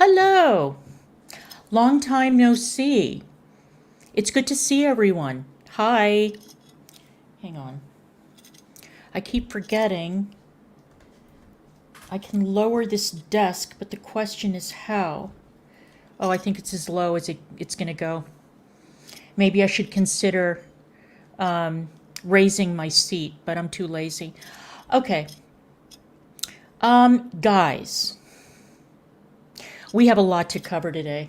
Hello. Long time no see. It's good to see everyone. Hi. Hang on. I keep forgetting. I can lower this desk, but the question is how. Oh, I think it's as low as it's going to go. Maybe I should consider raising my seat, but I'm too lazy. Okay. Guys, we have a lot to cover today.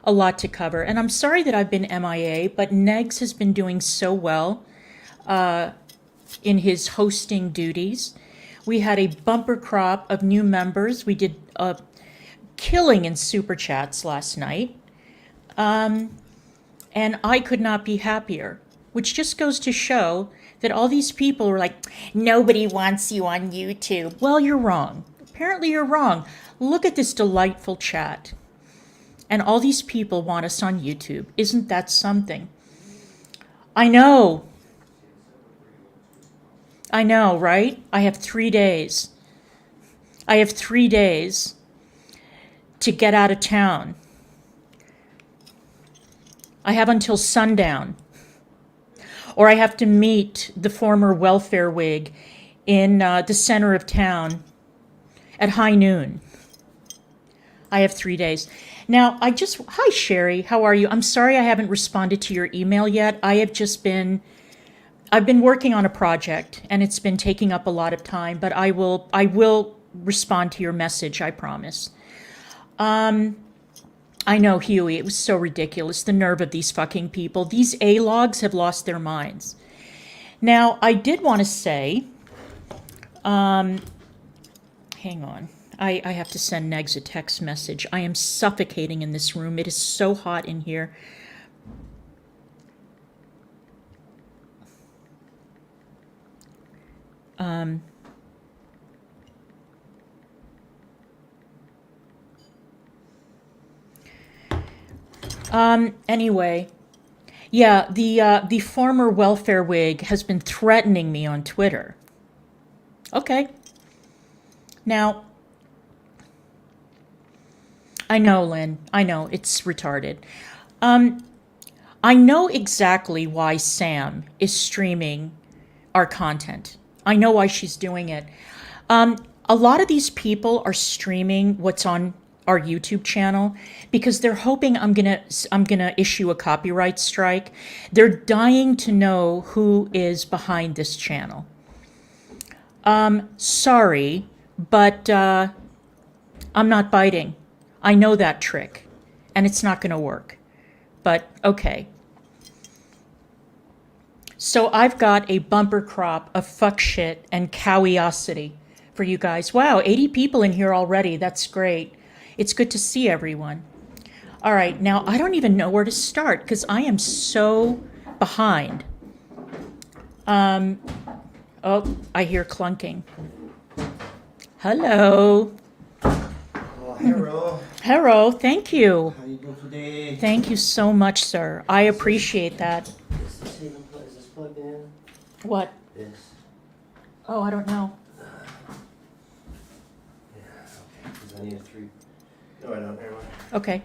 A lot to cover. And I'm sorry that I've been MIA, but Negs has been doing so well in his hosting duties. We had a bumper crop of new members. We did a killing in super chats last night. And I could not be happier, which just goes to show that all these people are like, nobody wants you on YouTube. Well, you're wrong. Apparently you're wrong. Look at this delightful chat. And all these people want us on YouTube. Isn't that something? I know, right? I have 3 days. I have 3 days to get out of town. I have until sundown. Or I have to meet the former welfare wig in the center of town at high noon. I have 3 days. Now, hi Sherry, how are you? I'm sorry I haven't responded to your email yet. I've been working on a project and it's been taking up a lot of time, but I will respond to your message, I promise. I know, Huey, it was so ridiculous, the nerve of these fucking people. These A-logs have lost their minds. Now, I did want to say, hang on. I have to send Negs a text message. I am suffocating in this room. It is so hot in here. Anyway, yeah, the former welfare wig has been threatening me on Twitter. Okay. Now, I know, Lynn. I know, it's retarded. I know exactly why Sam is streaming our content. I know why she's doing it. A lot of these people are streaming what's on our YouTube channel because they're hoping I'm gonna issue a copyright strike. They're dying to know who is behind this channel. Sorry, but I'm not biting. I know that trick, and it's not going to work. But okay. So I've got a bumper crop of fuck shit and curiosity for you guys. Wow, 80 people in here already. That's great. It's good to see everyone. All right, now I don't even know where to start because I am so behind. Oh, I hear clunking. Hello. Hello. Hello, thank you. How you doing today? Thank you so much, sir. I appreciate that. Is this plugged in? What? This. Oh, I don't know. Yeah, okay. Because I need a 3. No, I don't. Never mind. Okay.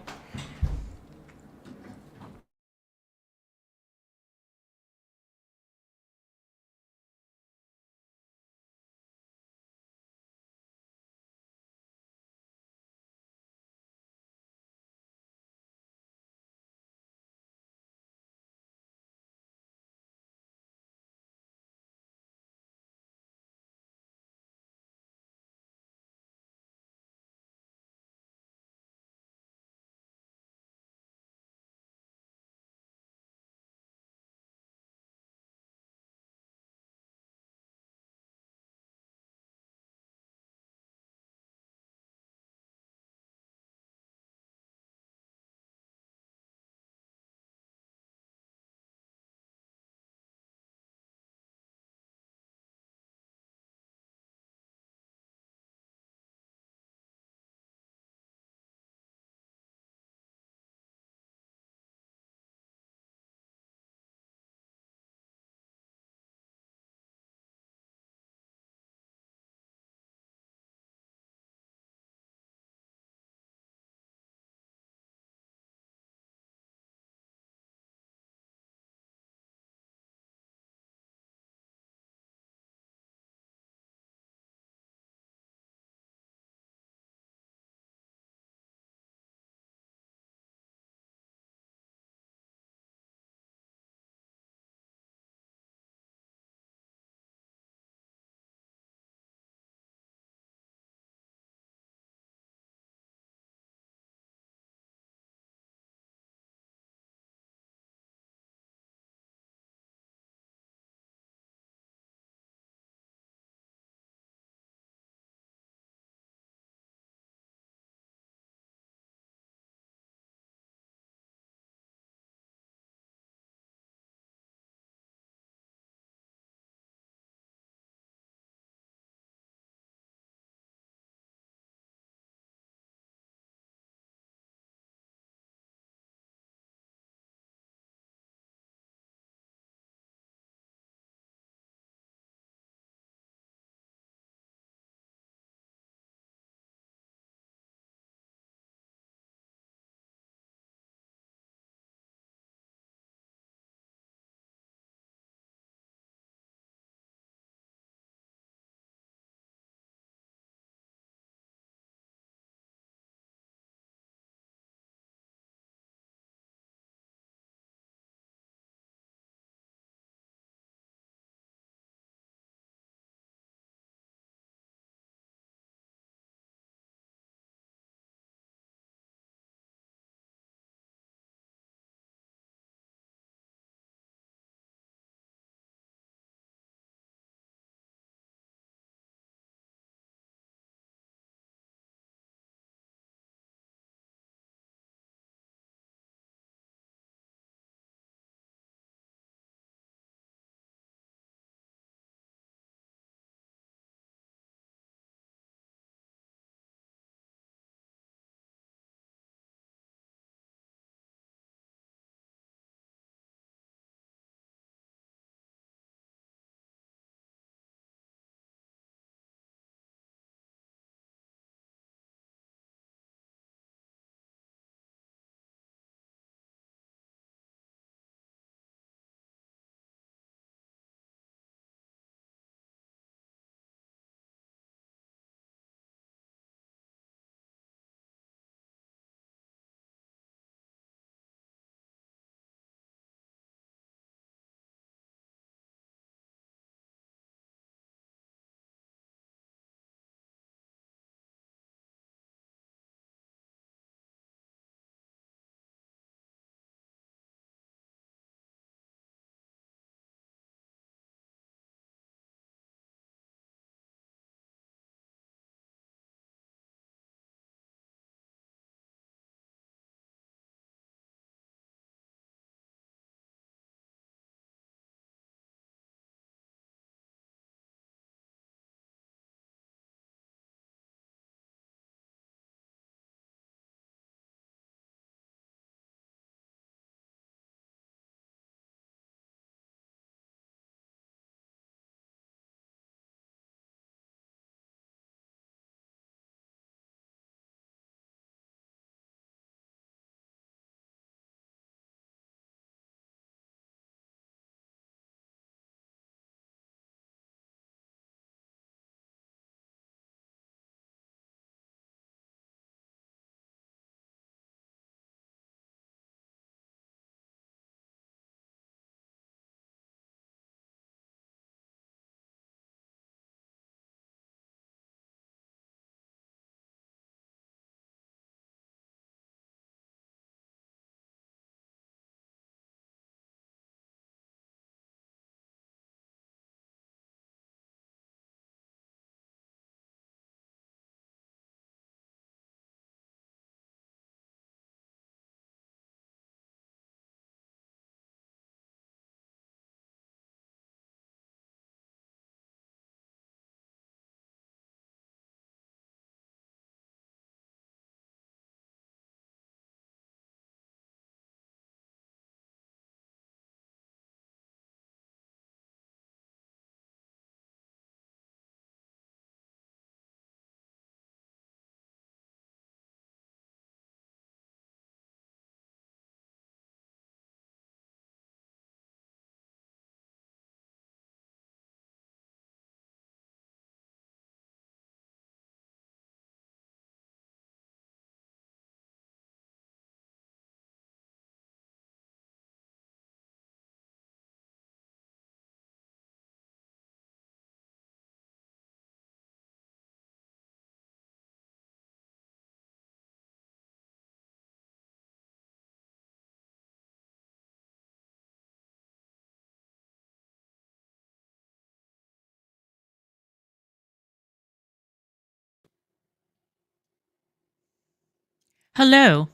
Hello.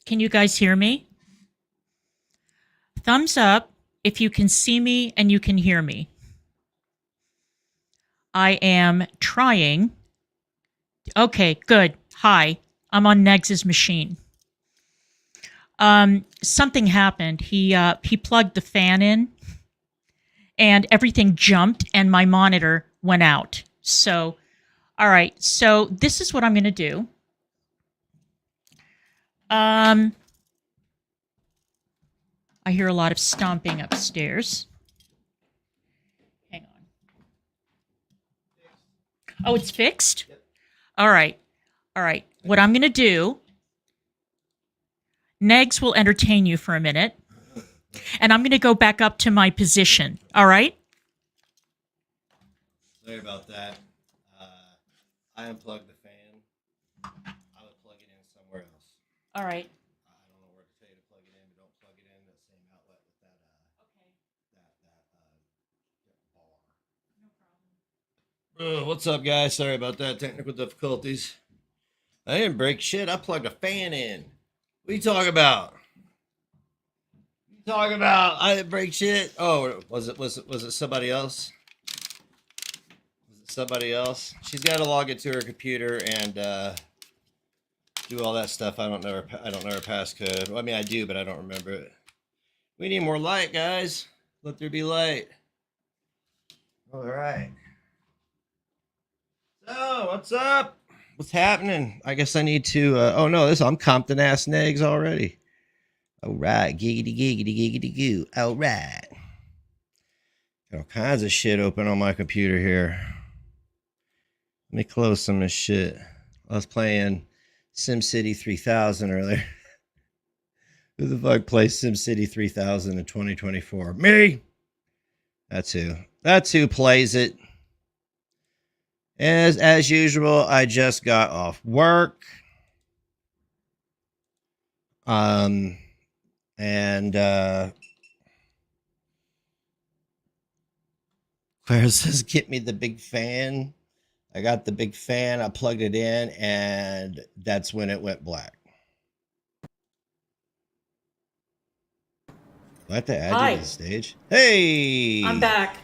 Can you guys hear me? Thumbs up if you can see me and you can hear me. I am trying. Okay, good. Hi. I'm on Negs's machine. Something happened. He plugged the fan in and everything jumped and my monitor went out. So, all right. So this is what I'm going to do. I hear a lot of stomping upstairs. Hang on. Oh, it's fixed? Yep. All right. All right. What I'm going to do, Negs will entertain you for a minute, and I'm going to go back up to my position. All right? Sorry about that. I unplugged the fan. I would plug it in somewhere else. All right. I don't know where to tell you to plug it in, but don't plug it in the same outlet with that bar. What's up, guys? Sorry about that. Technical difficulties. I didn't break shit. I plugged a fan in. What are you talking about? I didn't break shit. Oh, was it somebody else? Somebody else. She's got to log into her computer and do all that stuff. I don't know her passcode. Well, I mean, I do, but I don't remember it. We need more light, guys. Let there be light. All right. So, what's up? What's happening? I guess I need to. Oh no, I'm Compton ass Negs already. All right, giggity giggity giggity goo. All right. Got all kinds of shit open on my computer here. Let me close some of this shit. I was playing SimCity 3000 earlier. Who the fuck plays SimCity 3000 in 2024? Me! That's who plays it. As usual, I just got off work. And Clara says, get me the big fan. I got the big fan. I plugged it in, and that's when it went black. Do I have to add you to the stage? Hey! I'm back.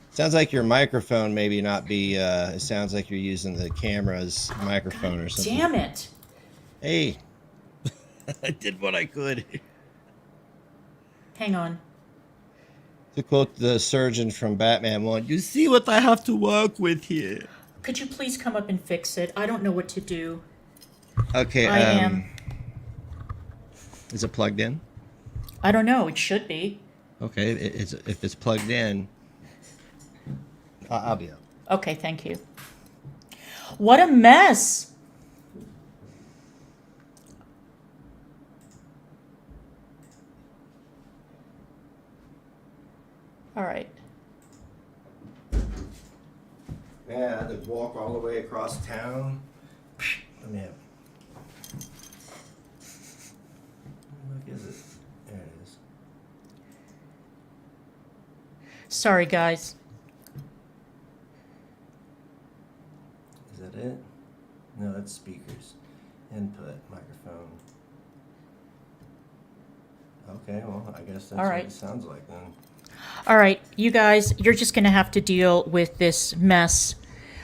Sounds like your microphone maybe not be, it sounds like you're using the camera's microphone or something. Damn it. Hey. I did what I could. Hang on. To quote the surgeon from Batman 1, you see what I have to work with here. Could you please come up and fix it? I don't know what to do. Okay, I am. Is it plugged in? I don't know. It should be. Okay, if it's plugged in, I'll be up. Okay, thank you. What a mess. All right. Yeah, I had to walk all the way across town. Let me have. Look, is it? There it is. Sorry, guys. Is that it? No, that's speakers. Input, microphone. Okay, well, I guess that's All right. what it sounds like then. All right, you guys, you're just going to have to deal with this mess.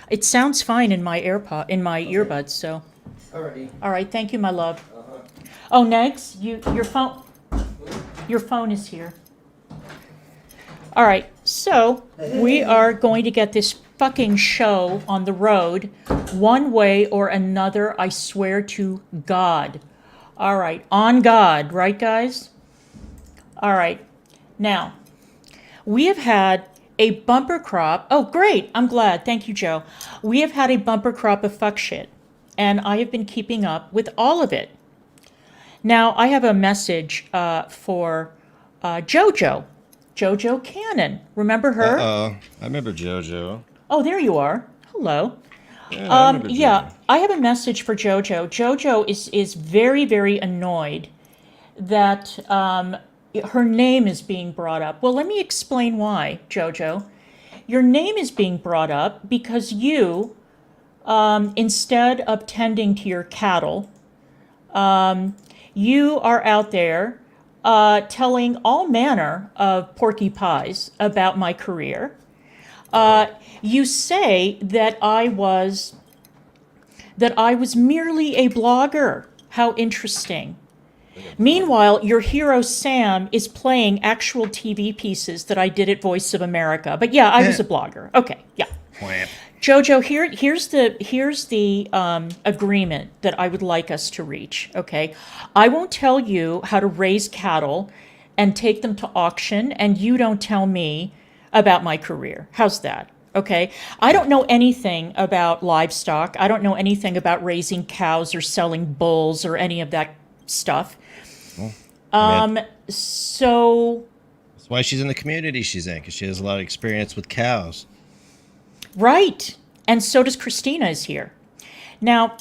It sounds fine in my earbuds, so. Alrighty. All right, thank you, my love. Uh-huh. Oh, Negs, your phone is here. All right, so we are going to get this fucking show on the road one way or another, I swear to God. All right, on God, right, guys? All right, now, we have had a bumper crop. Oh, great. I'm glad. Thank you, Joe. We have had a bumper crop of fuck shit, and I have been keeping up with all of it. Now, I have a message for JoJo. JoJo Cannon. Remember her? I remember JoJo. Oh, there you are. Hello. Yeah, I remember Yeah, JoJo. I have a message for JoJo. JoJo is very, very annoyed that her name is being brought up. Well, let me explain why, JoJo. Your name is being brought up because you, instead of tending to your cattle, You are out there telling all manner of porky pies about my career. You say that I was merely a blogger. How interesting. Meanwhile, your hero Sam is playing actual TV pieces that I did at Voice of America. But yeah, I was a blogger. Okay, yeah. Jojo, here's the agreement that I would like us to reach. Okay, I won't tell you how to raise cattle and take them to auction, and you don't tell me about my career. How's that? Okay, I don't know anything about livestock. I don't know anything about raising cows or selling bulls or any of that stuff. So That's why she's in the community she's in, because she has a lot of experience with cows. right, and so does Christina is here. Now,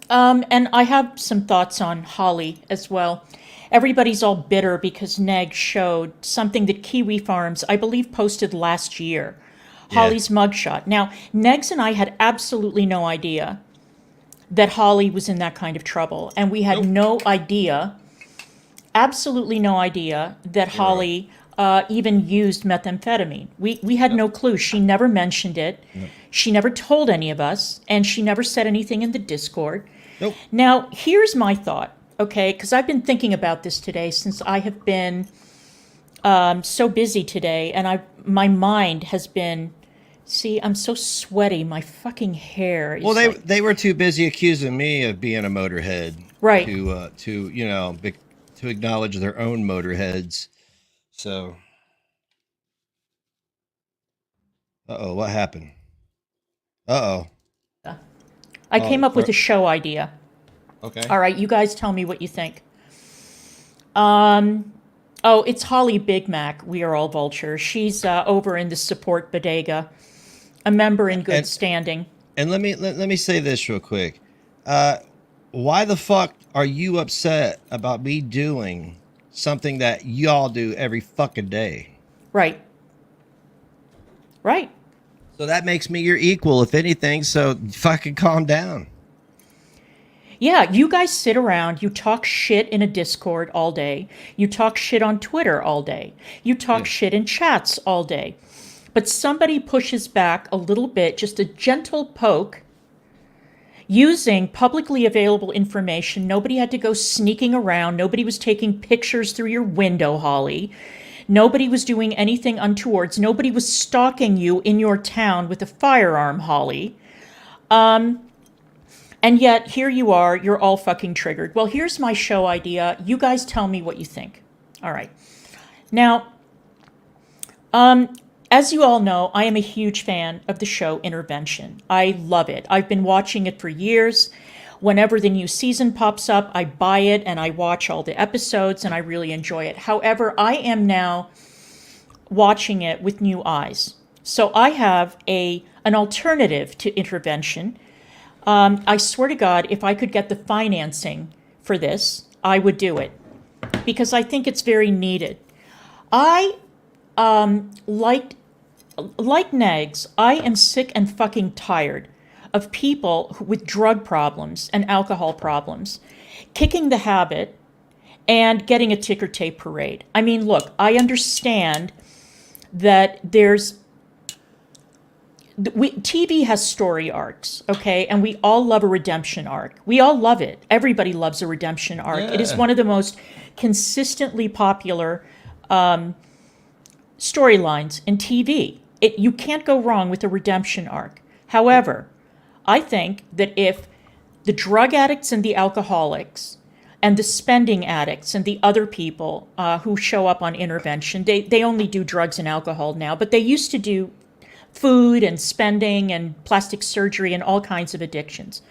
and I have some thoughts on Holly as well. Everybody's all bitter because Neg showed something that Kiwi Farms, I believe, posted last year. Yeah. Holly's mugshot. Now, Negs and I had absolutely no idea that Holly was in that kind of trouble. And we had Nope. no idea, absolutely no idea, that Holly even used methamphetamine. We had no clue. She never mentioned it. She never told any of us. And she never said anything in the Discord. Nope. Now, here's my thought, okay? Because I've been thinking about this today since I have been so busy today. And my mind has been... See, I'm so sweaty. My fucking hair is Well, like, they were too busy accusing me of being a motorhead, Right. To acknowledge their own motorheads. So, what happened? I came up with a show idea. Okay. All right, you guys tell me what you think. It's Holly Big Mac. We are all vultures. She's over in the support bodega, a member in good standing. And let me say this real quick. Why the fuck are you upset about me doing something that y'all do every fucking day? Right. Right. So that makes me your equal, if anything. So fucking calm down. Yeah, you guys sit around, you talk shit in a Discord all day. You talk shit on Twitter all day. You talk shit in chats all day. But somebody pushes back a little bit, just a gentle poke, using publicly available information. Nobody had to go sneaking around. Nobody was taking pictures through your window, Holly. Nobody was doing anything untowards. Nobody was stalking you in your town with a firearm, Holly. And yet, here you are, you're all fucking triggered. Well, here's my show idea. You guys tell me what you think. All right. Now, as you all know, I am a huge fan of the show Intervention. I love it. I've been watching it for years. Whenever the new season pops up, I buy it and I watch all the episodes and I really enjoy it. However, I am now watching it with new eyes. So I have an alternative to Intervention. I swear to God, if I could get the financing for this, I would do it because I think it's very needed. I like Negs, I am sick and fucking tired of people with drug problems and alcohol problems kicking the habit and getting a ticker tape parade. I mean, look, I understand that TV has story arcs, okay? And we all love a redemption arc. We all love it. Everybody loves a redemption arc. Yeah. It is one of the most consistently popular storylines in TV. You can't go wrong with a redemption arc. However, I think that if the drug addicts and the alcoholics and the spending addicts and the other people who show up on Intervention, they only do drugs and alcohol now, but they used to do food and spending and plastic surgery and all kinds of addictions.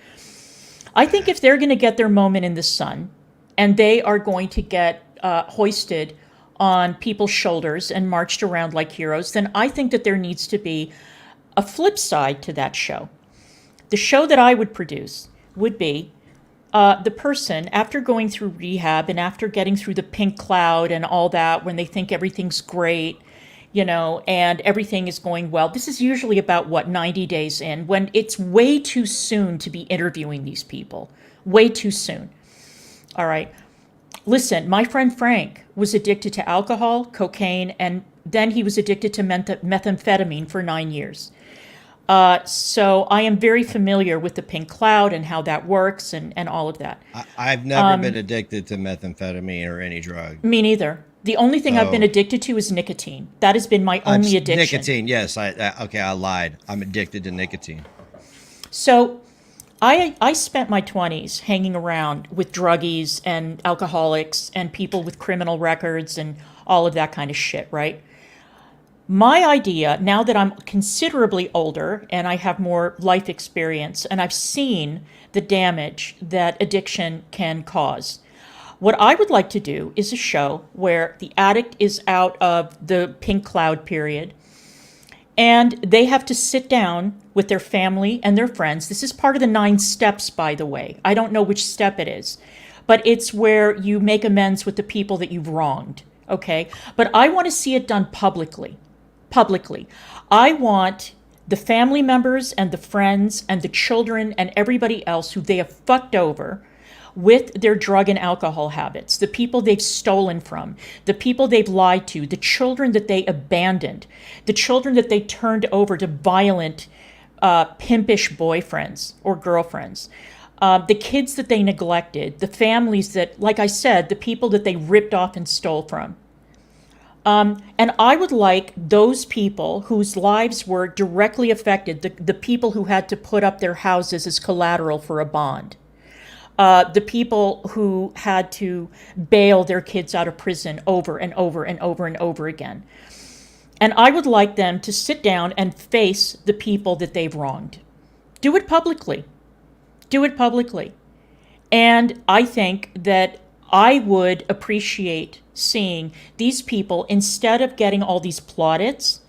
I think if they're going to get their moment in the sun and they are going to get hoisted on people's shoulders and marched around like heroes, then I think that there needs to be a flip side to that show. The show that I would produce would be the person, after going through rehab and after getting through the pink cloud and all that, when they think everything's great, and everything is going well. This is usually about, 90 days in, when it's way too soon to be interviewing these people. Way too soon. All right. Listen, my friend Frank was addicted to alcohol, cocaine, and then he was addicted to methamphetamine for 9 years. So I am very familiar with the pink cloud and how that works and all of that. I've never been addicted to methamphetamine or any drug. Me neither. The only thing I've been addicted to is nicotine. That has been my only addiction. Nicotine, yes. I lied. I'm addicted to nicotine. So I spent my 20s hanging around with druggies and alcoholics and people with criminal records and all of that kind of shit, right? My idea, now that I'm considerably older and I have more life experience and I've seen the damage that addiction can cause, what I would like to do is a show where the addict is out of the pink cloud period and they have to sit down with their family and their friends. This is part of the 9 steps, by the way. I don't know which step it is, but it's where you make amends with the people that you've wronged, okay? But I want to see it done publicly. I want the family members and the friends and the children and everybody else who they have fucked over with their drug and alcohol habits, the people they've stolen from, the people they've lied to, the children that they abandoned, the children that they turned over to violent, pimpish boyfriends or girlfriends, the kids that they neglected, the families that, like I said, the people that they ripped off and stole from. And I would like those people whose lives were directly affected, the people who had to put up their houses as collateral for a bond, the people who had to bail their kids out of prison over and over and over and over again. And I would like them to sit down and face the people that they've wronged. Do it publicly. And I think that I would appreciate seeing these people, instead of getting all these plaudits,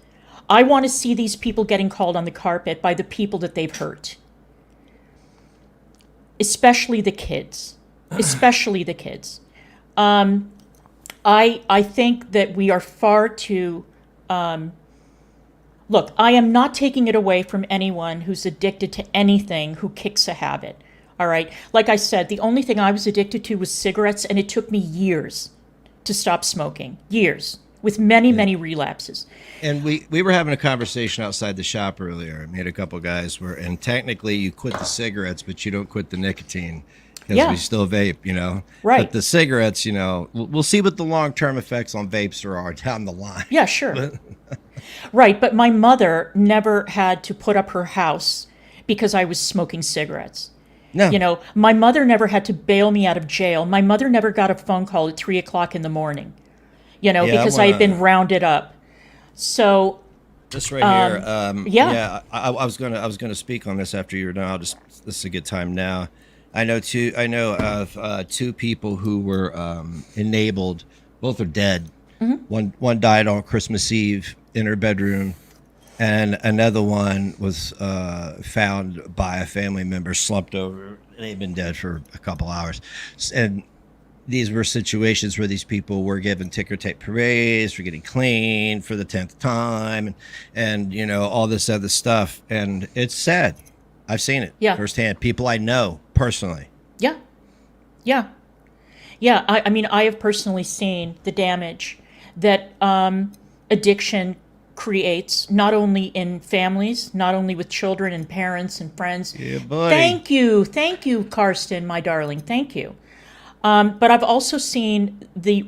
I want to see these people getting called on the carpet by the people that they've hurt. Especially the kids. I think that we are far too... Look, I am not taking it away from anyone who's addicted to anything who kicks a habit. All right. Like I said, the only thing I was addicted to was cigarettes, and it took me years to stop smoking. Years, with many relapses. And we were having a conversation outside the shop earlier. I made a couple guys and technically you quit the cigarettes, but you don't quit the nicotine because we still vape, Right. But the cigarettes, we'll see what the long-term effects on vapes are down the line. Yeah, sure. Right. But my mother never had to put up her house because I was smoking cigarettes. No. My mother never had to bail me out of jail. My mother never got a phone call at 3:00 in the morning, because I had been rounded up. So this right here. I was gonna speak on this after you're done. This is a good time now. I know of two people who were enabled. Both are dead. Mm-hmm. One died on Christmas Eve in her bedroom. And another one was found by a family member, slumped over. They'd been dead for a couple hours. And these were situations where these people were given ticker tape parades for getting clean for the 10th time and all this other stuff. And it's sad. I've seen it firsthand. People I know personally. Yeah. I mean, I have personally seen the damage that addiction creates, not only in families, not only with children and parents and friends. Yeah, buddy. Thank you, Karsten, my darling. Thank you. But I've also seen the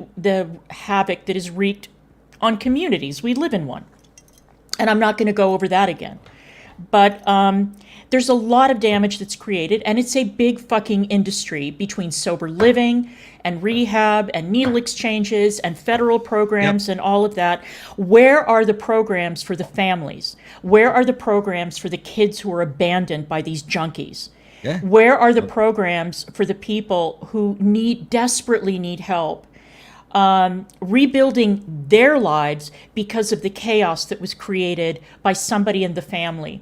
havoc that is wreaked on communities. We live in one, and I'm not going to go over that again. But there's a lot of damage that's created, and it's a big fucking industry between sober living and rehab and needle exchanges and federal programs and all of that. Where are the programs for the families? Where are the programs for the kids who are abandoned by these junkies? Yeah. Where are the programs for the people who desperately need help rebuilding their lives because of the chaos that was created by somebody in the family?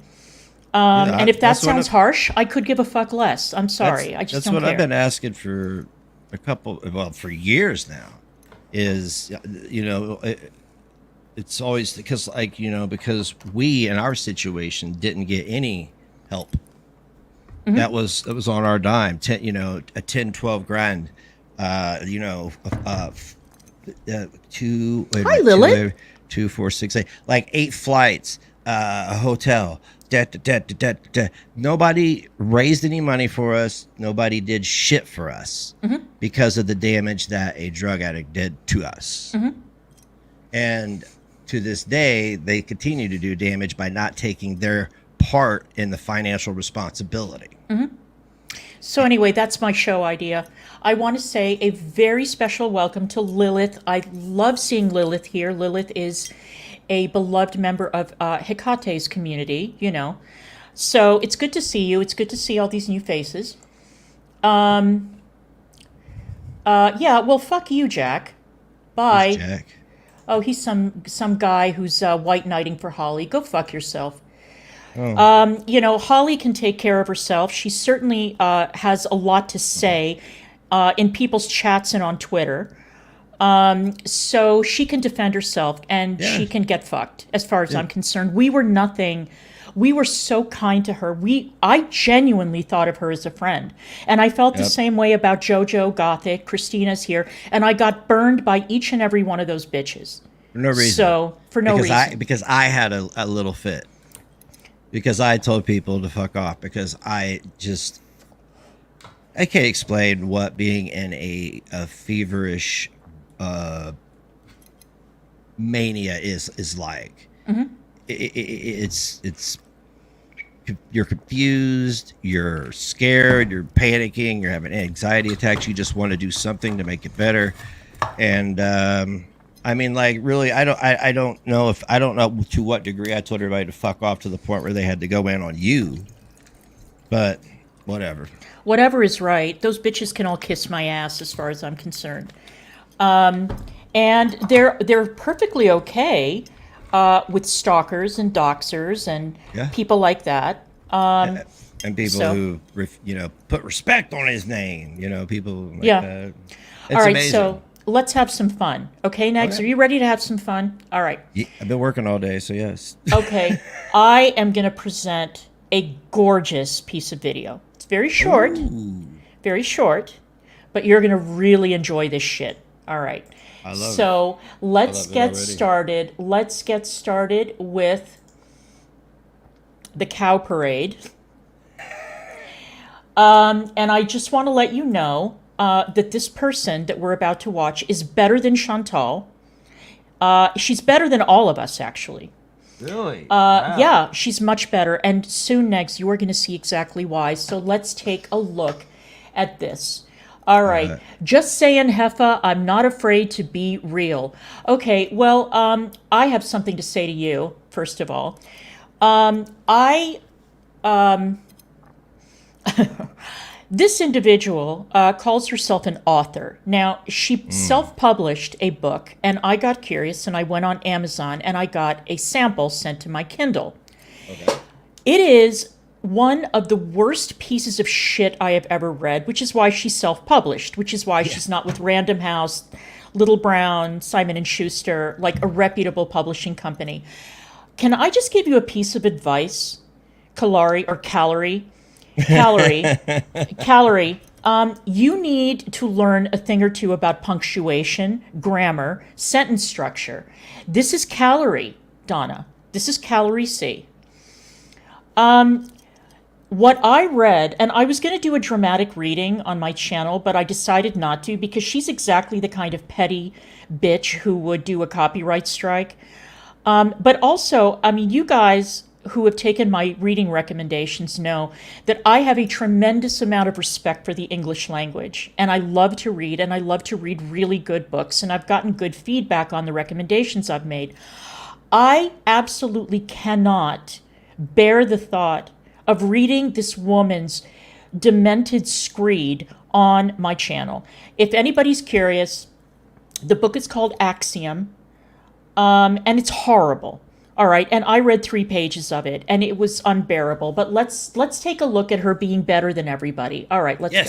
And if that sounds harsh, I could give a fuck less. I'm sorry. I just don't care. That's what I've been asking for for years now is, it's always because, like, because we in our situation didn't get any help. That was on our dime. A 10, 12 grand. Two. Wait a Hi, minute, Lilith. 2, 4, 6, 8. Like 8 flights, a hotel. Nobody raised any money for us. Nobody did shit for us because of the damage that a drug addict did to us. And to this day, they continue to do damage by not taking their part in the financial responsibility. So anyway, that's my show idea. I want to say a very special welcome to Lilith. I love seeing Lilith here. Lilith is a beloved member of Hecate's community, So it's good to see you. It's good to see all these new faces. Yeah, well, fuck you, Jack. Bye. Who's Jack? Oh, he's some guy who's white knighting for Holly. Go fuck yourself. Holly can take care of herself. She certainly has a lot to say in people's chats and on Twitter. So she can defend herself and she can get fucked, as far as I'm concerned. We were nothing. We were so kind to her. I genuinely thought of her as a friend. And I felt the same way about JoJo, Gothic, Christina's here. And I got burned by each and every one of those bitches. For no reason. So, for no reason. Because I had a little fit. Because I told people to fuck off. Because I can't explain what being in a feverish mania is like. It's you're confused, you're scared, you're panicking, you're having anxiety attacks. You just want to do something to make it better. And I mean, like, really, I don't know to what degree I told everybody to fuck off to the point where they had to go in on you. But whatever. Whatever is right. Those bitches can all kiss my ass, as far as I'm concerned. And they're perfectly okay with stalkers and doxers and people like that. And people who put respect on his name. People like that. It's all right, amazing. so let's have some fun. Okay, Negs, are you ready to have some fun? All right. Yeah, I've been working all day, so yes. Okay, I am going to present a gorgeous piece of video. It's very short, but you're going to really enjoy this shit. All right. I love it. So let's get already. started. Let's get started with the cow parade. And I just want to let you know that this person that we're about to watch is better than Chantal. She's better than all of us, actually. Really? Wow. Yeah, she's much better. And soon, Negs, you are going to see exactly why. So let's take a look at this. All right. Just saying, Heffa, I'm not afraid to be real. Okay, well, I have something to say to you, first of all. This individual calls herself an author. Now, she self-published a book, and I got curious, and I went on Amazon, and I got a sample sent to my Kindle. Okay. It is one of the worst pieces of shit I have ever read, which is why she's self-published, which is why she's not with Random House, Little Brown, Simon & Schuster, like a reputable publishing company. Can I just give you a piece of advice, Calorie, you need to learn a thing or two about punctuation, grammar, sentence structure. This is Calorie, Donna. This is Calorie C. What I read, and I was going to do a dramatic reading on my channel, but I decided not to because she's exactly the kind of petty bitch who would do a copyright strike. But also, I mean, you guys who have taken my reading recommendations know that I have a tremendous amount of respect for the English language. And I love to read, and I love to read really good books, and I've gotten good feedback on the recommendations I've made. I absolutely cannot bear the thought of reading this woman's demented screed on my channel. If anybody's curious, the book is called Axiom, and it's horrible. All right, and I read 3 pages of it, and it was unbearable. But let's take a look at her being better than everybody. All right, let's go.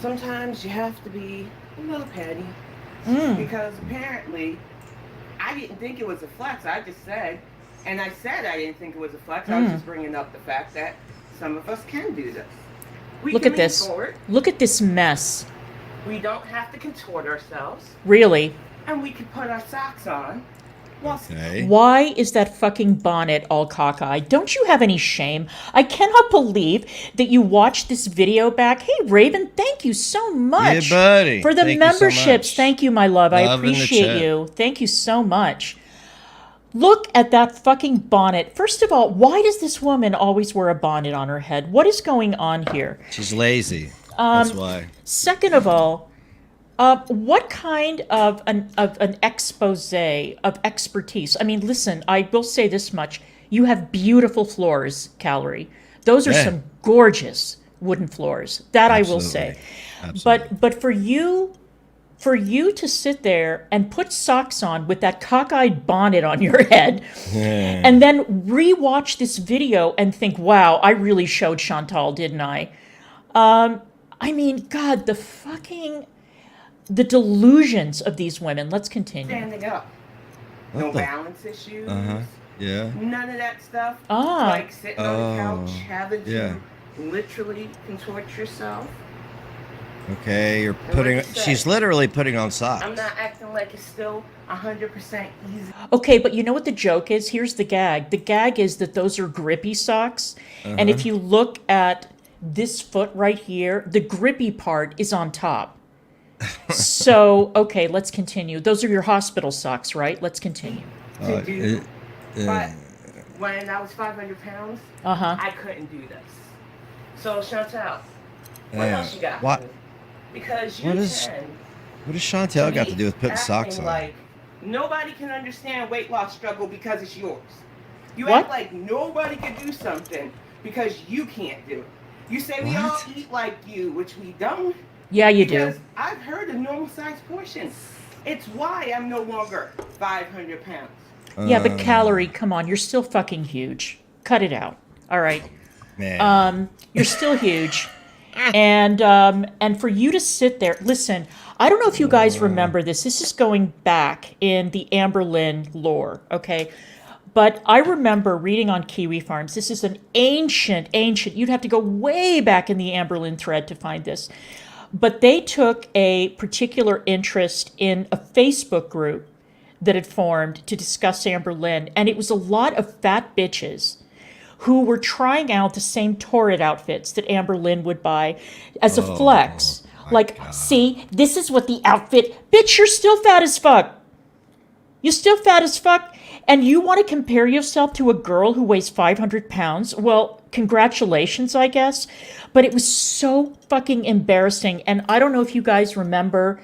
Sometimes you have to be a little petty, because apparently I I didn't think it was a flex. I just said, and I said I didn't think it was a flex. I was just bringing up the fact that some of us can do this. We Look can at lean this. forward. Look at this mess. We don't have to contort ourselves. Really? And we can put our socks on. Okay. Why is that fucking bonnet all cockeyed? Don't you have any shame? I cannot believe that you watched this video back. Hey, Raven, thank you so much. Yeah, buddy. For the Thank you so memberships. much. Thank you, my love. I Love in the appreciate chat. you. Thank you so much. Look at that fucking bonnet. First of all, why does this woman always wear a bonnet on her head? What is going on here? She's lazy. That's why. Second of all, what kind of an expose of expertise? I mean, listen, I will say this much. You have beautiful floors, Calorie. Those are Yeah. some gorgeous wooden floors. That I will say. Absolutely. But for you to sit there and put socks on with that cockeyed bonnet on your head and then rewatch this video and think, wow, I really showed Chantal, didn't I? I mean, God, the delusions of these women. Let's continue. Standing up. What No the- balance issues. Yeah. None of that stuff. Ah. Like sitting on the couch, having to yeah. literally contort yourself. Okay, you're like putting. you said, She's literally putting on socks. I'm not acting like it's still 100% easy. Okay, but you know what the joke is? Here's the gag. The gag is that those are grippy socks. And if you look at this foot right here, the grippy part is on top. So, okay, let's continue. Those are your hospital socks, right? Let's continue. To do. it- But when I was 500 pounds, Uh-huh. I couldn't do this. So, Chantal, what Yeah. else you got? What? for me? Because you What is- can. What does Chantel got to do with putting acting socks on? Like nobody can understand weight loss struggle because it's yours. You What? act like nobody can do something because you can't do it. You say we all What? eat like you, which we don't. Yeah, you do. Because I've heard of normal size portions. It's why I'm no longer 500 pounds. Yeah, but Calorie, come on, you're still fucking huge. Cut it out. All right. Man. You're still huge. And for you to sit there, listen, I don't know if you guys remember this. This is going back in the Amber Lynn lore, okay? But I remember reading on Kiwi Farms. This is an ancient, you'd have to go way back in the Amber Lynn thread to find this. But they took a particular interest in a Facebook group that had formed to discuss Amber Lynn. And it was a lot of fat bitches who were trying out the same torrid outfits that Amber Lynn would buy as a flex. Like, see, this is what the outfit... Bitch, you're still fat as fuck. You're still fat as fuck. And you want to compare yourself to a girl who weighs 500 pounds? Well, congratulations, I guess. But it was so fucking embarrassing. And I don't know if you guys remember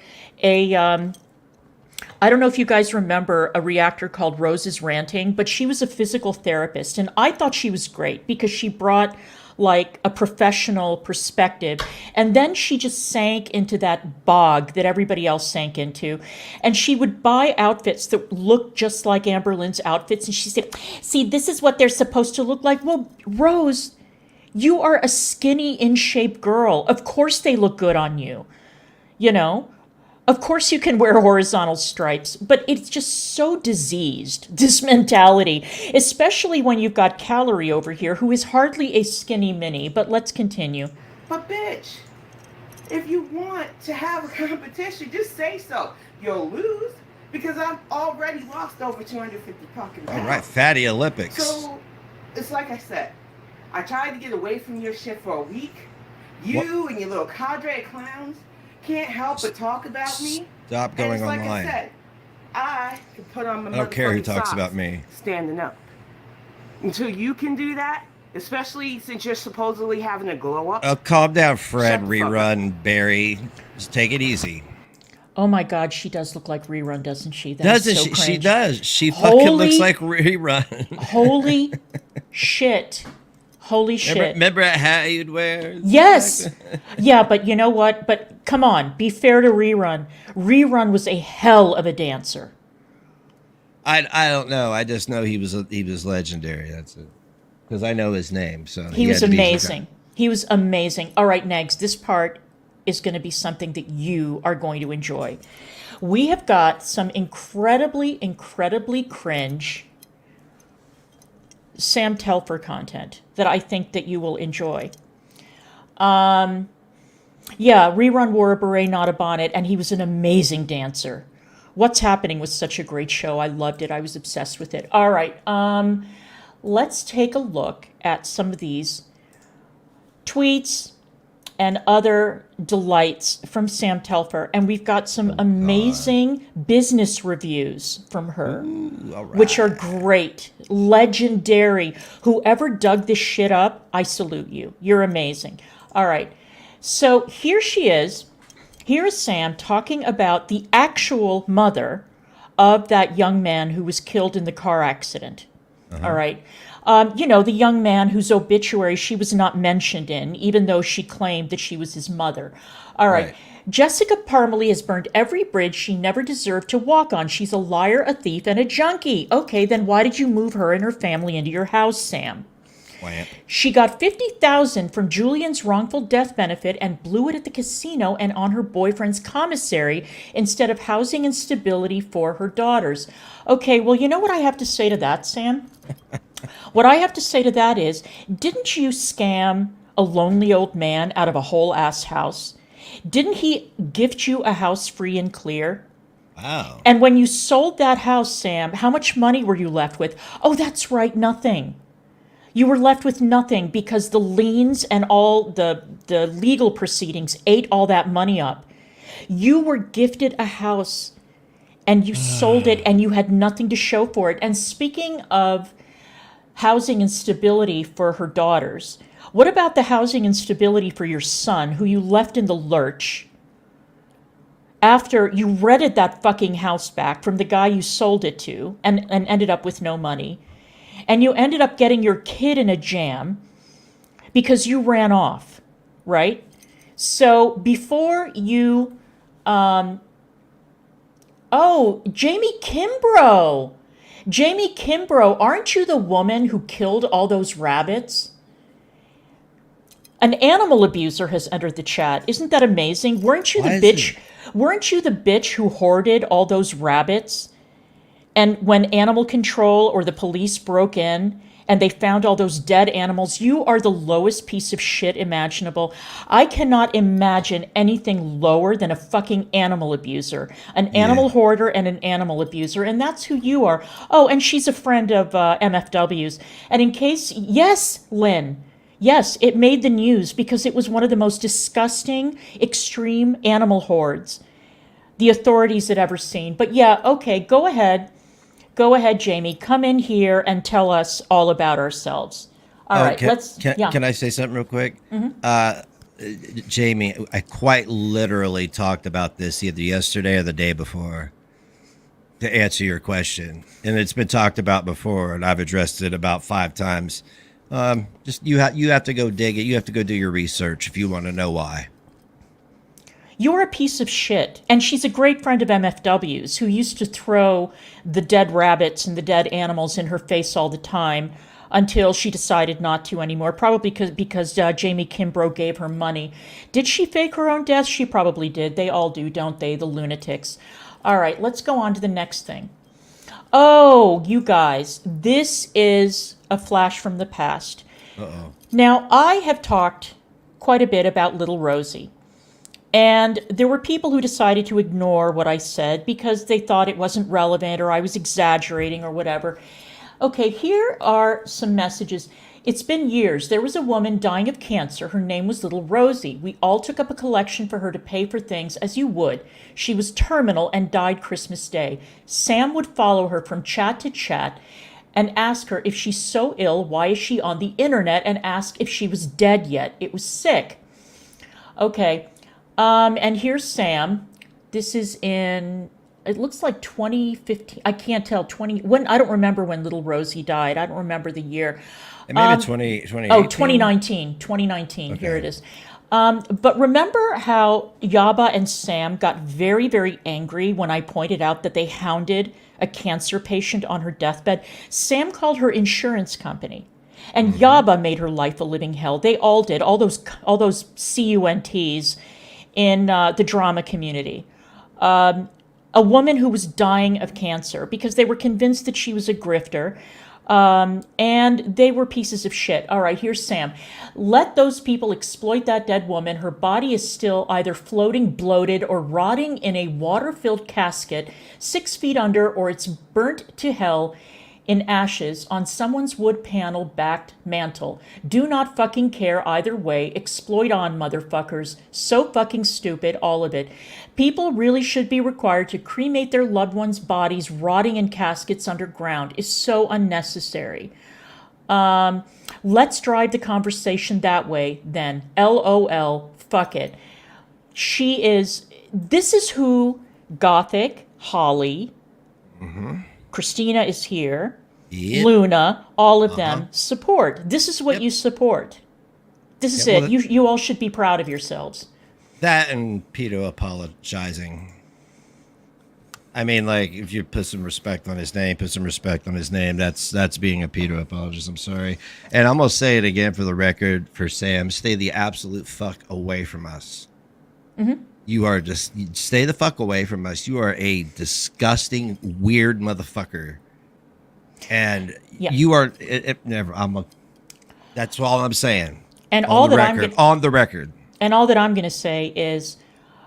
I don't know if you guys remember a reactor called Rose's Ranting, but she was a physical therapist. And I thought she was great because she brought like a professional perspective. And then she just sank into that bog that everybody else sank into. And she would buy outfits that looked just like Amber Lynn's outfits. And she said, see, this is what they're supposed to look like. Well, Rose, you are a skinny, in-shape girl. Of course they look good on you. You know? Of course you can wear horizontal stripes, but it's just so diseased, this mentality, especially when you've got Calorie over here, who is hardly a skinny mini. But let's continue. But bitch, if you want to have a competition, just say so. You'll lose because I've already lost over 250 fucking pounds. All right, fatty Olympics. So, it's like I said, I tried to get away from your shit for a week. You and your little cadre of clowns can't help but talk about me. Stop And going it's like online. I said, I can put on my I don't care who motherfucking talks socks about me. standing up. Until you can do that, especially since you're supposedly having a glow up. Oh, calm down, Fred. Shut the fuck Rerun, Barry. Just take it easy. Oh my God, she does look like Rerun, doesn't she? That is Doesn't so she? She cringe. does. She fucking looks Holy- like Rerun. Holy shit. Holy shit. Remember that hat you'd wear? Yes. Yeah, but you know what? But come on, be fair to Rerun. Rerun was a hell of a dancer. I don't know. I just know he was legendary. That's it. Because I know his name. So He was had to be some amazing. He was amazing. All right, Negs, this part is going to be something that you are going to enjoy. We have got some incredibly, incredibly cringe Sam Telfer content that I think that you will enjoy. Yeah, rerun wore a beret, not a bonnet, and he was an amazing dancer. What's Happening was such a great show. I loved it. I was obsessed with it. All right, let's take a look at some of these tweets and other delights from Sam Telfer. And we've got some amazing business reviews from her, which are great, legendary. Whoever dug this shit up, I salute you. You're amazing. All right. So here she is. Here is Sam talking about the actual mother of that young man who was killed in the car accident. All right. You know, the young man whose obituary she was not mentioned in, even though she claimed that she was his mother. All right. Jessica Parmalee has burned every bridge she never deserved to walk on. She's a liar, a thief, and a junkie. Okay, then why did you move her and her family into your house, Sam? She got $50,000 from Julian's wrongful death benefit and blew it at the casino and on her boyfriend's commissary instead of housing and stability for her daughters. Okay, well, you know what I have to say to that, Sam? What I have to say to that is, didn't you scam a lonely old man out of a whole-ass house? Didn't he gift you a house free and clear? Wow. And when you sold that house, Sam, how much money were you left with? Oh, that's right, nothing. You were left with nothing because the liens and all the legal proceedings ate all that money up. You were gifted a house and you sold it and you had nothing to show for it. And speaking of housing and stability for her daughters, what about the housing and stability for your son who you left in the lurch after you rented that fucking house back from the guy you sold it to and ended up with no money? And you ended up getting your kid in a jam because you ran off, right? So before you, Jamie Kimbrough. Jamie Kimbrough, aren't you the woman who killed all those rabbits? An animal abuser has entered the chat. Isn't that amazing? Weren't you the bitch? Weren't you the bitch who hoarded all those rabbits? And when animal control or the police broke in and they found all those dead animals, you are the lowest piece of shit imaginable. I cannot imagine anything lower than a fucking animal abuser, an animal hoarder and an animal abuser. And that's who you are. Oh, and she's a friend of MFW's. And in case, yes, Lynn, yes, it made the news because it was one of the most disgusting, extreme animal hoards the authorities had ever seen. But yeah, okay, go ahead. Go ahead, Jamie. Come in here and tell us all about ourselves. All right, Can I say something real quick? Jamie, I quite literally talked about this either yesterday or the day before to answer your question. And it's been talked about before, and I've addressed it about 5 times. Just you have to go dig it. You have to go do your research if you want to know why. You're a piece of shit. And she's a great friend of MFW's who used to throw the dead rabbits and the dead animals in her face all the time until she decided not to anymore, probably because Jamie Kimbrough gave her money. Did she fake her own death? She probably did. They all do, don't they? The lunatics. All right, let's go on to the next thing. Oh, you guys, this is a flash from the past. Uh-oh. Now, I have talked quite a bit about little Rosie. And there were people who decided to ignore what I said because they thought it wasn't relevant or I was exaggerating or whatever. Okay, here are some messages. It's been years. There was a woman dying of cancer. Her name was Little Rosie. We all took up a collection for her to pay for things as you would. She was terminal and died Christmas Day. Sam would follow her from chat to chat and ask her if she's so ill, why is she on the internet, and ask if she was dead yet. It was sick. Okay. And here's Sam. This is in, it looks like 2015. I can't tell, I don't remember when Little Rosie died. I don't remember the year. It may be 2018. Oh, 2019. 2019. Okay. Here it is. But remember how Yaba and Sam got very, very angry when I pointed out that they hounded a cancer patient on her deathbed? Sam called her insurance company. And Yaba made her life a living hell. They all did. All those CUNTs in the drama community. A woman who was dying of cancer because they were convinced that she was a grifter. And they were pieces of shit. All right, here's Sam. Let those people exploit that dead woman. Her body is still either floating, bloated, or rotting in a water-filled casket 6 feet under, or it's burnt to hell in ashes on someone's wood panel backed mantle. Do not fucking care either way. Exploit on, motherfuckers. So fucking stupid, all of it. People really should be required to cremate their loved ones' bodies rotting in caskets underground. Is so unnecessary. Let's drive the conversation that way then. LOL. Fuck it. This is who Gothic, Holly, Christina is here, Yep. Luna, all of them support. This is what you support. This is it. You all should be proud of yourselves. That and Peter apologizing. I mean, like, if you put some respect on his name, That's being a pedo apologist. I'm sorry. And I'm going to say it again for the record for Sam. Stay the absolute fuck away from us. You stay the fuck away from us. You are a disgusting, weird motherfucker. And you are, that's all I'm saying. And on the record. And all that I'm going to say is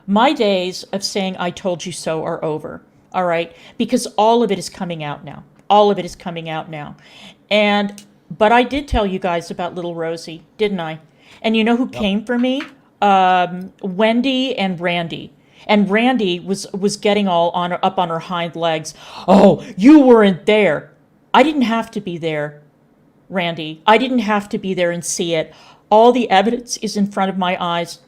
my days of saying I told you so are over. All right? Because all of it is coming out now. But I did tell you guys about little Rosie, didn't I? And you know who came for me? Wendy and Randy. And Randy was getting all up on her hind legs. Oh, you weren't there. I didn't have to be there, Randy. I didn't have to be there and see it. All the evidence is in front of my eyes.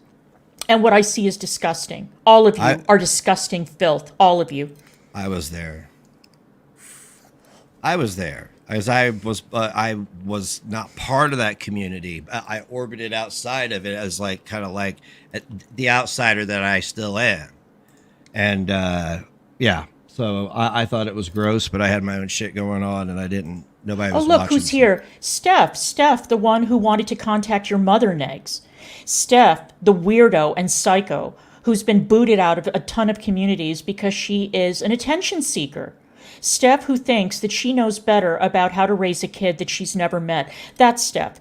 And what I see is disgusting. All of you are disgusting filth. All of you. I was there. As I was not part of that community. I orbited outside of it as kind of like the outsider that I still am. And so I thought it was gross, but I had my own shit going on, and I didn't. Nobody was watching. Oh, look who's here. Steph, the one who wanted to contact your mother, Negs. Steph, the weirdo and psycho who's been booted out of a ton of communities because she is an attention seeker. Steph, who thinks that she knows better about how to raise a kid that she's never met. That's Steph.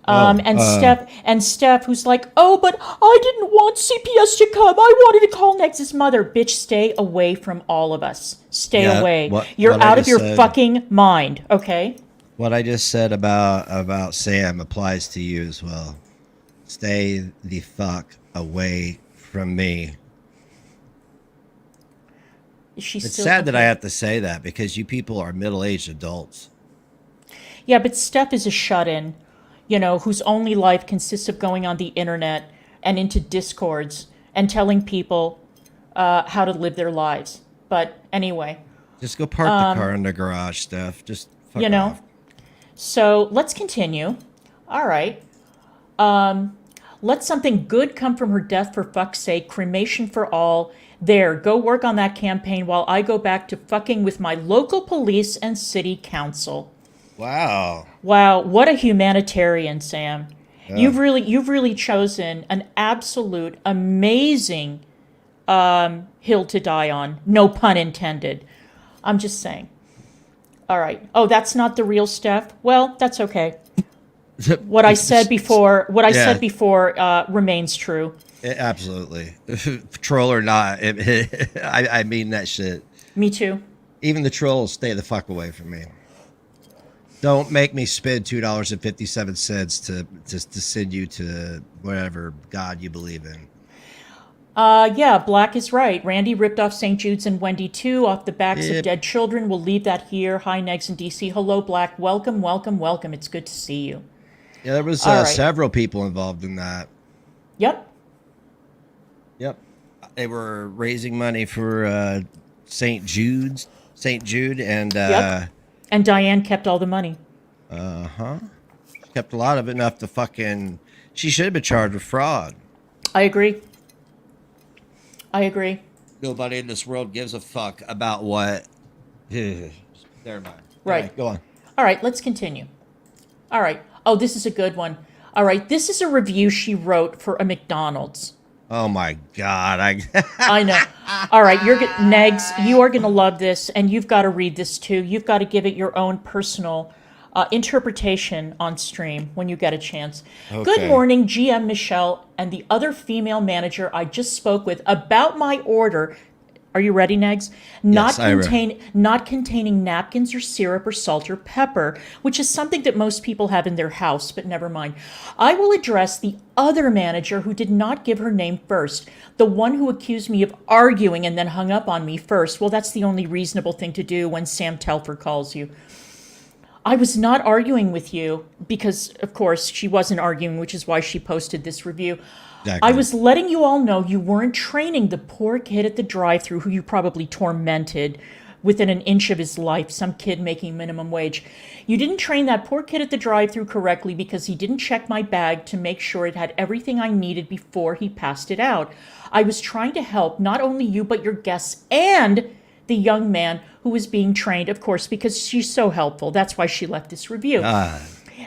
Steph, who's like, oh, but I didn't want CPS to come. I wanted to call Negs' mother. Bitch, stay away from all of us. Stay away. You're out of your fucking mind, okay? What I just said about Sam applies to you as well. Stay the fuck away from me. It's sad that I have to say that because you people are middle-aged adults. Yeah, but Steph is a shut-in, whose only life consists of going on the internet and into discords and telling people how to live their lives. But anyway. Just go park the car in the garage, Steph. Just fuck off. So let's continue. All right. Let something good come from her death, for fuck's sake. Cremation for all. There, go work on that campaign while I go back to fucking with my local police and city council. Wow, what a humanitarian, Sam. Yeah. You've really chosen an absolute amazing hill to die on. No pun intended. I'm just saying. All right. Oh, that's not the real Steph? Well, that's okay. What I said before remains true. Absolutely. Troll or not, I mean that shit. Me too. Even the trolls, stay the fuck away from me. Don't make me spend $2.57 to send you to whatever God you believe in. Yeah, Black is right. Randy ripped off St. Jude's and Wendy too off the backs of dead children. We'll leave that here. Hi, Negs in DC. Hello, Black. Welcome. It's good to see you. Yeah, there was several people involved in that. Yep. They were raising money for St. Jude, and and Diane kept all the money. She kept a lot of it, enough to fucking. She should have been charged with fraud. I agree. Nobody in this world gives a fuck about what. Never mind. Right. Go on. All right, let's continue. All right. Oh, this is a good one. All right, this is a review she wrote for a McDonald's. Oh my God. I know. All right, Negs, you are going to love this, and you've got to read this too. You've got to give it your own personal interpretation on stream when you get a chance. Okay. Good morning, GM Michelle and the other female manager I just spoke with about my order. Are you ready, Negs? Not containing napkins or syrup or salt or pepper, which is something that most people have in their house, but never mind. I will address the other manager who did not give her name first, the one who accused me of arguing and then hung up on me first. Well, that's the only reasonable thing to do when Sam Telfer calls you. I was not arguing with you because, of course, she wasn't arguing, which is why she posted this review. Exactly. I was letting you all know you weren't training the poor kid at the drive-thru who you probably tormented within an inch of his life, some kid making minimum wage. You didn't train that poor kid at the drive-thru correctly because he didn't check my bag to make sure it had everything I needed before he passed it out. I was trying to help not only you but your guests and the young man who was being trained, of course, because she's so helpful. That's why she left this review.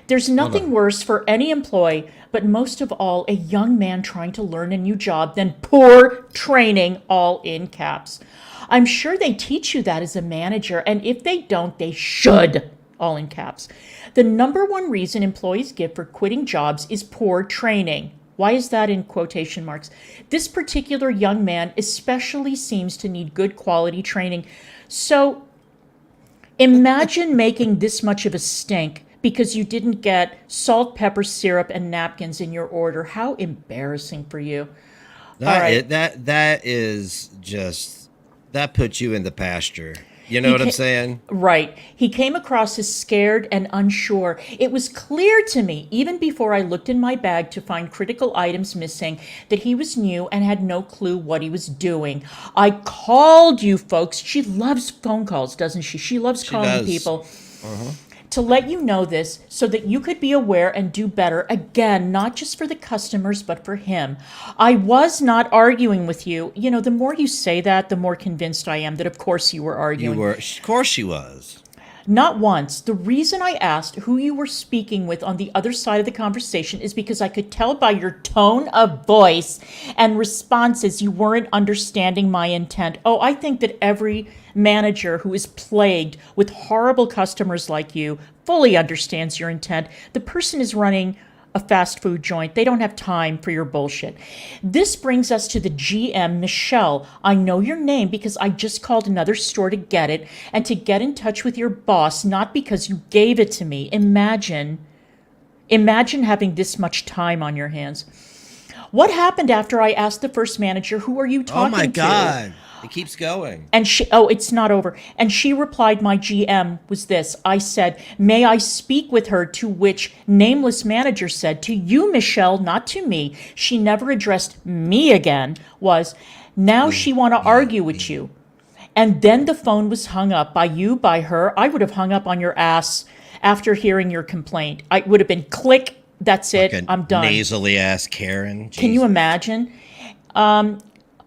There's nothing worse for any employee, but most of all, a young man trying to learn a new job than poor training, all in caps. I'm sure they teach you that as a manager, and if they don't, they should, all in caps. The number one reason employees give for quitting jobs is poor training. Why is that in quotation marks? This particular young man especially seems to need good quality training. So imagine making this much of a stink because you didn't get salt, pepper, syrup, and napkins in your order. How embarrassing for you. That is just, that puts you in the pasture. You know what I'm saying? Right. He came across as scared and unsure. It was clear to me, even before I looked in my bag to find critical items missing, that he was new and had no clue what he was doing. I called you folks. She loves phone calls, doesn't she? She loves calling people. To let you know this so that you could be aware and do better, again, not just for the customers, but for him. I was not arguing with you. You know, the more you say that, the more convinced I am that, of course, you were arguing. Of course she was. Not once. The reason I asked who you were speaking with on the other side of the conversation is because I could tell by your tone of voice and responses you weren't understanding my intent. Oh, I think that every manager who is plagued with horrible customers like you fully understands your intent. The person is running a fast food joint. They don't have time for your bullshit. This brings us to the GM, Michelle. I know your name because I just called another store to get it and to get in touch with your boss, not because you gave it to me. Imagine having this much time on your hands. What happened after I asked the first manager, who are you talking to? Oh my God. It keeps going. And it's not over. And she replied, my GM was this. I said, may I speak with her? To which nameless manager said, to you, Michelle, not to me. She never addressed me again. Now she want to argue with you. And then the phone was hung up by you, by her. I would have hung up on your ass after hearing your complaint. I would have been click. That's it. Like I'm done. Nasally ass Karen. Jesus. Can you imagine?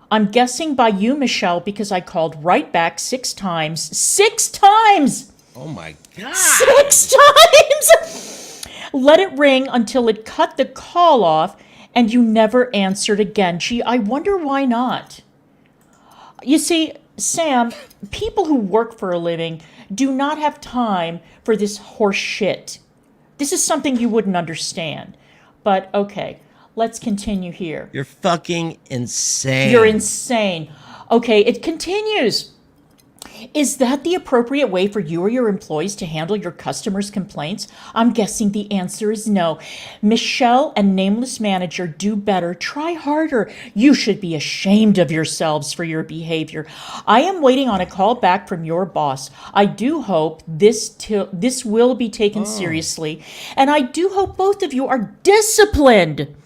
I'm guessing by you, Michelle, because I called right back 6 times. 6 times! Oh my God. 6 times! Let it ring until it cut the call off, and you never answered again. Gee, I wonder why not. You see, Sam, people who work for a living do not have time for this horse shit. This is something you wouldn't understand. But okay. Let's continue here. You're fucking insane. You're insane. Okay, it continues. Is that the appropriate way for you or your employees to handle your customers' complaints? I'm guessing the answer is no. Michelle and nameless manager, do better. Try harder. You should be ashamed of yourselves for your behavior. I am waiting on a call back from your boss. I do hope this will be taken seriously, and I do hope both of you are disciplined.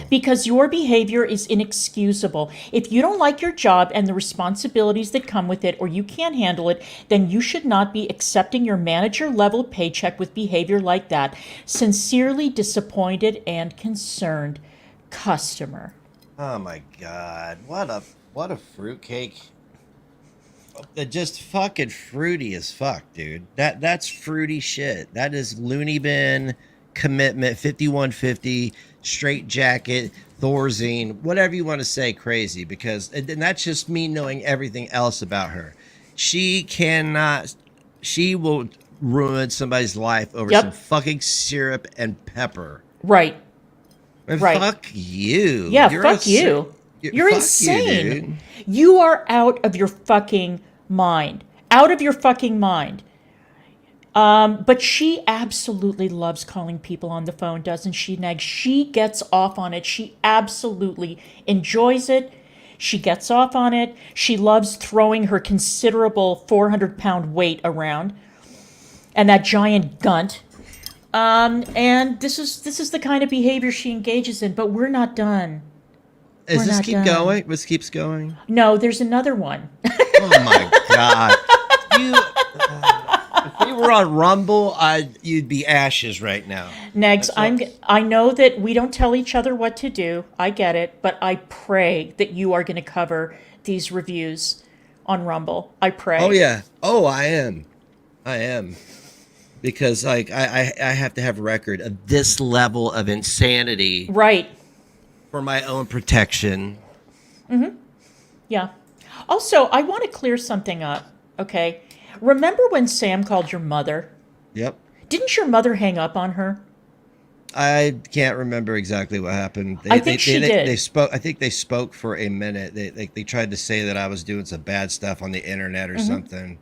Because your behavior is inexcusable. If you don't like your job and the responsibilities that come with it, or you can't handle it, then you should not be accepting your manager-level paycheck with behavior like that. Sincerely disappointed and concerned, customer. Oh my God! What a fruitcake! Just fucking fruity as fuck, dude. That's fruity shit. That is loony bin commitment 5150. Straight jacket, Thorazine, whatever you want to say, crazy, because and that's just me knowing everything else about her. She will ruin somebody's life over Yep. some fucking syrup and pepper. Right. And Right. fuck you. Yeah, fuck you. You're fuck insane. You, dude. You are out of your fucking mind. Out of your fucking mind. But she absolutely loves calling people on the phone, doesn't she, Neg? She gets off on it. She absolutely enjoys it. She gets off on it. She loves throwing her considerable 400-pound weight around and that giant gunt. And this is the kind of behavior she engages in, but we're not done. Is We're this not keep done. going? This keeps going? No, there's another one. Oh my God. If you were on Rumble, you'd be ashes right now. Negs, I know that we don't tell each other what to do. I get it, but I pray that you are going to cover these reviews on Rumble. I pray. Oh yeah. Oh, I am. Because like I have to have a record of this level of insanity Right. for my own protection. Yeah. Also, I want to clear something up, okay? Remember when Sam called your mother? Yep. Didn't your mother hang up on her? I can't remember exactly what happened. I think she did. They spoke. I think they spoke for a minute. They tried to say that I was doing some bad stuff on the internet or something,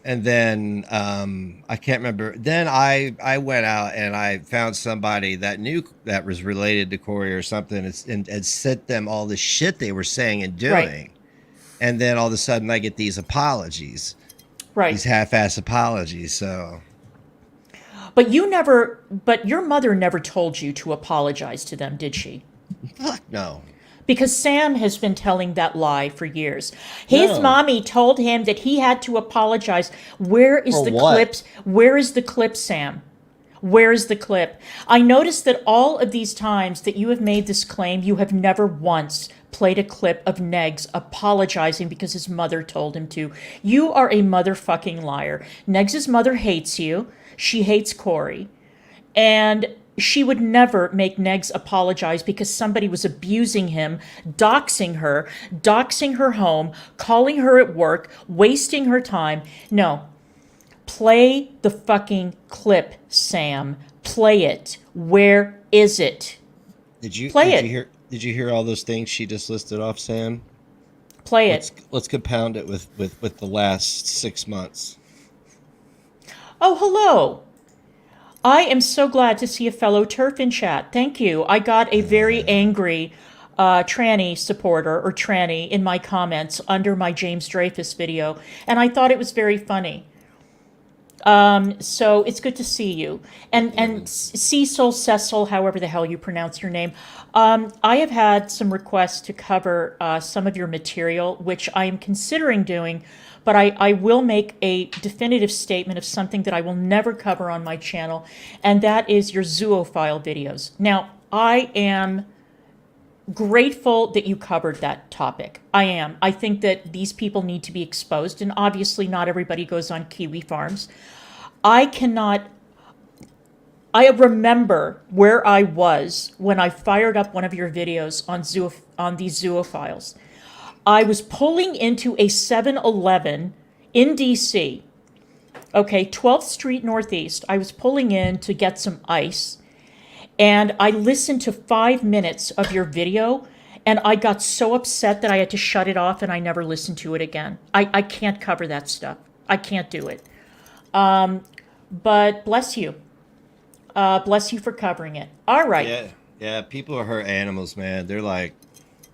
and then I can't remember. Then I went out and I found somebody that knew that was related to Corey or something, and sent them all the shit they were saying and doing, Right. and then all of a sudden I get these apologies, Right. these half-ass apologies. So. But your mother never told you to apologize to them, did she? Fuck no. Because Sam has been telling that lie for years. His No. mommy told him that he had to apologize. Where is For the what? clip? Where is the clip, Sam? Where is the clip? I noticed that all of these times that you have made this claim, you have never once played a clip of Negs apologizing because his mother told him to. You are a motherfucking liar. Negs' mother hates you. She hates Corey. And she would never make Negs apologize because somebody was abusing him, doxing her home, calling her at work, wasting her time. No. Play the fucking clip, Sam. Play it. Where is it? Did you Play hear? Did you hear all those things she just listed off, Sam? Play it. Let's compound it with the last 6 months. Oh, hello. I am so glad to see a fellow TERF in chat. Thank you. I got a very angry tranny supporter or tranny in my comments under my James Dreyfus video, and I thought it was very funny. So it's good to see you. And Cecil, however the hell you pronounce your name, I have had some requests to cover some of your material, which I am considering doing, but I will make a definitive statement of something that I will never cover on my channel, and that is your zoophile videos. Now, I am grateful that you covered that topic. I am. I think that these people need to be exposed, and obviously not everybody goes on kiwi farms. I remember where I was when I fired up one of your videos on these zoophiles. I was pulling into a 7-Eleven in DC, okay, 12th Street Northeast. I was pulling in to get some ice, and I listened to 5 minutes of your video, and I got so upset that I had to shut it off, and I never listened to it again. I can't cover that stuff. I can't do it. But bless you. Bless you for covering it. All right. Yeah. People are hurt animals, man. They're like,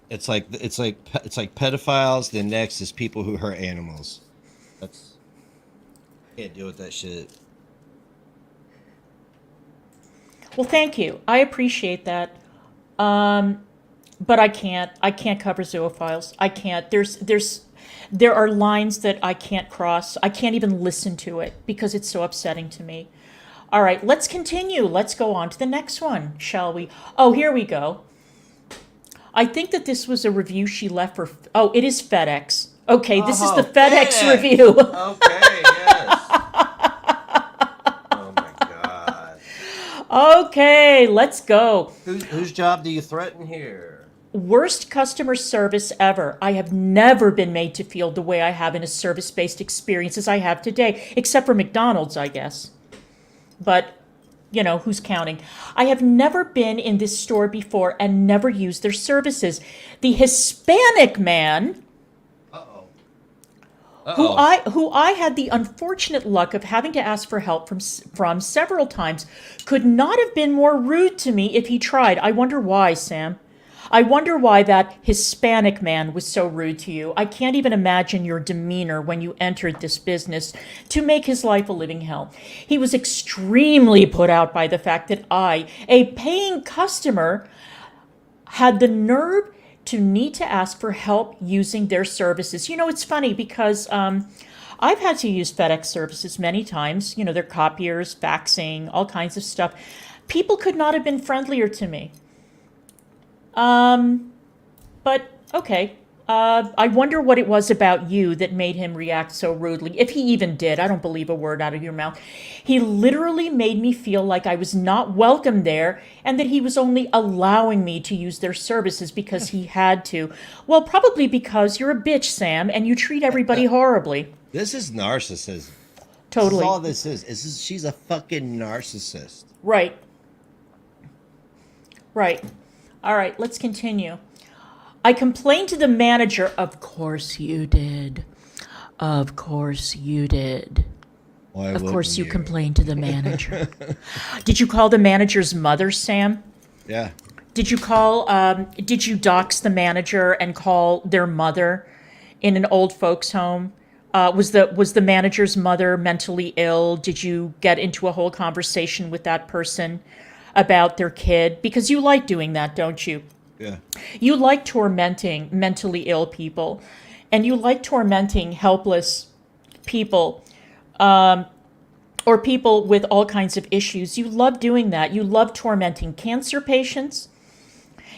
it's like pedophiles. Then next is people who hurt animals. Can't deal with that shit. Well, thank you. I appreciate that. But I can't cover zoophiles. I can't. There are lines that I can't cross. I can't even listen to it because it's so upsetting to me. All right, let's continue. Let's go on to the next one, shall we? Oh, here we go. I think that this was a review she left for... Oh, it is FedEx. Okay, this is the FedEx review. Okay, yes. Oh my God. Okay, let's go. Whose job do you threaten here? Worst customer service ever. I have never been made to feel the way I have in a service-based experience as I have today, except for McDonald's, I guess. But, you know, who's counting? I have never been in this store before and never used their services. The Hispanic man, who I had the unfortunate luck of having to ask for help from several times, could not have been more rude to me if he tried. I wonder why, Sam. I wonder why that Hispanic man was so rude to you. I can't even imagine your demeanor when you entered this business to make his life a living hell. He was extremely put out by the fact that I, a paying customer, had the nerve to need to ask for help using their services. You know, it's funny because I've had to use FedEx services many times. You know, their copiers, faxing, all kinds of stuff. People could not have been friendlier to me. But okay. I wonder what it was about you that made him react so rudely. If he even did, I don't believe a word out of your mouth. He literally made me feel like I was not welcome there and that he was only allowing me to use their services because he had to. Well, probably because you're a bitch, Sam, and you treat everybody horribly. This is narcissism. Totally. This is all this is. She's a fucking narcissist. Right. Right. All right, let's continue. I complained to the manager. Of course you did. Of course you did. Why Of course wouldn't you complained to the manager. Did you call the manager's mother, Sam? Yeah. Did you dox the manager and call their mother in an old folks home? Was the manager's mother mentally ill? Did you get into a whole conversation with that person about their kid? Because you like doing that, don't you? Yeah. You like tormenting mentally ill people, and you like tormenting helpless people, or people with all kinds of issues. You love doing that. You love tormenting cancer patients.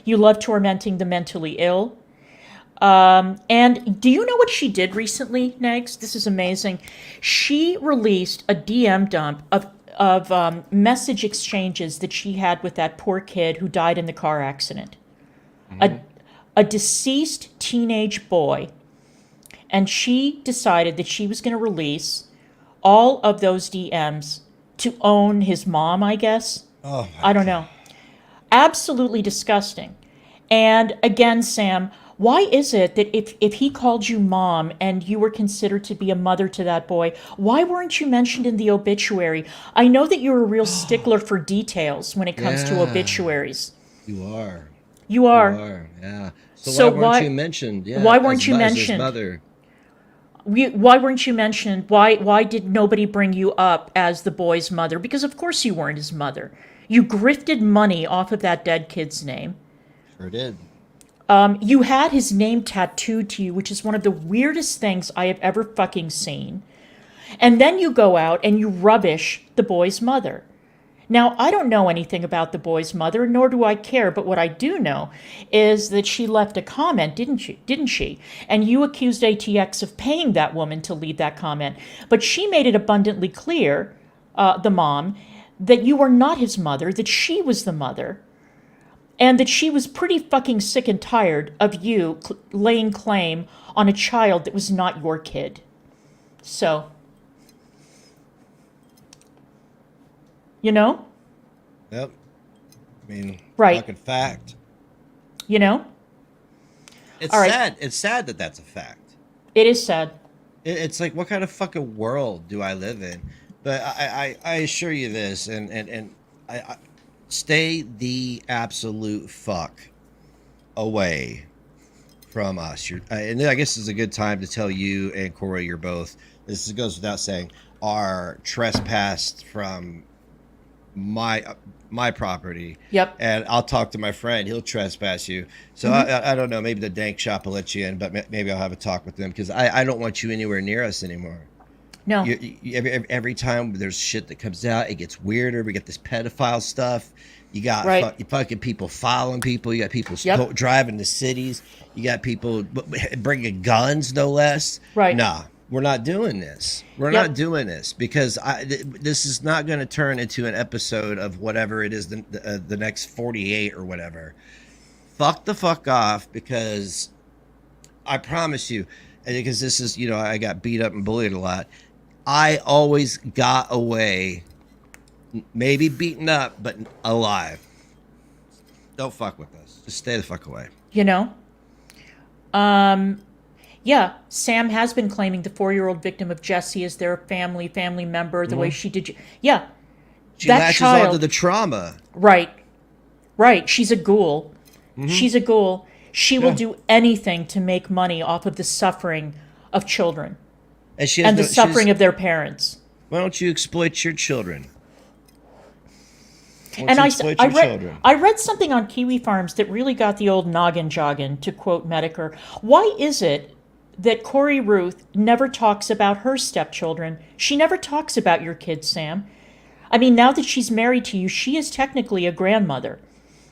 You love tormenting the mentally ill. And do you know what she did recently, Negs? This is amazing. She released a DM dump of message exchanges that she had with that poor kid who died in the car accident. Mm-hmm. A deceased teenage boy. And she decided that she was going to release all of those DMs to own his mom, I guess. Oh, I don't know. Absolutely disgusting. And again, Sam, why is it that if he called you mom and you were considered to be a mother to that boy, why weren't you mentioned in the obituary? I know that you're a real stickler for details when it comes to obituaries. You are. You are. You are, yeah. So why weren't you mentioned? Yeah, why weren't you mentioned? mentioned? Mother. Why weren't you mentioned? Why did nobody bring you up as the boy's mother? Because of course you weren't his mother. You grifted money off of that dead kid's name. Sure did. You had his name tattooed to you, which is one of the weirdest things I have ever fucking seen. And then you go out and you rubbish the boy's mother. Now, I don't know anything about the boy's mother, nor do I care, but what I do know is that she left a comment, didn't she? And you accused ATX of paying that woman to leave that comment. But she made it abundantly clear, the mom, that you were not his mother, that she was the mother, and that she was pretty fucking sick and tired of you laying claim on a child that was not your kid. So, you know? Yep. I mean, right. Fucking fact. You know? It's all sad. Right. It's sad that that's a fact. It is sad. It's like, what kind of fucking world do I live in? But I assure you this, and I stay the absolute fuck away from us. And I guess this is a good time to tell you and Corey, you're both, this goes without saying, are trespassed from my property. Yep. And I'll talk to my friend. He'll trespass you. So I don't know. Maybe the dank shop will let you in, but maybe I'll have a talk with them because I don't want you anywhere near us anymore. No. Every time there's shit that comes out, it gets weirder. We get this pedophile stuff. You got fucking people following people. You got people driving to cities. You got people bringing guns, no less. Right. Nah, we're not doing this. We're not doing this because this is not going to turn into an episode of whatever it is, the next 48 or whatever. fuck the fuck off, because I promise you, and because this is, you know, I got beat up and bullied a lot. I always got away, maybe beaten up, but alive. Don't fuck with us. Just stay the fuck away. You know? Yeah, Sam has been claiming the 4-year-old victim of Jesse as their family member, the way she did. Yeah. She that latches child, onto the trauma. Right. She's a ghoul. She's a ghoul. She will do anything to make money off of the suffering of children And she has and the suffering of their parents. Why don't you exploit your children? And I read something on Kiwi Farms that really got the old noggin jogging, to quote Medicare. Why is it that Corey Ruth never talks about her stepchildren? She never talks about your kids, Sam. I mean, now that she's married to you, she is technically a grandmother.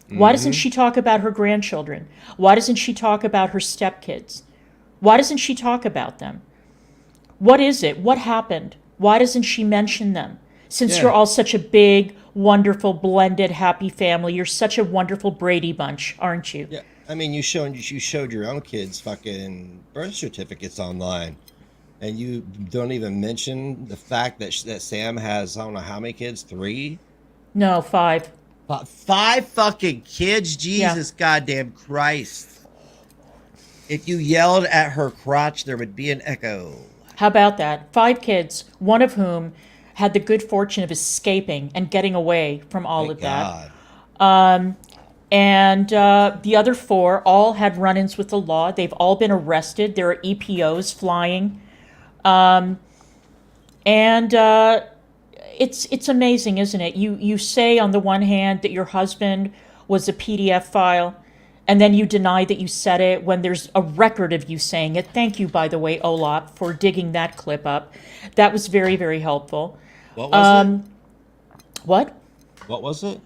Why doesn't she talk about her grandchildren? Why doesn't she talk about her stepkids? Why doesn't she talk about them? What is it? What happened? Why doesn't she mention them? Since you're all such a big, wonderful, blended, happy family, you're such a wonderful Brady bunch, aren't you? Yeah, I mean, you showed your own kids fucking birth certificates online, and you don't even mention the fact that that Sam has, I don't know how many kids, 3? No, 5. 5 fucking kids. Jesus goddamn Christ! If you yelled at her crotch, there would be an echo. How about that? 5 kids, one of whom had the good fortune of escaping and getting away from all of that. And the other 4 all had run-ins with the law. They've all been arrested. There are EPOs flying. It's amazing, isn't it? You say on the one hand that your husband was a PDF file, and then you deny that you said it when there's a record of you saying it. Thank you, by the way, Olap, for digging that clip up. That was very, very helpful. What was it? What? What was it?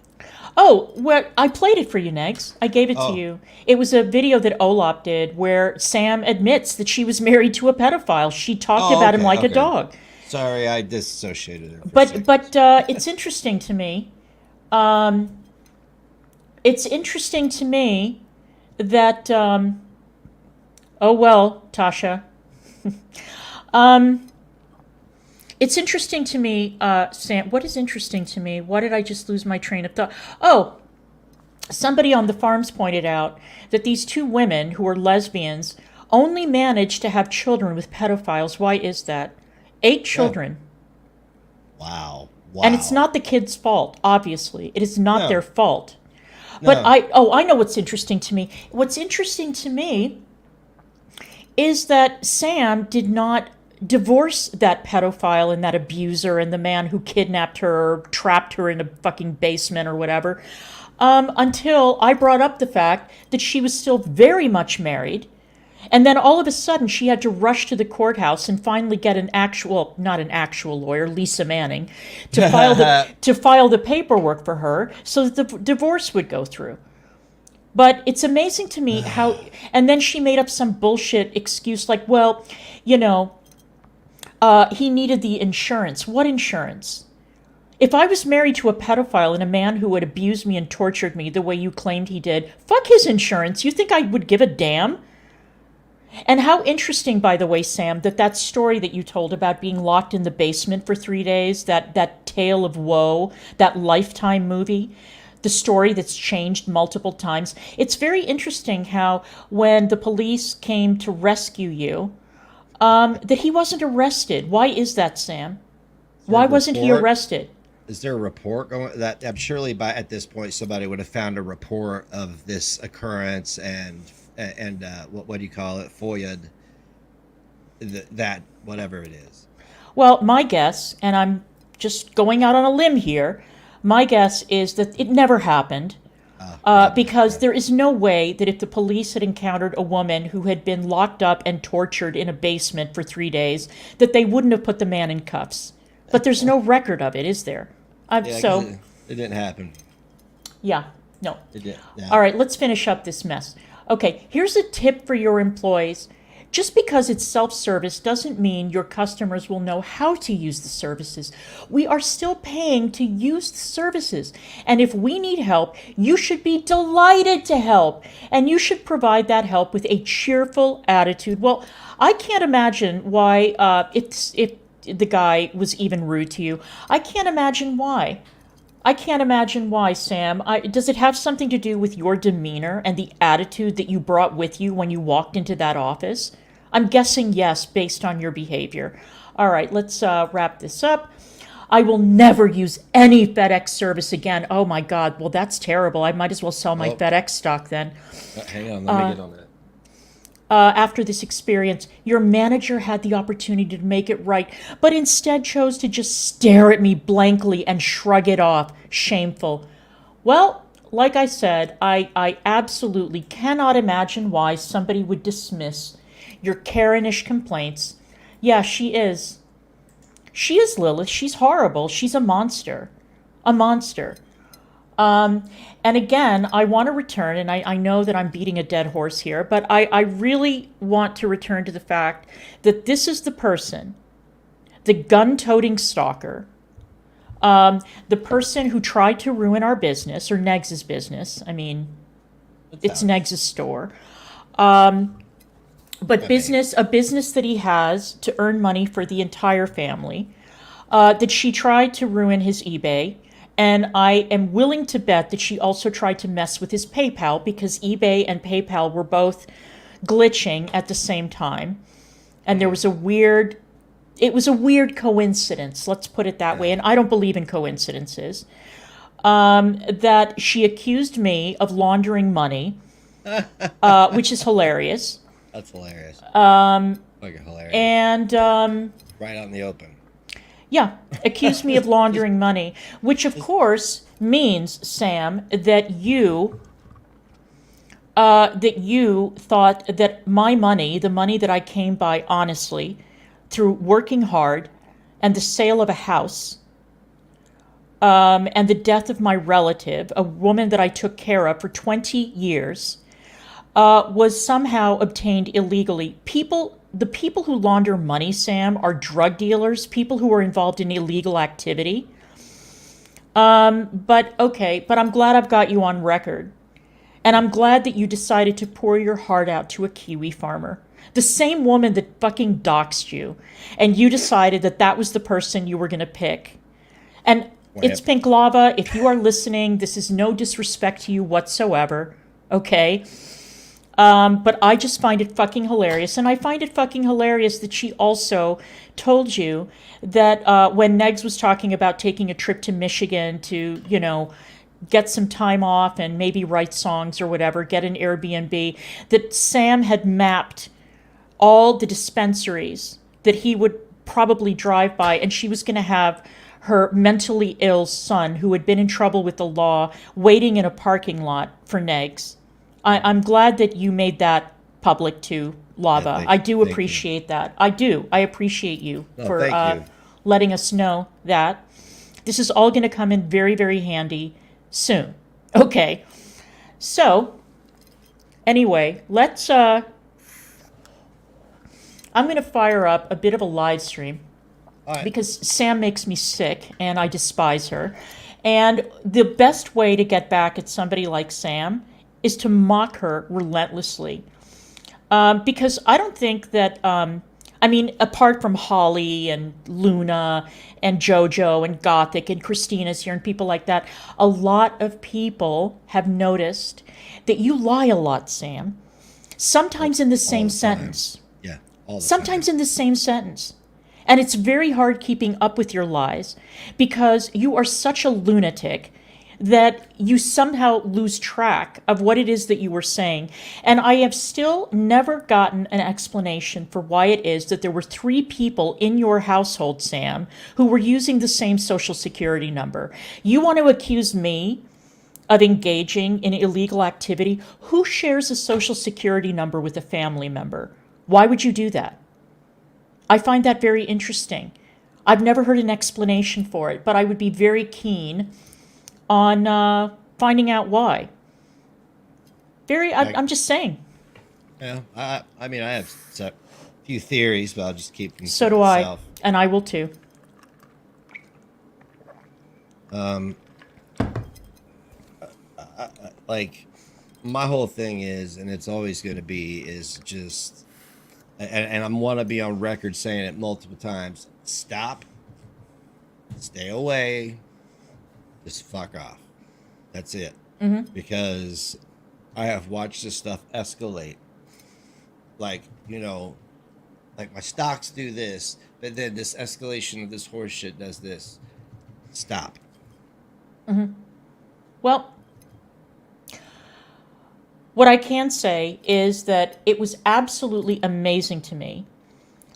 Oh, well, I played it for you, Negs. I gave it to you. It was a video that Olap did where Sam admits that she was married to a pedophile. She talked about him like a dog. Sorry, I disassociated her. But it's interesting to me. It's interesting to me that. Oh well, Tasha. It's interesting to me, Sam. What is interesting to me? Why did I just lose my train of thought? Oh, somebody on the farms pointed out that these 2 women who are lesbians only managed to have children with pedophiles. Why is that? 8 children. Wow. And it's not the kids' fault, obviously. It is not their fault. No. But I know what's interesting to me. What's interesting to me is that Sam did not divorce that pedophile and that abuser and the man who kidnapped her or trapped her in a fucking basement or whatever, until I brought up the fact that she was still very much married. And then all of a sudden she had to rush to the courthouse and finally get not an actual lawyer, Lisa Manning, to file the paperwork for her so that the divorce would go through. But it's amazing to me how, and then she made up some bullshit excuse like, well, you know, he needed the insurance. What insurance? If I was married to a pedophile and a man who had abused me and tortured me the way you claimed he did, fuck his insurance. You think I would give a damn? And how interesting, by the way, Sam, that story that you told about being locked in the basement for 3 days, that tale of woe, that Lifetime movie, the story that's changed multiple times. It's very interesting how when the police came to rescue you, that he wasn't arrested. Why is that, Sam? Why wasn't he arrested? Is there a report going? That I'm surely at this point somebody would have found a report of this occurrence and what do you call it? FOIA'd that whatever it is. Well, my guess, and I'm just going out on a limb here, my guess is that it never happened. Because there is no way that if the police had encountered a woman who had been locked up and tortured in a basement for 3 days, that they wouldn't have put the man in cuffs. But there's no record of it, is there? So it didn't happen. Yeah, no. It did. Yeah. All right, let's finish up this mess. Okay, here's a tip for your employees. Just because it's self-service doesn't mean your customers will know how to use the services. We are still paying to use the services. And if we need help, you should be delighted to help. And you should provide that help with a cheerful attitude. Well, I can't imagine why, if the guy was even rude to you. I can't imagine why. I can't imagine why, Sam. Does it have something to do with your demeanor and the attitude that you brought with you when you walked into that office? I'm guessing yes, based on your behavior. All right, let's wrap this up. I will never use any FedEx service again. Oh my God, well that's terrible. I might as well sell my FedEx stock then. Hang on, let me get on that. After this experience, your manager had the opportunity to make it right, but instead chose to just stare at me blankly and shrug it off. Shameful. Well, like I said, I absolutely cannot imagine why somebody would dismiss your Karenish complaints. Yeah, she is. She is, Lilith. She's horrible. She's a monster. A monster. And again, I want to return, and I know that I'm beating a dead horse here, but I really want to return to the fact that this is the person, the gun-toting stalker, the person who tried to ruin our business, or Negs's business. I mean, it's Negs's store. But a business that he has to earn money for the entire family, that she tried to ruin his eBay. And I am willing to bet that she also tried to mess with his PayPal because eBay and PayPal were both glitching at the same time. And it was a weird coincidence, let's put it that way. And I don't believe in coincidences. That she accused me of laundering money, which is hilarious. That's hilarious. Hilarious. And right out in the open. Yeah, accused me of laundering money, which of course means, Sam, that you thought that my money, the money that I came by honestly, through working hard, and the sale of a house, and the death of my relative, a woman that I took care of for 20 years, was somehow obtained illegally. The people who launder money, Sam, are drug dealers, people who are involved in illegal activity. But I'm glad I've got you on record. And I'm glad that you decided to pour your heart out to a Kiwi farmer. The same woman that fucking doxed you. And you decided that that was the person you were going to pick. And it's Pink Lava. If you are listening, this is no disrespect to you whatsoever. Okay? But I just find it fucking hilarious. And I find it fucking hilarious that she also told you that when Negs was talking about taking a trip to Michigan to, get some time off and maybe write songs or whatever, get an Airbnb, that Sam had mapped all the dispensaries that he would probably drive by, and she was going to have her mentally ill son, who had been in trouble with the law, waiting in a parking lot for Negs. I'm glad that you made that public too, Lava. I do appreciate that. I do. I appreciate you for letting us know that. This is all going to come in very, very handy soon. Okay. So, anyway, let's... I'm going to fire up a bit of a live stream. Because Sam makes me sick, and I despise her. And the best way to get back at somebody like Sam is to mock her relentlessly. Because I don't think that, apart from Holly and Luna and JoJo and Gothic and Christina's here and people like that, a lot of people have noticed that you lie a lot, Sam. Sometimes in the same sentence. Yeah, all the Sometimes time. in the same sentence. And it's very hard keeping up with your lies because you are such a lunatic that you somehow lose track of what it is that you were saying. And I have still never gotten an explanation for why it is that there were 3 people in your household, Sam, who were using the same social security number. You want to accuse me of engaging in illegal activity? Who shares a social security number with a family member? Why would you do that? I find that very interesting. I've never heard an explanation for it, but I would be very keen on finding out why. I'm just saying. Yeah, I mean, I have a few theories, but I'll just keep them So to do I, myself. and I will too. Like, my whole thing is, and it's always going to be, is just, and I want to be on record saying it multiple times. Stop. Stay away. Just fuck off. That's it. Because I have watched this stuff escalate. Like, you know, like my stocks do this, but then this escalation of this horse shit does this. Stop. Well, what I can say is that it was absolutely amazing to me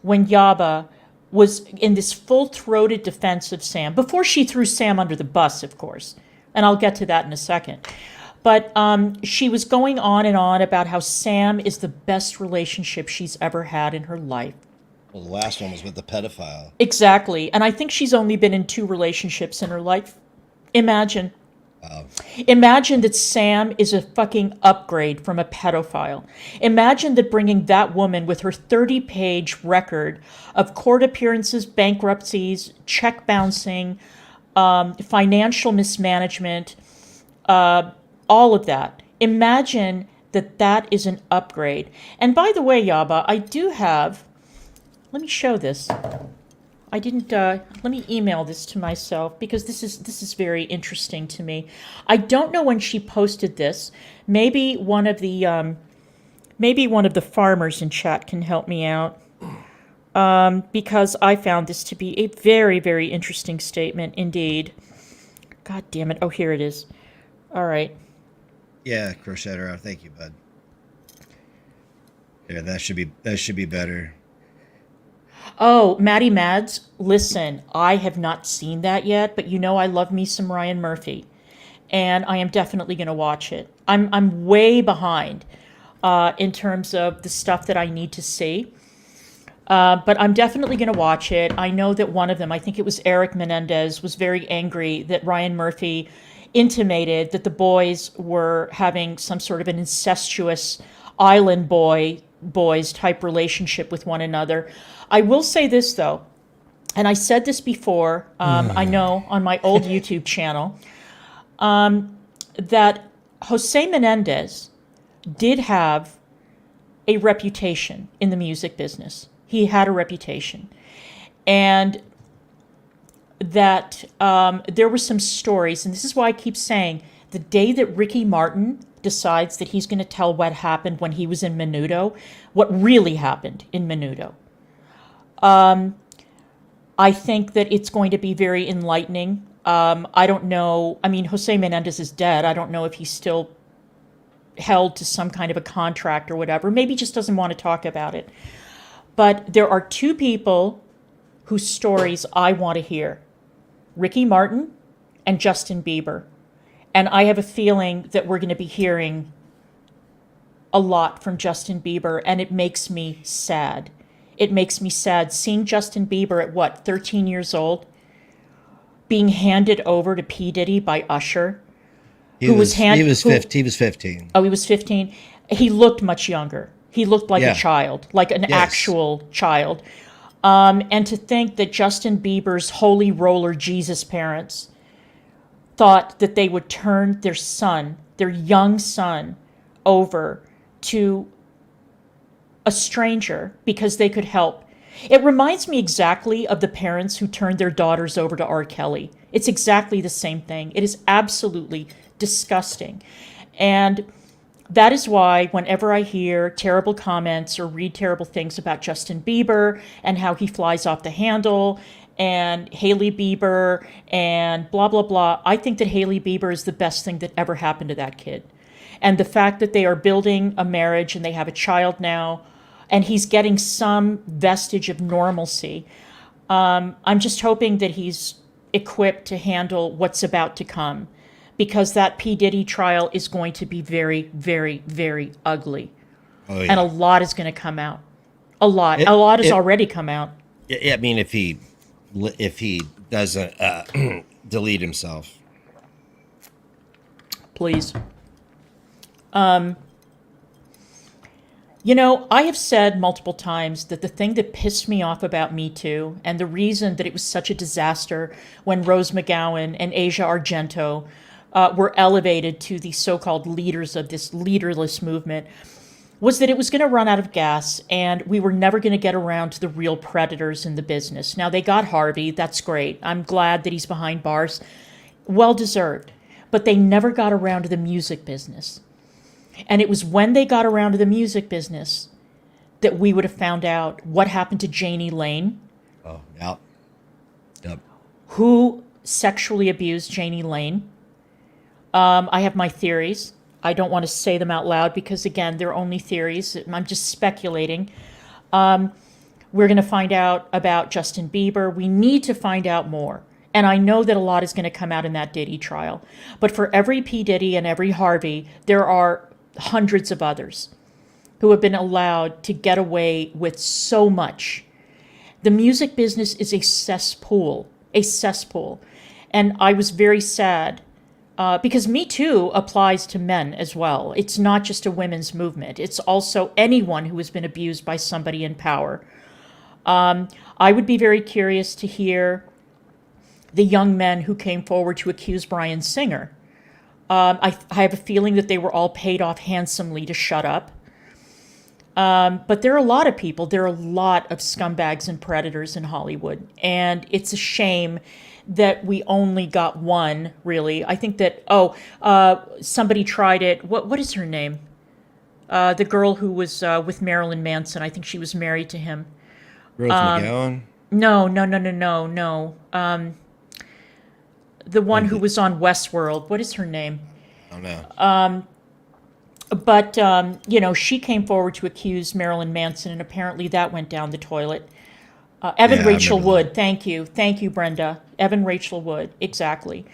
when Yaba was in this full-throated defense of Sam, before she threw Sam under the bus, of course, and I'll get to that in a second. But she was going on and on about how Sam is the best relationship she's ever had in her life. Well, the last one was with the pedophile. Exactly. And I think she's only been in 2 relationships in her life. Imagine. Imagine that Sam is a fucking upgrade from a pedophile. Imagine that bringing that woman with her 30-page record of court appearances, bankruptcies, check bouncing, financial mismanagement, all of that. Imagine that that is an upgrade. And by the way, Yaba, I do have, let me show this. I didn't, let me email this to myself because this is very interesting to me. I don't know when she posted this. Maybe one of the farmers in chat can help me out. Because I found this to be a very, very interesting statement indeed. God damn it. Oh, here it is. All right. Yeah, Crochetter. Thank you, bud. Yeah, that should be better. Oh, Maddie Mads, listen, I have not seen that yet, but you know I love me some Ryan Murphy, and I am definitely going to watch it. I'm way behind in terms of the stuff that I need to see, but I'm definitely going to watch it. I know that one of them, I think it was Eric Menendez, was very angry that Ryan Murphy intimated that the boys were having some sort of an incestuous island boys type relationship with one another. I will say this, though, and I said this before, I know, on my old YouTube channel, that Jose Menendez did have a reputation in the music business. He had a reputation. And that there were some stories, and this is why I keep saying, the day that Ricky Martin decides that he's going to tell what happened when he was in Menudo, what really happened in Menudo, I think that it's going to be very enlightening. I don't know. I mean, Jose Menendez is dead. I don't know if he's still held to some kind of a contract or whatever. Maybe he just doesn't want to talk about it. But there are 2 people whose stories I want to hear. Ricky Martin and Justin Bieber. And I have a feeling that we're going to be hearing a lot from Justin Bieber, and it makes me sad. It makes me sad seeing Justin Bieber at, what, 13 years old, being handed over to P. Diddy by Usher. He was 15. Oh, he was 15. He looked much younger. He looked like a child, like an actual child. And to think that Justin Bieber's holy roller Jesus parents thought that they would turn their son, their young son, over to a stranger because they could help. It reminds me exactly of the parents who turned their daughters over to R. Kelly. It's exactly the same thing. It is absolutely disgusting. And that is why whenever I hear terrible comments or read terrible things about Justin Bieber and how he flies off the handle and Hailey Bieber and blah, blah, blah, I think that Hailey Bieber is the best thing that ever happened to that kid. And the fact that they are building a marriage and they have a child now, and he's getting some vestige of normalcy, I'm just hoping that he's equipped to handle what's about to come, because that P. Diddy trial is going to be very, very, very ugly. Oh, yeah. And a lot is going to come out. A lot has already come out. I mean, if he doesn't delete himself, please. You know, I have said multiple times that the thing that pissed me off about Me Too, and the reason that it was such a disaster when Rose McGowan and Asia Argento were elevated to the so-called leaders of this leaderless movement, was that it was going to run out of gas and we were never going to get around to the real predators in the business. Now, they got Harvey. That's great. I'm glad that he's behind bars. Well deserved. But they never got around to the music business. And it was when they got around to the music business that we would have found out what happened to Janie Lane. Oh, yep. Yep. Who sexually abused Janie Lane. I have my theories. I don't want to say them out loud because, again, they're only theories. I'm just speculating. We're going to find out about Justin Bieber. We need to find out more. And I know that a lot is going to come out in that Diddy trial. But for every P. Diddy and every Harvey, there are hundreds of others who have been allowed to get away with so much. The music business is a cesspool, a cesspool. And I was very sad because Me Too applies to men as well. It's not just a women's movement. It's also anyone who has been abused by somebody in power. I would be very curious to hear the young men who came forward to accuse Bryan Singer. I have a feeling that they were all paid off handsomely to shut up. But there are a lot of people, there are a lot of scumbags and predators in Hollywood. And it's a shame that we only got one, really. I think that, somebody tried it. What is her name? The girl who was with Marilyn Manson. I think she was married to him. Rose McGowan? No. The one who was on Westworld. What is her name? I don't know. But she came forward to accuse Marilyn Manson, and apparently that went down the toilet. Evan Rachel Wood. That. Thank you, Brenda. Evan Rachel Wood. Exactly.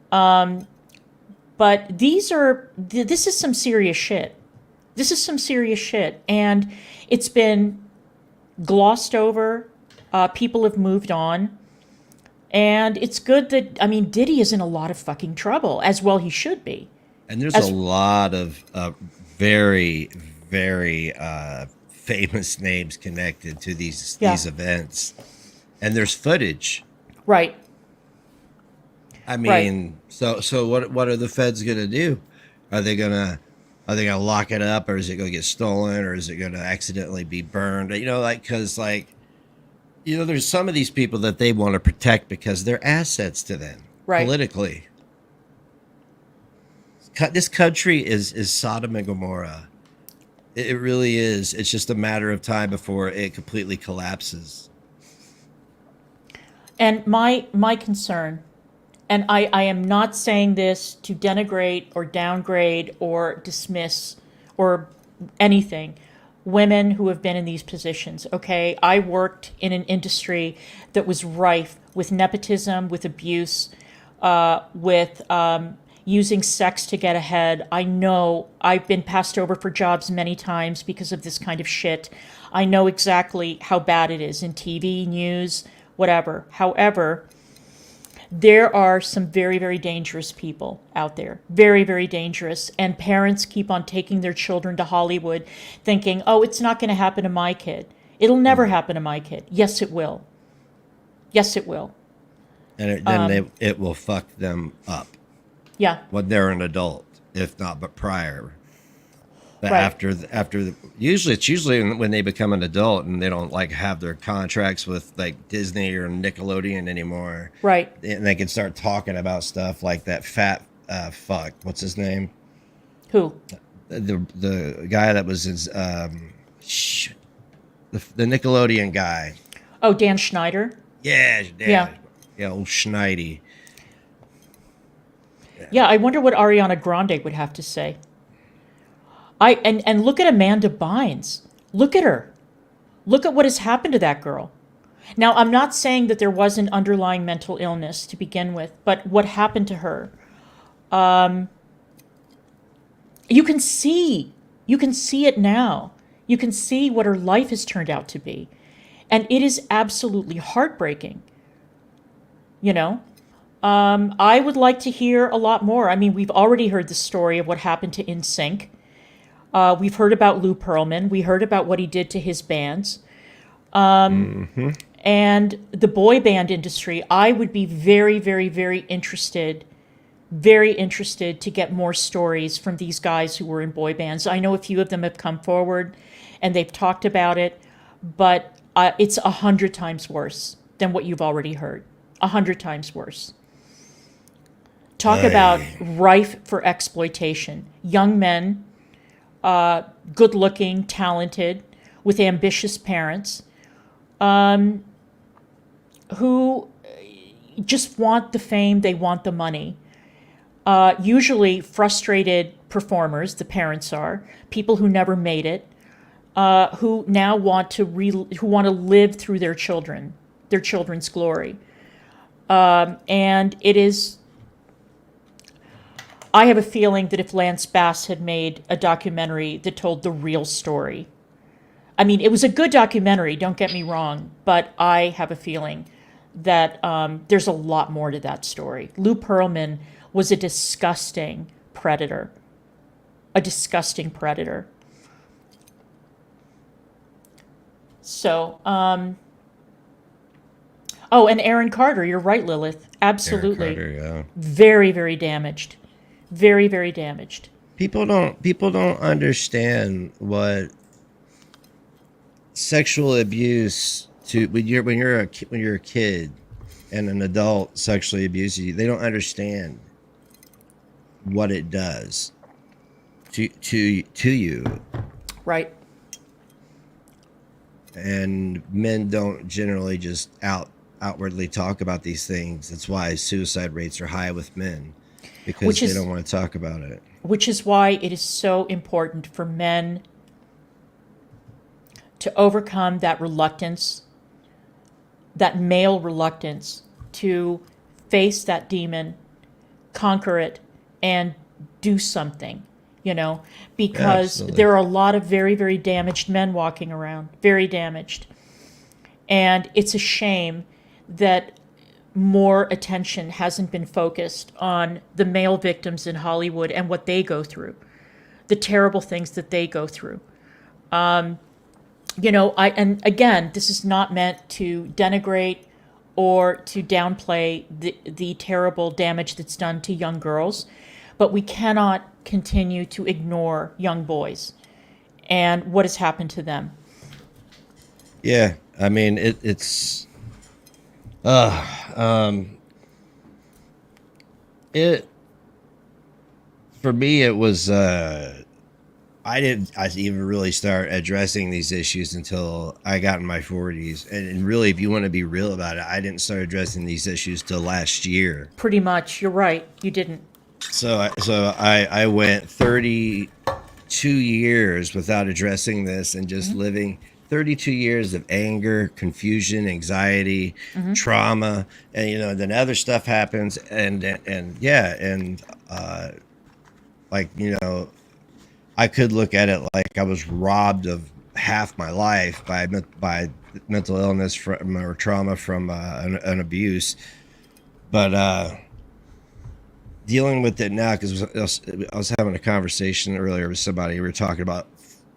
But this is some serious shit. This is some serious shit. And it's been glossed over. People have moved on. And it's good that, Diddy is in a lot of fucking trouble, as well he should be. And there's a lot of very, very famous names connected to these events. And there's footage. Right. So what are the feds going to do? Are they going to lock it up, or is it going to get stolen, or is it going to accidentally be burned? There's some of these people that they want to protect because they're assets to them politically. This country is Sodom and Gomorrah. It really is. It's just a matter of time before it completely collapses. And my concern, and I am not saying this to denigrate or downgrade or dismiss or anything, women who have been in these positions, okay? I worked in an industry that was rife with nepotism, with abuse, with using sex to get ahead. I know I've been passed over for jobs many times because of this kind of shit. I know exactly how bad it is in TV, news, whatever. However, there are some very, very dangerous people out there. Very, very dangerous. And parents keep on taking their children to Hollywood thinking, oh, it's not going to happen to my kid. It'll never happen to my kid. Yes, it will. Yes, it will. And then it will fuck them up. Yeah. When they're an adult, if not, but prior. But right. usually when they become an adult and they don't have their contracts with Disney or Nickelodeon anymore. Right. And they can start talking about stuff like that fat fuck. What's his name? Who? The guy that was his the Nickelodeon guy. Oh, Dan Schneider? Yeah. Yeah. Yeah, old Schneidy. Yeah, I wonder what Ariana Grande would have to say. And look at Amanda Bynes. Look at her. Look at what has happened to that girl. Now, I'm not saying that there wasn't underlying mental illness to begin with, but what happened to her? You can see it now. You can see what her life has turned out to be. And it is absolutely heartbreaking. I would like to hear a lot more. We've already heard the story of what happened to NSYNC. We've heard about Lou Pearlman. We heard about what he did to his bands. And the boy band industry, I would be very, very, very interested to get more stories from these guys who were in boy bands. I know a few of them have come forward and they've talked about it, but it's 100 times worse than what you've already heard. 100 times worse. Talk about rife for exploitation. Young men, good-looking, talented, with ambitious parents, who just want the fame, they want the money. Usually frustrated performers, the parents are, people who never made it, who now want to live through their children's glory. And it is, I have a feeling that if Lance Bass had made a documentary that told the real story, I mean, it was a good documentary, don't get me wrong, but I have a feeling that there's a lot more to that story. Lou Pearlman was a disgusting predator. A disgusting predator. So, oh, and Aaron Carter, you're right, Lilith. Absolutely. Aaron Carter, yeah. Very, very damaged. Very, very damaged. People don't understand what sexual abuse when you're a kid and an adult sexually abuses you. They don't understand what it does to you. Right. And men don't generally just outwardly talk about these things. That's why suicide rates are high with men, because they don't want to talk about it. Which is why it is so important for men to overcome that reluctance, that male reluctance to face that demon, conquer it, and do something, because there are a lot of very, very damaged men walking around, very damaged. And it's a shame that more attention hasn't been focused on the male victims in Hollywood and what they go through, the terrible things that they go through. And again, this is not meant to denigrate or to downplay the terrible damage that's done to young girls, but we cannot continue to ignore young boys and what has happened to them. Yeah, I mean it for me it was I didn't even really start addressing these issues until I got in my 40s. And really, if you want to be real about it, I didn't start addressing these issues till last year. Pretty much. You're right. You didn't. So I went 32 years without addressing this and just living 32 years of anger, confusion, anxiety, trauma. And, then other stuff happens. I could look at it like I was robbed of half my life by mental illness or trauma from an abuse. But dealing with it now, because I was having a conversation earlier with somebody. We were talking about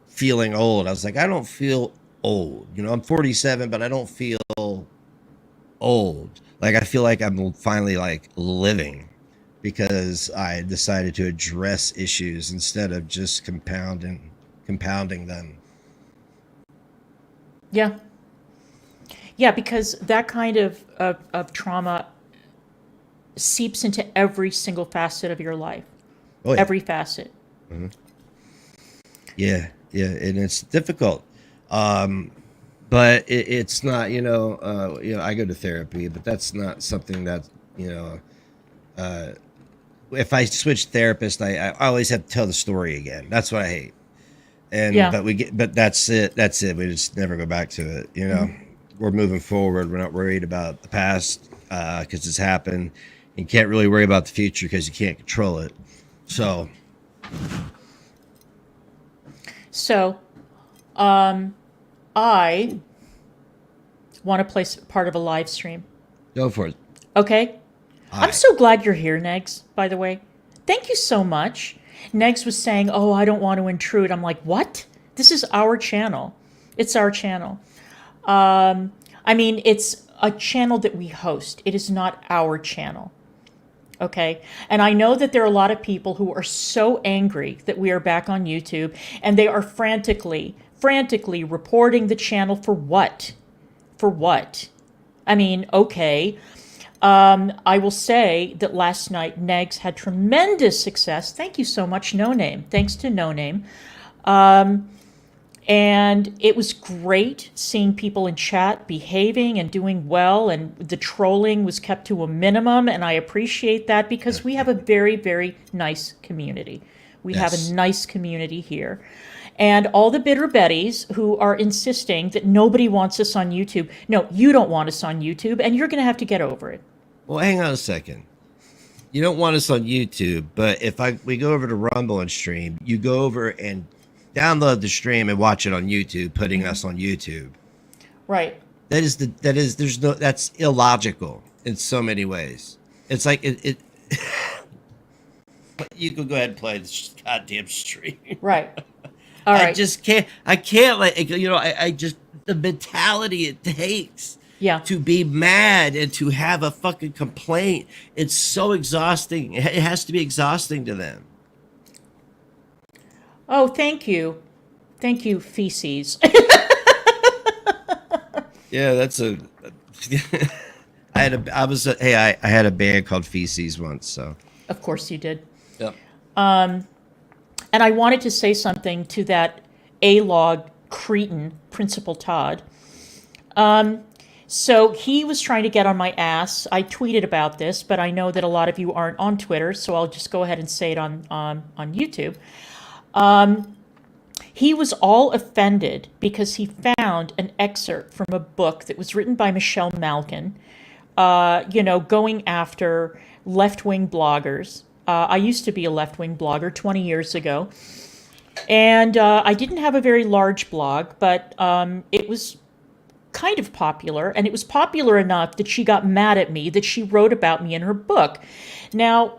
feeling old. I was like, I don't feel old. I'm 47, but I don't feel old. Like, I feel like I'm finally living, because I decided to address issues instead of just compounding them. Yeah. Yeah, because that kind of trauma seeps into every single facet of your life. Oh, yeah. Every facet. Mm-hmm. Yeah, and it's difficult. But it's not, I go to therapy, but that's not something that, if I switch therapist, I always have to tell the story again. That's what I hate. And but that's it. We just never go back to it. We're moving forward. We're not worried about the past because it's happened. You can't really worry about the future because you can't control it. So I want to play part of a live stream. Go for it. Okay. I'm so glad you're here, Negs, by the way. Thank you so much. Negs was saying, oh, I don't want to intrude. I'm like, what? This is our channel. It's our channel. I mean, it's a channel that we host. It is not our channel. Okay. And I know that there are a lot of people who are so angry that we are back on YouTube, and they are frantically reporting the channel for what? For what? I mean, okay. I will say that last night Negs had tremendous success. Thank you so much, No Name. Thanks to No Name. And it was great seeing people in chat behaving and doing well, and the trolling was kept to a minimum, and I appreciate that because we have a very, very nice community. We have a nice community here. And all the bitter Bettys who are insisting that nobody wants us on YouTube. No, you don't want us on YouTube, and you're going to have to get over it. Well, hang on a second. You don't want us on YouTube, but if we go over to Rumble and stream, you go over and download the stream and watch it on YouTube, putting us on YouTube. Right. That's illogical in so many ways. It's like it you can go ahead and play this goddamn stream. Right. All right. I can't I just, the mentality it takes to be mad and to have a fucking complaint. It's so exhausting. It has to be exhausting to them. Oh, thank you. Thank you, feces. Yeah, that's I had a band called Feces once, so. Of course you did. Yep. And I wanted to say something to that A-log cretin, Principal Todd. So he was trying to get on my ass. I tweeted about this, but I know that a lot of you aren't on Twitter, so I'll just go ahead and say it on YouTube. He was all offended because he found an excerpt from a book that was written by Michelle Malkin, going after left-wing bloggers. I used to be a left-wing blogger 20 years ago, and I didn't have a very large blog, but it was kind of popular, and it was popular enough that she got mad at me that she wrote about me in her book. Now,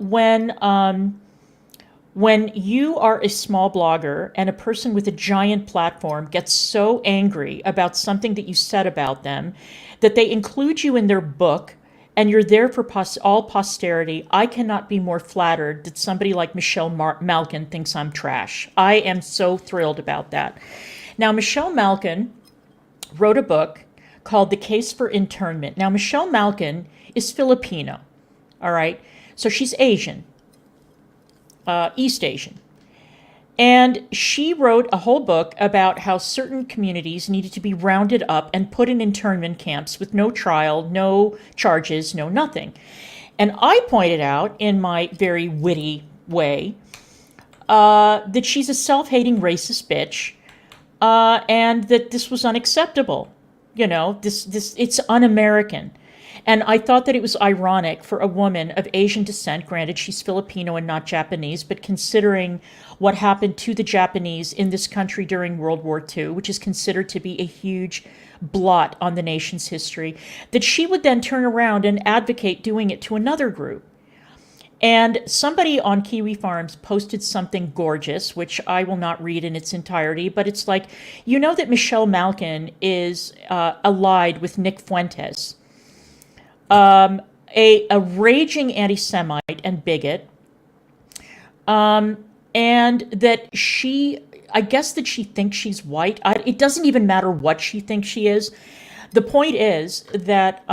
when you are a small blogger and a person with a giant platform gets so angry about something that you said about them that they include you in their book and you're there for all posterity, I cannot be more flattered that somebody like Michelle Malkin thinks I'm trash. I am so thrilled about that. Now, Michelle Malkin wrote a book called The Case for Internment. Now, Michelle Malkin is Filipino, all right? So she's Asian. East Asian. And she wrote a whole book about how certain communities needed to be rounded up and put in internment camps with no trial, no charges, no nothing. And I pointed out in my very witty way that she's a self-hating racist bitch and that this was unacceptable. It's un-American. And I thought that it was ironic for a woman of Asian descent, granted she's Filipino and not Japanese, but considering what happened to the Japanese in this country during World War II, which is considered to be a huge blot on the nation's history, that she would then turn around and advocate doing it to another group. And somebody on Kiwi Farms posted something gorgeous, which I will not read in its entirety, but it's like, you know that Michelle Malkin is allied with Nick Fuentes, a raging anti-Semite and bigot, and that I guess that she thinks she's white. It doesn't even matter what she thinks she is. The point is that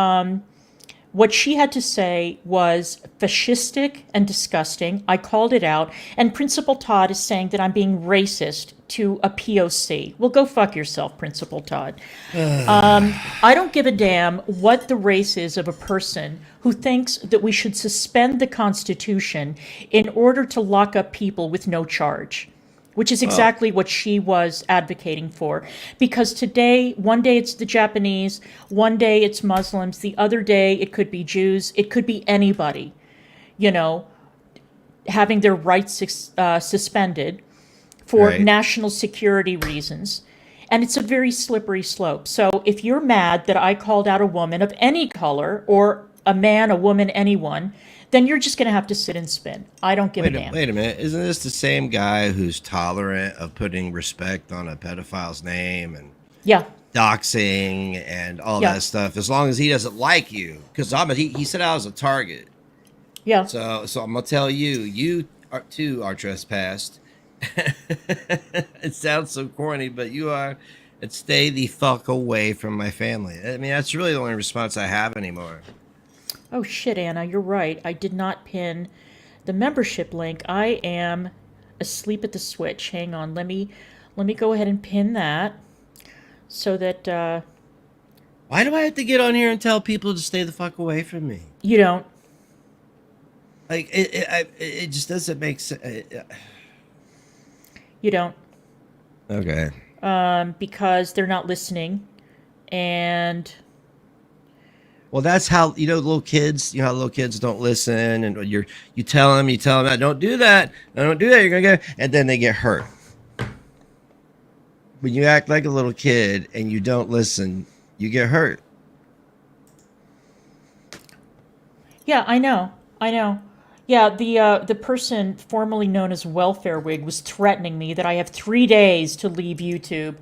what she had to say was fascistic and disgusting. I called it out, and Principal Todd is saying that I'm being racist to a POC. Well, go fuck yourself, Principal Todd. I don't give a damn what the race is of a person who thinks that we should suspend the Constitution in order to lock up people with no charge, which is exactly what she was advocating for. Because today, one day it's the Japanese, one day it's Muslims, the other day it could be Jews, it could be anybody, having their rights suspended for national security reasons. And it's a very slippery slope. So if you're mad that I called out a woman of any color, or a man, a woman, anyone, then you're just going to have to sit and spin. I don't give a damn. Wait a minute. Isn't this the same guy who's tolerant of putting respect on a pedophile's name and Yeah. doxing and all Yeah. that stuff? As long as he doesn't like you, because he said I was a target. Yeah. So I'm gonna tell you too are trespassed. It sounds so corny, but you are. And stay the fuck away from my family. I mean, that's really the only response I have anymore. Oh shit, Anna, you're right. I did not pin the membership link. I am asleep at the switch. Hang on. Let me go ahead and pin that so that Why do I have to get on here and tell people to stay the fuck away from me? you don't. Like it just doesn't make sense. You don't. Okay. Because they're not listening, and Well, that's how little kids. You know how little kids don't listen, and you tell them that don't do that. No, don't do that. You're gonna get, and then they get hurt. When you act like a little kid and you don't listen, you get hurt. yeah, I know. Yeah, the person formerly known as Welfare Wig was threatening me that I have 3 days to leave YouTube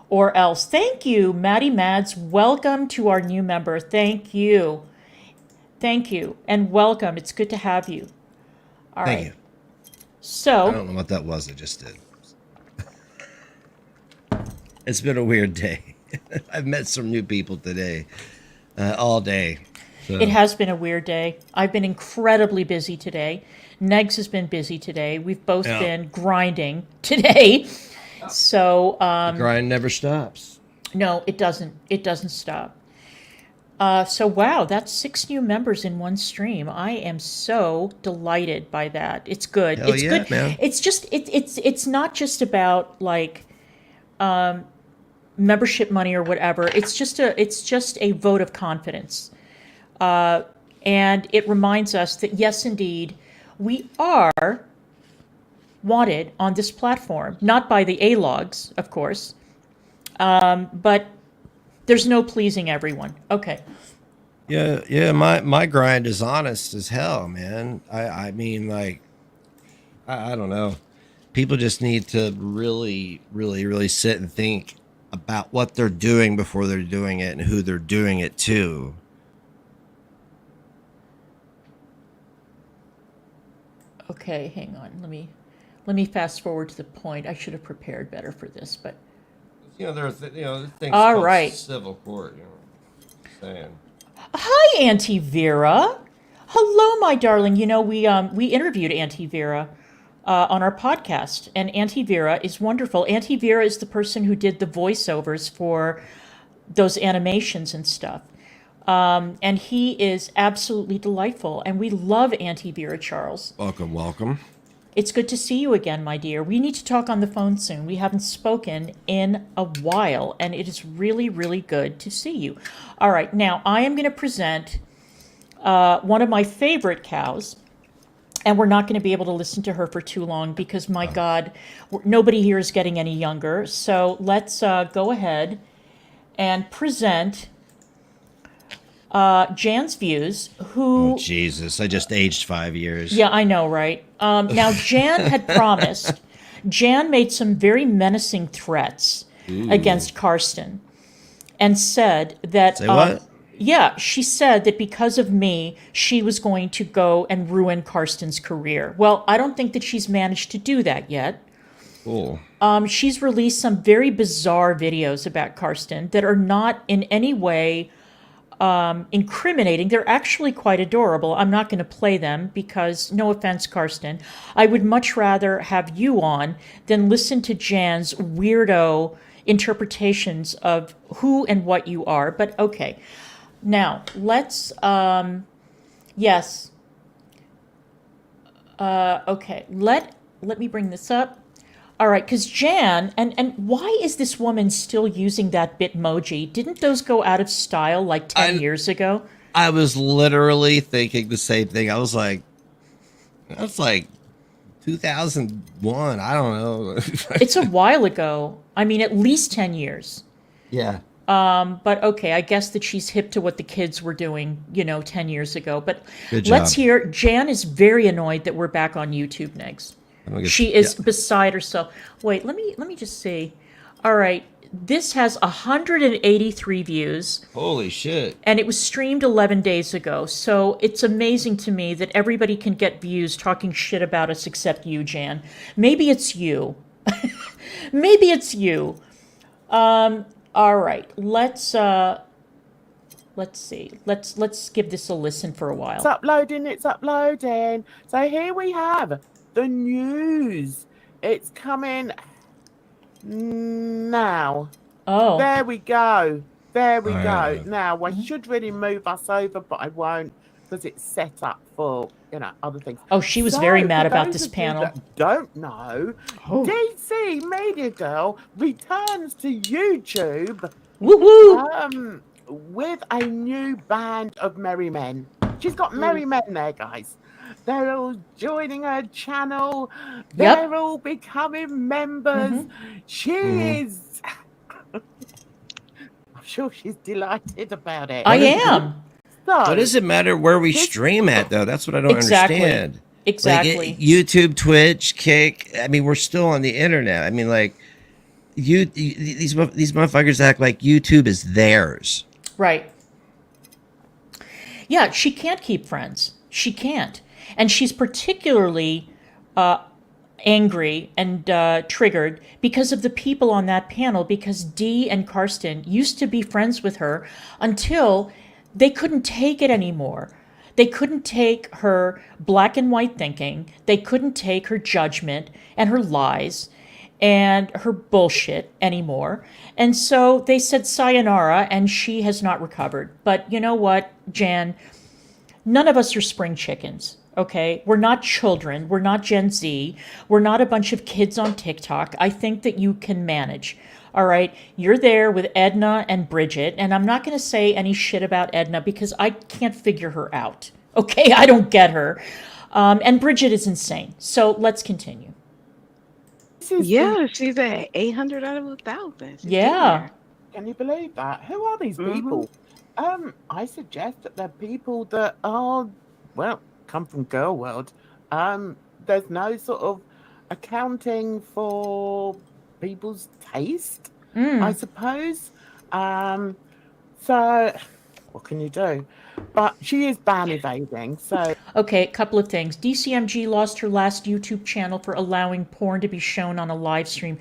or else. Thank you, Maddie Mads. Welcome to our new member. Thank you. And welcome. It's good to have you. All right. Thank you. So, I don't know what that was I just did. It's been a weird day. I've met some new people today, all day. So. it has been a weird day. I've been incredibly busy today. Negs has been busy today. We've both been grinding today. So, The grind never stops. no, it doesn't. It doesn't stop. So wow, that's 6 new members in one stream. I am so delighted by that. It's good. Hell It's yeah, good. man. It's just it's not just about like membership money or whatever. It's just a vote of confidence. And it reminds us that yes, indeed, we are wanted on this platform, not by the A-logs, of course, but there's no pleasing everyone. Okay. Yeah. My grind is honest as hell, man. I mean, like, I don't know. People just need to really, really, really sit and think about what they're doing before they're doing it and who they're doing it to. Okay, hang on. Let me fast forward to the point. I should have prepared better for this, but There's things All called right. civil court. Saying. hi, Auntie Vera. Hello, my darling. We interviewed Auntie Vera on our podcast, and Auntie Vera is wonderful. Auntie Vera is the person who did the voiceovers for those animations and stuff. And he is absolutely delightful, and we love Auntie Vera, Charles. Welcome. It's good to see you again, my dear. We need to talk on the phone soon. We haven't spoken in a while, and it is really, really good to see you. All right, now I am going to present one of my favorite cows, and we're not going to be able to listen to her for too long because, my God, nobody here is getting any younger. So let's go ahead and present Jan's Views, who... Oh, Jesus, I just aged 5 years. Yeah, I know, right? Now, Jan had promised, Jan made some very menacing threats against Karsten and said that... Say what? Yeah, she said that because of me, she was going to go and ruin Karsten's career. Well, I don't think that she's managed to do that yet. Cool. She's released some very bizarre videos about Karsten that are not in any way... incriminating. They're actually quite adorable. I'm not going to play them because, no offense, Karsten, I would much rather have you on than listen to Jan's weirdo interpretations of who and what you are. But okay. Now, let's, yes. Okay. Let me bring this up. All right, because Jan, and why is this woman still using that Bitmoji? Didn't those go out of style like 10 years ago? I was literally thinking the same thing. I was like, that's like 2001. I don't know. It's a while ago. I mean, at least 10 years. Yeah. But okay, I guess that she's hip to what the kids were doing, 10 years ago. But Good let's job. hear. Jan is very annoyed that we're back on YouTube, Negs. I'm gonna get- She is yeah. beside herself. Wait, let me just see. All right, this has 183 views, Holy shit. and it was streamed 11 days ago. So it's amazing to me that everybody can get views talking shit about us except you, Jan. Maybe it's you. Maybe it's you. All right, let's see. Let's give this a listen for a while. It's uploading. So here we have the news. It's coming now. Oh, There we go. Alright. Now, I should really move us over, but I won't because it's set up for, other things. oh, she was So, very mad for about those this of you panel. that don't know, Oh. DCMediagirl returns to YouTube Woohoo! with a new band of merry men. She's got merry men there, guys. They're all joining her channel. Yep. They're all becoming members. She is. I'm sure she's delighted about it. I am. So, What does it matter where we This- stream at, though? That's what I don't Exactly. understand. Exactly. Like, YouTube, Twitch, Kick. I mean, we're still on the internet. I mean, like, these motherfuckers act like YouTube is theirs. Right. Yeah, she can't keep friends. She can't. And she's particularly angry and triggered because of the people on that panel, because Dee and Karsten used to be friends with her until they couldn't take it anymore. They couldn't take her black and white thinking. They couldn't take her judgment and her lies and her bullshit anymore. And so they said sayonara, and she has not recovered. But you know what, Jan? None of us are spring chickens, okay? We're not children. We're not Gen Z. We're not a bunch of kids on TikTok. I think that you can manage. All right, you're there with Edna and Bridget, and I'm not going to say any shit about Edna because I can't figure her out. Okay, I don't get her. And Bridget is insane. So let's continue. this is Yeah, she's at 800 out of 1,000. She's Yeah. Can you believe that? Who are these Mhm. people? I suggest that they're people that are, come from girl world. There's no sort of accounting for people's taste, I suppose. So what can you do? But she is ban evading, so Okay, a couple of things. DCMG lost her last YouTube channel for allowing porn to be shown on a live stream.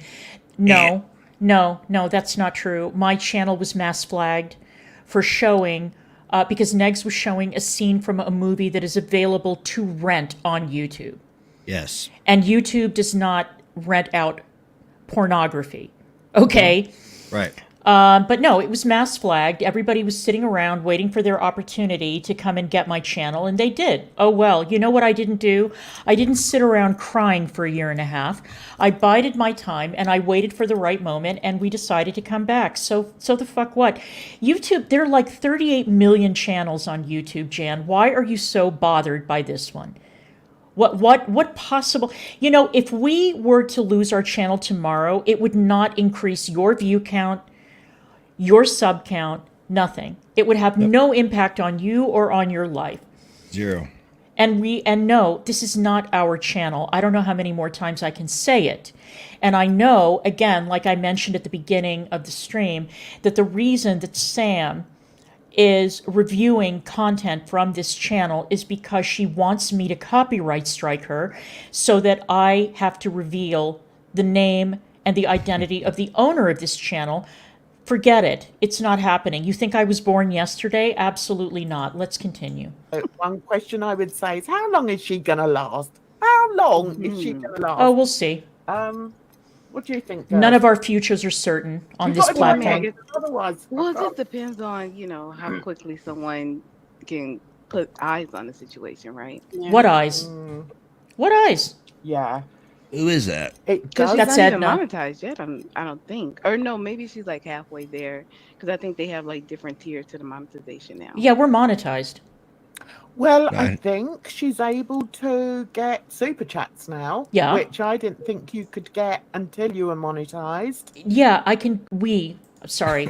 No, that's not true. My channel was mass flagged for showing, because Negs was showing a scene from a movie that is available to rent on YouTube. Yes. And YouTube does not rent out pornography. Okay? Right. But no, it was mass flagged. Everybody was sitting around waiting for their opportunity to come and get my channel, and they did. Oh well, you know what I didn't do? I didn't sit around crying for a year and a half. I bided my time, and I waited for the right moment, and we decided to come back. So the fuck what? YouTube, there are like 38 million channels on YouTube, Jan. Why are you so bothered by this one? What possible, if we were to lose our channel tomorrow, it would not increase your view count, your sub count, nothing. It would have no impact on you or on your life. Zero. And no, this is not our channel. I don't know how many more times I can say it. And I know, again, like I mentioned at the beginning of the stream, that the reason that Sam is reviewing content from this channel is because she wants me to copyright strike her so that I have to reveal the name and the identity of the owner of this channel. Forget it. It's not happening. You think I was born yesterday? Absolutely not. Let's continue. one question I would say is, how long is she gonna last? How long is she gonna last? Oh, we'll see. What do you think? None of our futures are certain on You've this got to be platform. honest, otherwise, Well, it fuck just off. depends on, how quickly someone can put eyes on the situation, right? What eyes? What eyes? Yeah, Who is that? it Because does. she's That's not even Edna. monetized yet, I don't think. Or no, maybe she's like halfway there. Because I think they have like different tiers to the monetization now. Yeah, we're monetized. Well, I Right. think she's able to get super chats now. Yeah. Which I didn't think you could get until you were monetized. Yeah, Sorry.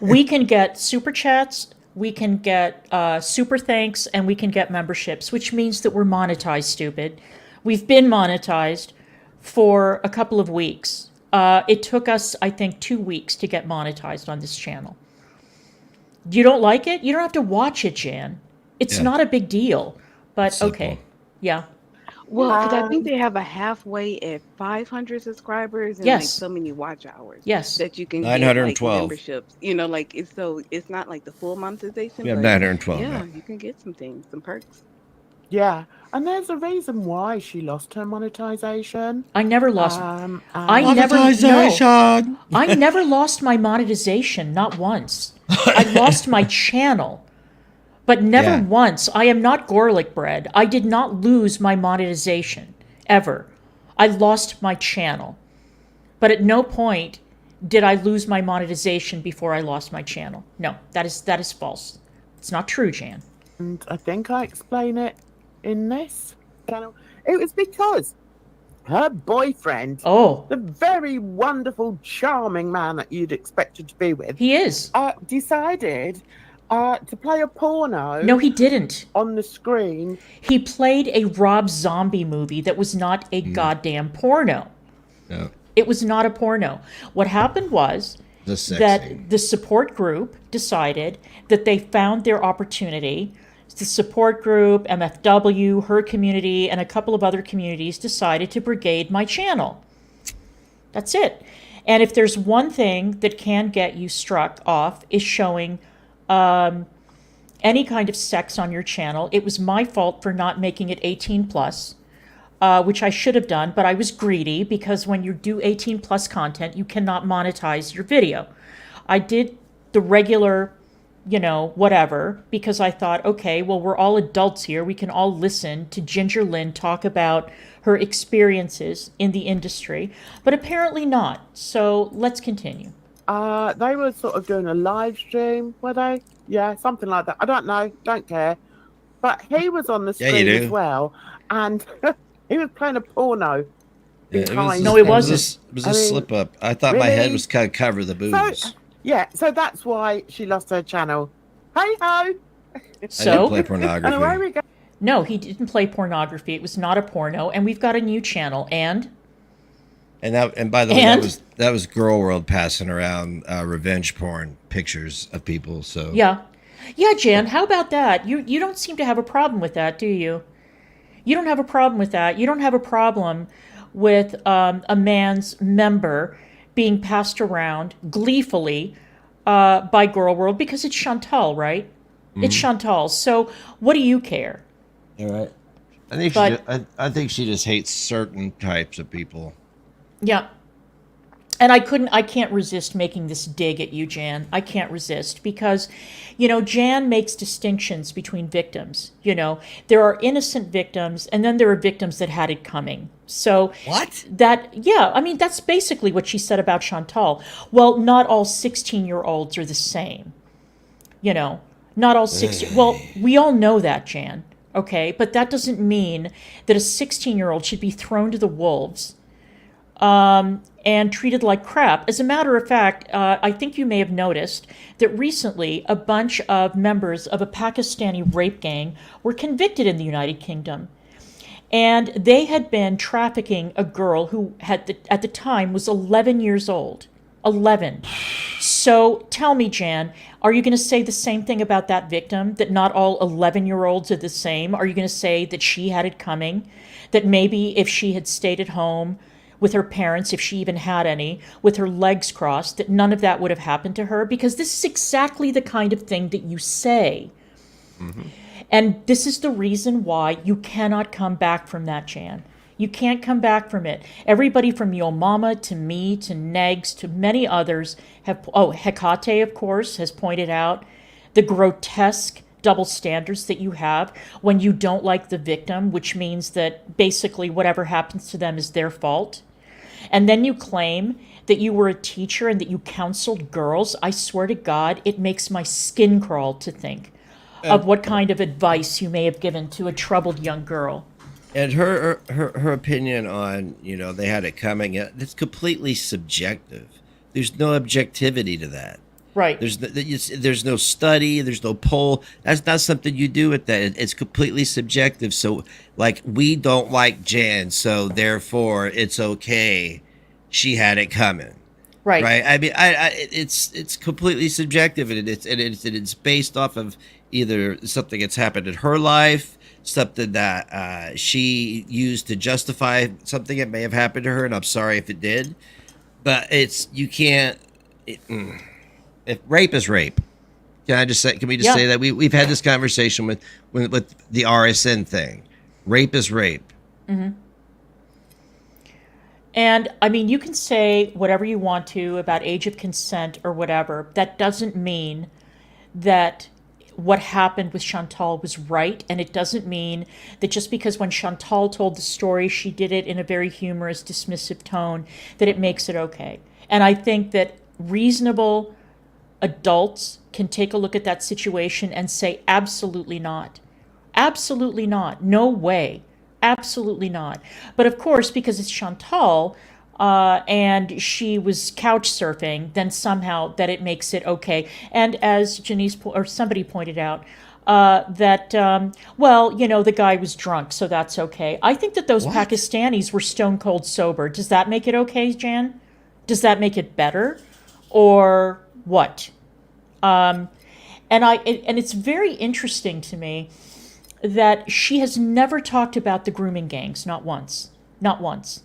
We can get super chats, we can get super thanks, and we can get memberships, which means that we're monetized, stupid. We've been monetized for a couple of weeks. It took us, I think, 2 weeks to get monetized on this channel. You don't like it? You don't have to watch it, Jan. It's Yeah. not a big deal. But Simple. okay. Yeah. Well, because I think they have a halfway at 500 subscribers and like Yes. so many watch hours Yes. that you can get like 912. memberships. You know, like it's not like the full monetization. We have but 912 yeah, now. you can get some things, some perks. Yeah, and there's a reason why she lost her monetization. I never lost I and- never no. Monetization. I never lost my monetization, not once. I lost my channel, but never Yeah. once. I am not garlic bread. I did not lose my monetization, ever. I lost my channel. But at no point did I lose my monetization before I lost my channel. No, that is false. It's not true, Jan. And I think I explain it in this channel. It was because her boyfriend, Oh, the very wonderful, charming man that you'd expect her to be with, he is. decided to play a porno No, he didn't. on the screen. He played a Rob Zombie movie that was not a goddamn porno. No, It was not a porno. What happened was the sex that scene. the support group decided that they found their opportunity. The support group, MFW, her community, and a couple of other communities decided to brigade my channel. That's it. And if there's one thing that can get you struck off is showing any kind of sex on your channel. It was my fault for not making it 18 plus. Which I should have done, but I was greedy because when you do 18 plus content, you cannot monetize your video. I did the regular, whatever, because I thought, okay, well, we're all adults here. We can all listen to Ginger Lynn talk about her experiences in the industry, but apparently not. So let's continue. They were sort of doing a live stream, were they? Yeah, something like that. I don't know, don't care. But he was on the Yeah, you screen do. as well, and he was playing a porno. behind No, it him. wasn't. It was I a mean, slip up. I thought my head really? was kind of cover the boobs. So that's why she lost her channel. Hey ho! I didn't So, play And away pornography. we go. no, he didn't play pornography. It was not a porno, and we've got a new channel. And And by the way, And? that was Girl World passing around revenge porn pictures of people. So yeah, Jan, how about that? You don't seem to have a problem with that, do you? You don't have a problem with that. You don't have a problem with a man's member being passed around gleefully by Girl World because it's Chantal, right? It's Chantal. So what do you care? all right. I think But- I think she just hates certain types of people. Yeah. And I can't resist making this dig at you, Jan. I can't resist because, Jan makes distinctions between victims. There are innocent victims and then there are victims that had it coming. So What? that's basically what she said about Chantal. Well, not all 16-year-olds are the same. Not all 16. Well, we all know that, Jan. Okay. But that doesn't mean that a 16-year-old should be thrown to the wolves and treated like crap. As a matter of fact, I think you may have noticed that recently a bunch of members of a Pakistani rape gang were convicted in the United Kingdom. And they had been trafficking a girl who at the time was 11 years old. 11. So tell me, Jan, are you going to say the same thing about that victim, that not all 11-year-olds are the same? Are you going to say that she had it coming? That maybe if she had stayed at home with her parents, if she even had any, with her legs crossed, that none of that would have happened to her? Because this is exactly the kind of thing that you say. Mm-hmm. And this is the reason why you cannot come back from that, Jan. You can't come back from it. Everybody from Yo Mama to me to Negs to many others Hecate, of course, has pointed out the grotesque double standards that you have when you don't like the victim, which means that basically whatever happens to them is their fault. And then you claim that you were a teacher and that you counseled girls. I swear to God, it makes my skin crawl to think of what kind of advice you may have given to a troubled young girl. And her opinion on they had it coming. It's completely subjective. there's no objectivity to that. Right. There's no study, there's no poll. That's not something you do with that. It's completely subjective. So, like, we don't like Jan, so therefore it's okay. She had it coming, Right. right? I mean, it's completely subjective, and it's based off of either something that's happened in her life, something that she used to justify something that may have happened to her, and I'm sorry if it did, but you can't. If rape is rape, can I just say? Can we just say that we've had this conversation with the RSN thing? Rape is rape. Mm-hmm. And I mean, you can say whatever you want to about age of consent or whatever. That doesn't mean that what happened with Chantal was right, and it doesn't mean that just because when Chantal told the story, she did it in a very humorous, dismissive tone, that it makes it okay. And I think that reasonable adults can take a look at that situation and say, absolutely not. Absolutely not. No way. Absolutely not. But of course, because it's Chantal and she was couch surfing, then somehow that it makes it okay. And as Janice or somebody pointed out, well, you know, the guy was drunk, so that's okay. I think that those Pakistanis were stone cold sober. Does that make it okay, Jan? Does that make it better? Or what? And it's very interesting to me that she has never talked about the grooming gangs, not once. Not once.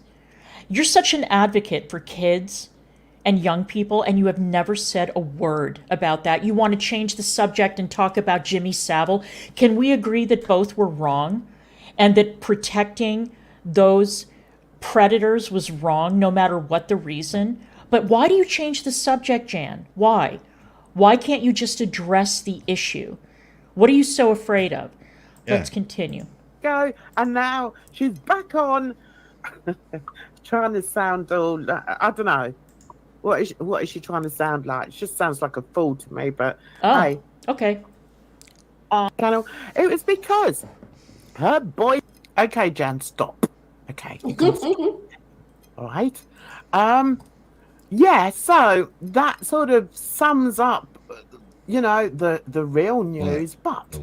You're such an advocate for kids and young people, and you have never said a word about that. You want to change the subject and talk about Jimmy Savile. Can we agree that both were wrong and that protecting those predators was wrong, no matter what the reason? But why do you change the subject, Jan? Why? Why can't you just address the issue? What are you so afraid of? Let's continue. Go, and now she's back on trying to sound all, I don't know. What is she trying to sound like? She just sounds like a fool to me, but hey. Okay. It was because her boy... Okay, Jan, stop. Okay. All right. Yeah, so that sort of sums up, you know, the real news. But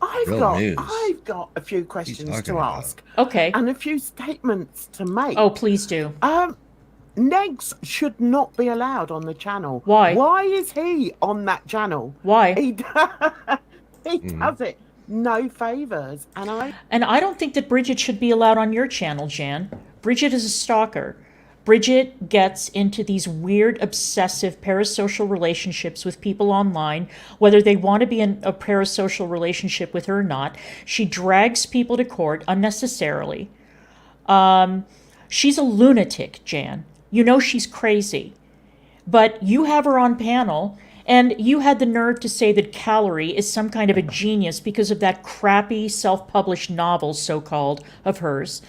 I've got a few questions to ask. Okay. And a few statements to make. Oh, please do. Negs should not be allowed on the channel. Why? Why is he on that channel? Why? He does it no favors. And I don't think that Bridget should be allowed on your channel, Jan. Bridget is a stalker. Bridget gets into these weird, obsessive parasocial relationships with people online, whether they want to be in a parasocial relationship with her or not. She drags people to court unnecessarily. She's a lunatic, Jan. You know she's crazy. But you have her on panel, and you had the nerve to say that Calorie is some kind of a genius because of that crappy self-published novel, so-called, of hers.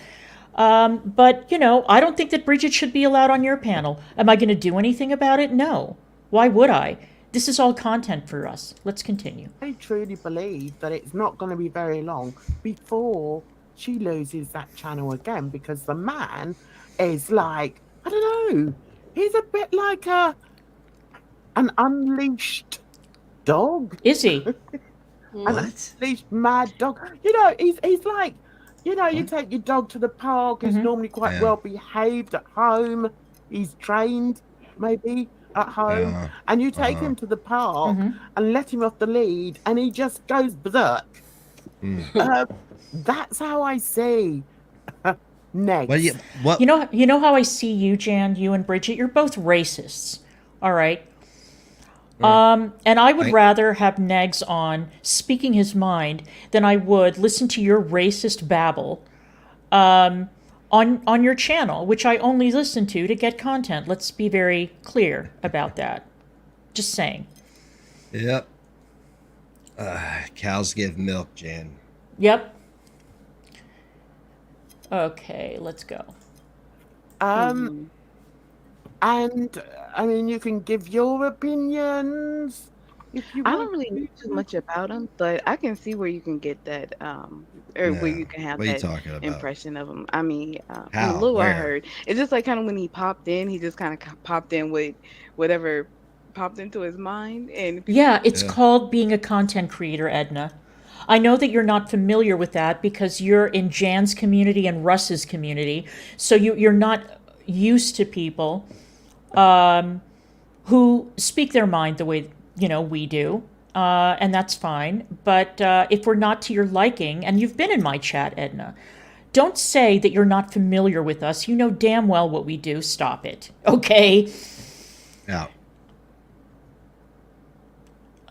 But, you know, I don't think that Bridget should be allowed on your panel. Am I going to do anything about it? No. Why would I? This is all content for us. Let's continue. I truly believe that it's not going to be very long before she loses that channel again, because the man is like, I don't know, he's a bit like an unleashed dog. Is he? An unleashed mad dog. You know, he's like, you know, you take your dog to the park, he's normally quite well behaved at home, he's trained maybe at home, and you take him to the park and let him off the lead and he just goes berserk. That's how I see Negs. You know how I see you, Jan, you and Bridget? You're both racists, all right? And I would rather have Negs on speaking his mind than I would listen to your racist babble on your channel, which I only listen to get content. Let's be very clear about that. Just saying. Yep. Cows give milk, Jan. Yep. Okay, let's go. And I mean, you can give your opinions, if you I want don't really know too to. much about him, but I can see where you can get that, or where No. you can have What are you that talking about? impression of him. I mean, from the How? little I Where? heard, it's just like kind of when he popped in, he just kind of popped in with whatever popped into his mind, and people. Yeah, it's Yeah. called being a content creator, Edna. I know that you're not familiar with that because you're in Jan's community and Russ's community, so you're not used to people who speak their mind the way we do, and that's fine. But if we're not to your liking, and you've been in my chat, Edna, don't say that you're not familiar with us. You know damn well what we do. Stop it, okay? Out.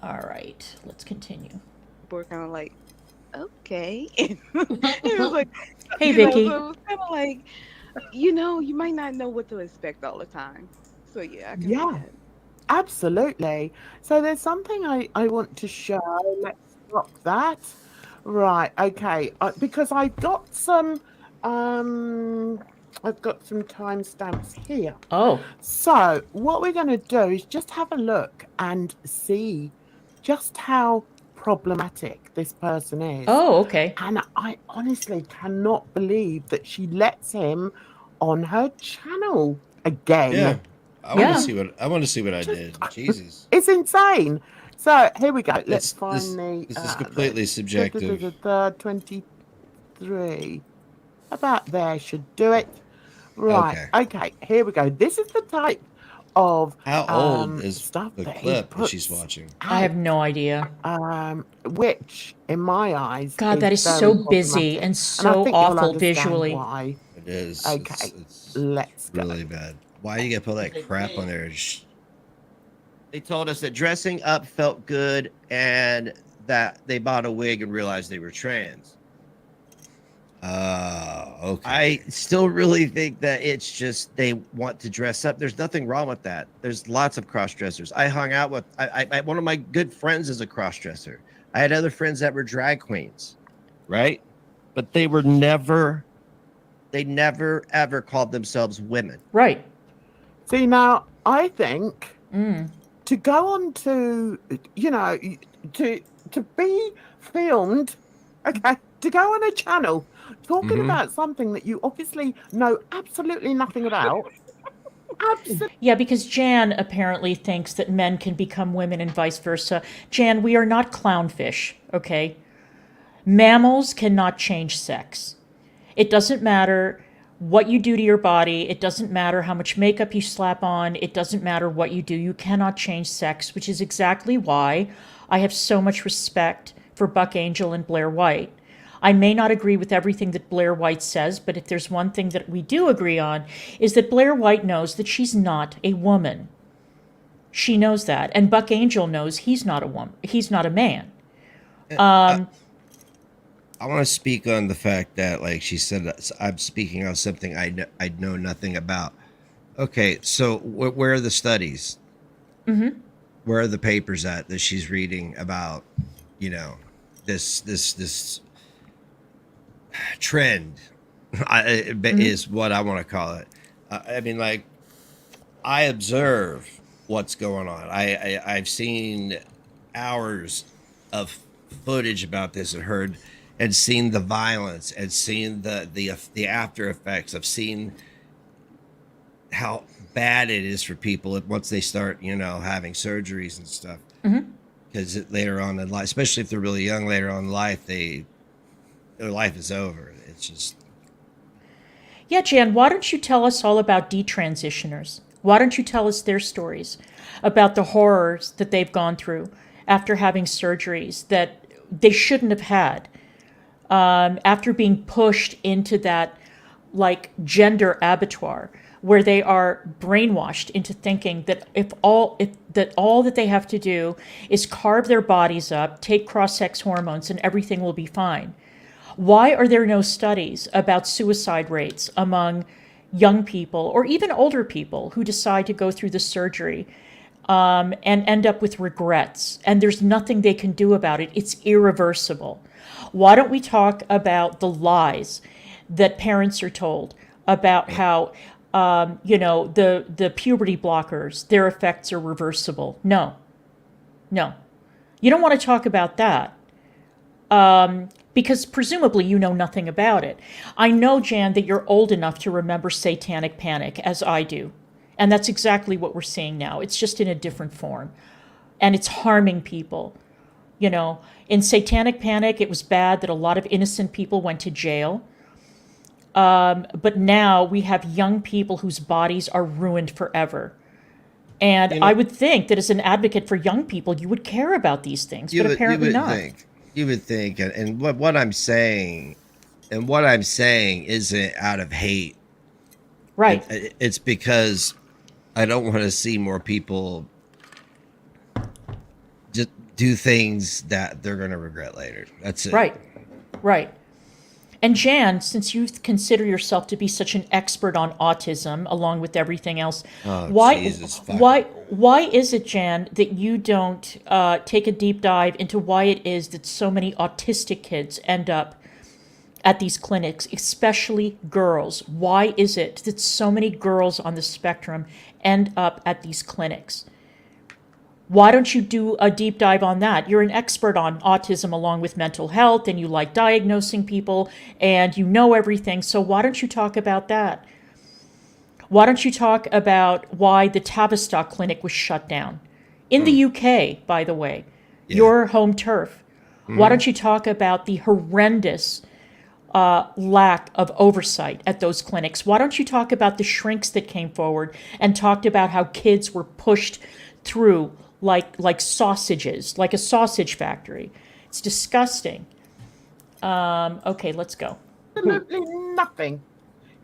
All right, let's continue. People were kind of like, okay. It was like, Hey, so Vicky. it was kind of like, you might not know what to expect all the time. So yeah, I can see Yeah, that. absolutely. So there's something I want to show. Let's stop that. Right, okay. Because I've got some timestamps here. Oh, So what we're going to do is just have a look and see just how problematic this person is. oh, okay. And I honestly cannot believe that she lets him on her channel again. Yeah. I Yeah. want to see what I Just- did. Jesus. It's insane. So here we go. Let's This- find this- the. this is completely subjective. The 23. About there should do it. Right. Okay. Here we go. This is the type of How old is stuff the that he clip that she's puts watching? I have out, no idea. which in my eyes, God, that is very so busy problematic. and And I so think you'll awful understand visually. Why. It is. Okay, It's let's go. really bad. Why you gotta put that crap on there? They told us that dressing up felt good and that they bought a wig and realized they were trans. Okay. I still really think that it's just they want to dress up. There's nothing wrong with that. There's lots of cross dressers. I hung out with one of my good friends is a cross dresser. I had other friends that were drag queens, right? But they never ever called themselves women. Right. See, now I think Mm. to go on to to be filmed, okay, to go on a channel talking Mhm. about something that you obviously know absolutely nothing about. Absolutely. Yeah, because Jan apparently thinks that men can become women and vice versa. Jan, we are not clownfish, okay? Mammals cannot change sex. It doesn't matter what you do to your body. It doesn't matter how much makeup you slap on. It doesn't matter what you do. You cannot change sex, which is exactly why I have so much respect for Buck Angel and Blair White. I may not agree with everything that Blair White says, but if there's one thing that we do agree on, is that Blair White knows that she's not a woman. She knows that. And Buck Angel knows he's not a woman. He's not a man. I want to speak on the fact that, like she said, I'm speaking on something I know nothing about. Okay, so where are the studies? Mm-hmm. Where are the papers at that she's reading about? This trend is what I want to call it. I mean, like, I observe what's going on. I've seen hours of footage about this and heard and seen the violence and seen the after effects. I've seen how bad it is for people once they start, having surgeries and stuff. Mm-hmm. Because later on in life, especially if they're really young, later on in life, their life is over. It's just. Yeah, Jan, why don't you tell us all about detransitioners? Why don't you tell us their stories about the horrors that they've gone through after having surgeries that they shouldn't have had, after being pushed into that, like, gender abattoir where they are brainwashed into thinking that all that they have to do is carve their bodies up, take cross-sex hormones, and everything will be fine. Why are there no studies about suicide rates among young people or even older people who decide to go through the surgery and end up with regrets? And there's nothing they can do about it. It's irreversible. Why don't we talk about the lies that parents are told about how, the puberty blockers, their effects are reversible? No. You don't want to talk about that. Because presumably you know nothing about it. I know, Jan, that you're old enough to remember Satanic Panic, as I do. And that's exactly what we're seeing now. It's just in a different form. And it's harming people. You know, in Satanic Panic, it was bad that a lot of innocent people went to jail. But now we have young people whose bodies are ruined forever. And You know- I would think that as an advocate for young people, you would care about these things, but apparently not. You would think, and what I'm saying, isn't out of hate. Right. It's because I don't want to see more people just do things that they're going to regret later. That's it. Right. Right. And Jan, since you consider yourself to be such an expert on autism, along with everything else, Oh, why Jesus fucking- why is it, Jan, that you don't take a deep dive into why it is that so many autistic kids end up at these clinics, especially girls? Why is it that so many girls on the spectrum end up at these clinics? Why don't you do a deep dive on that? You're an expert on autism along with mental health, and you like diagnosing people, and you know everything. So why don't you talk about that? Why don't you talk about why the Tavistock Clinic was shut down? In the UK, by the way, your home turf. Why don't you talk about the horrendous lack of oversight at those clinics? Why don't you talk about the shrinks that came forward and talked about how kids were pushed through like sausages, like a sausage factory? It's disgusting. Okay, let's go. Absolutely nothing.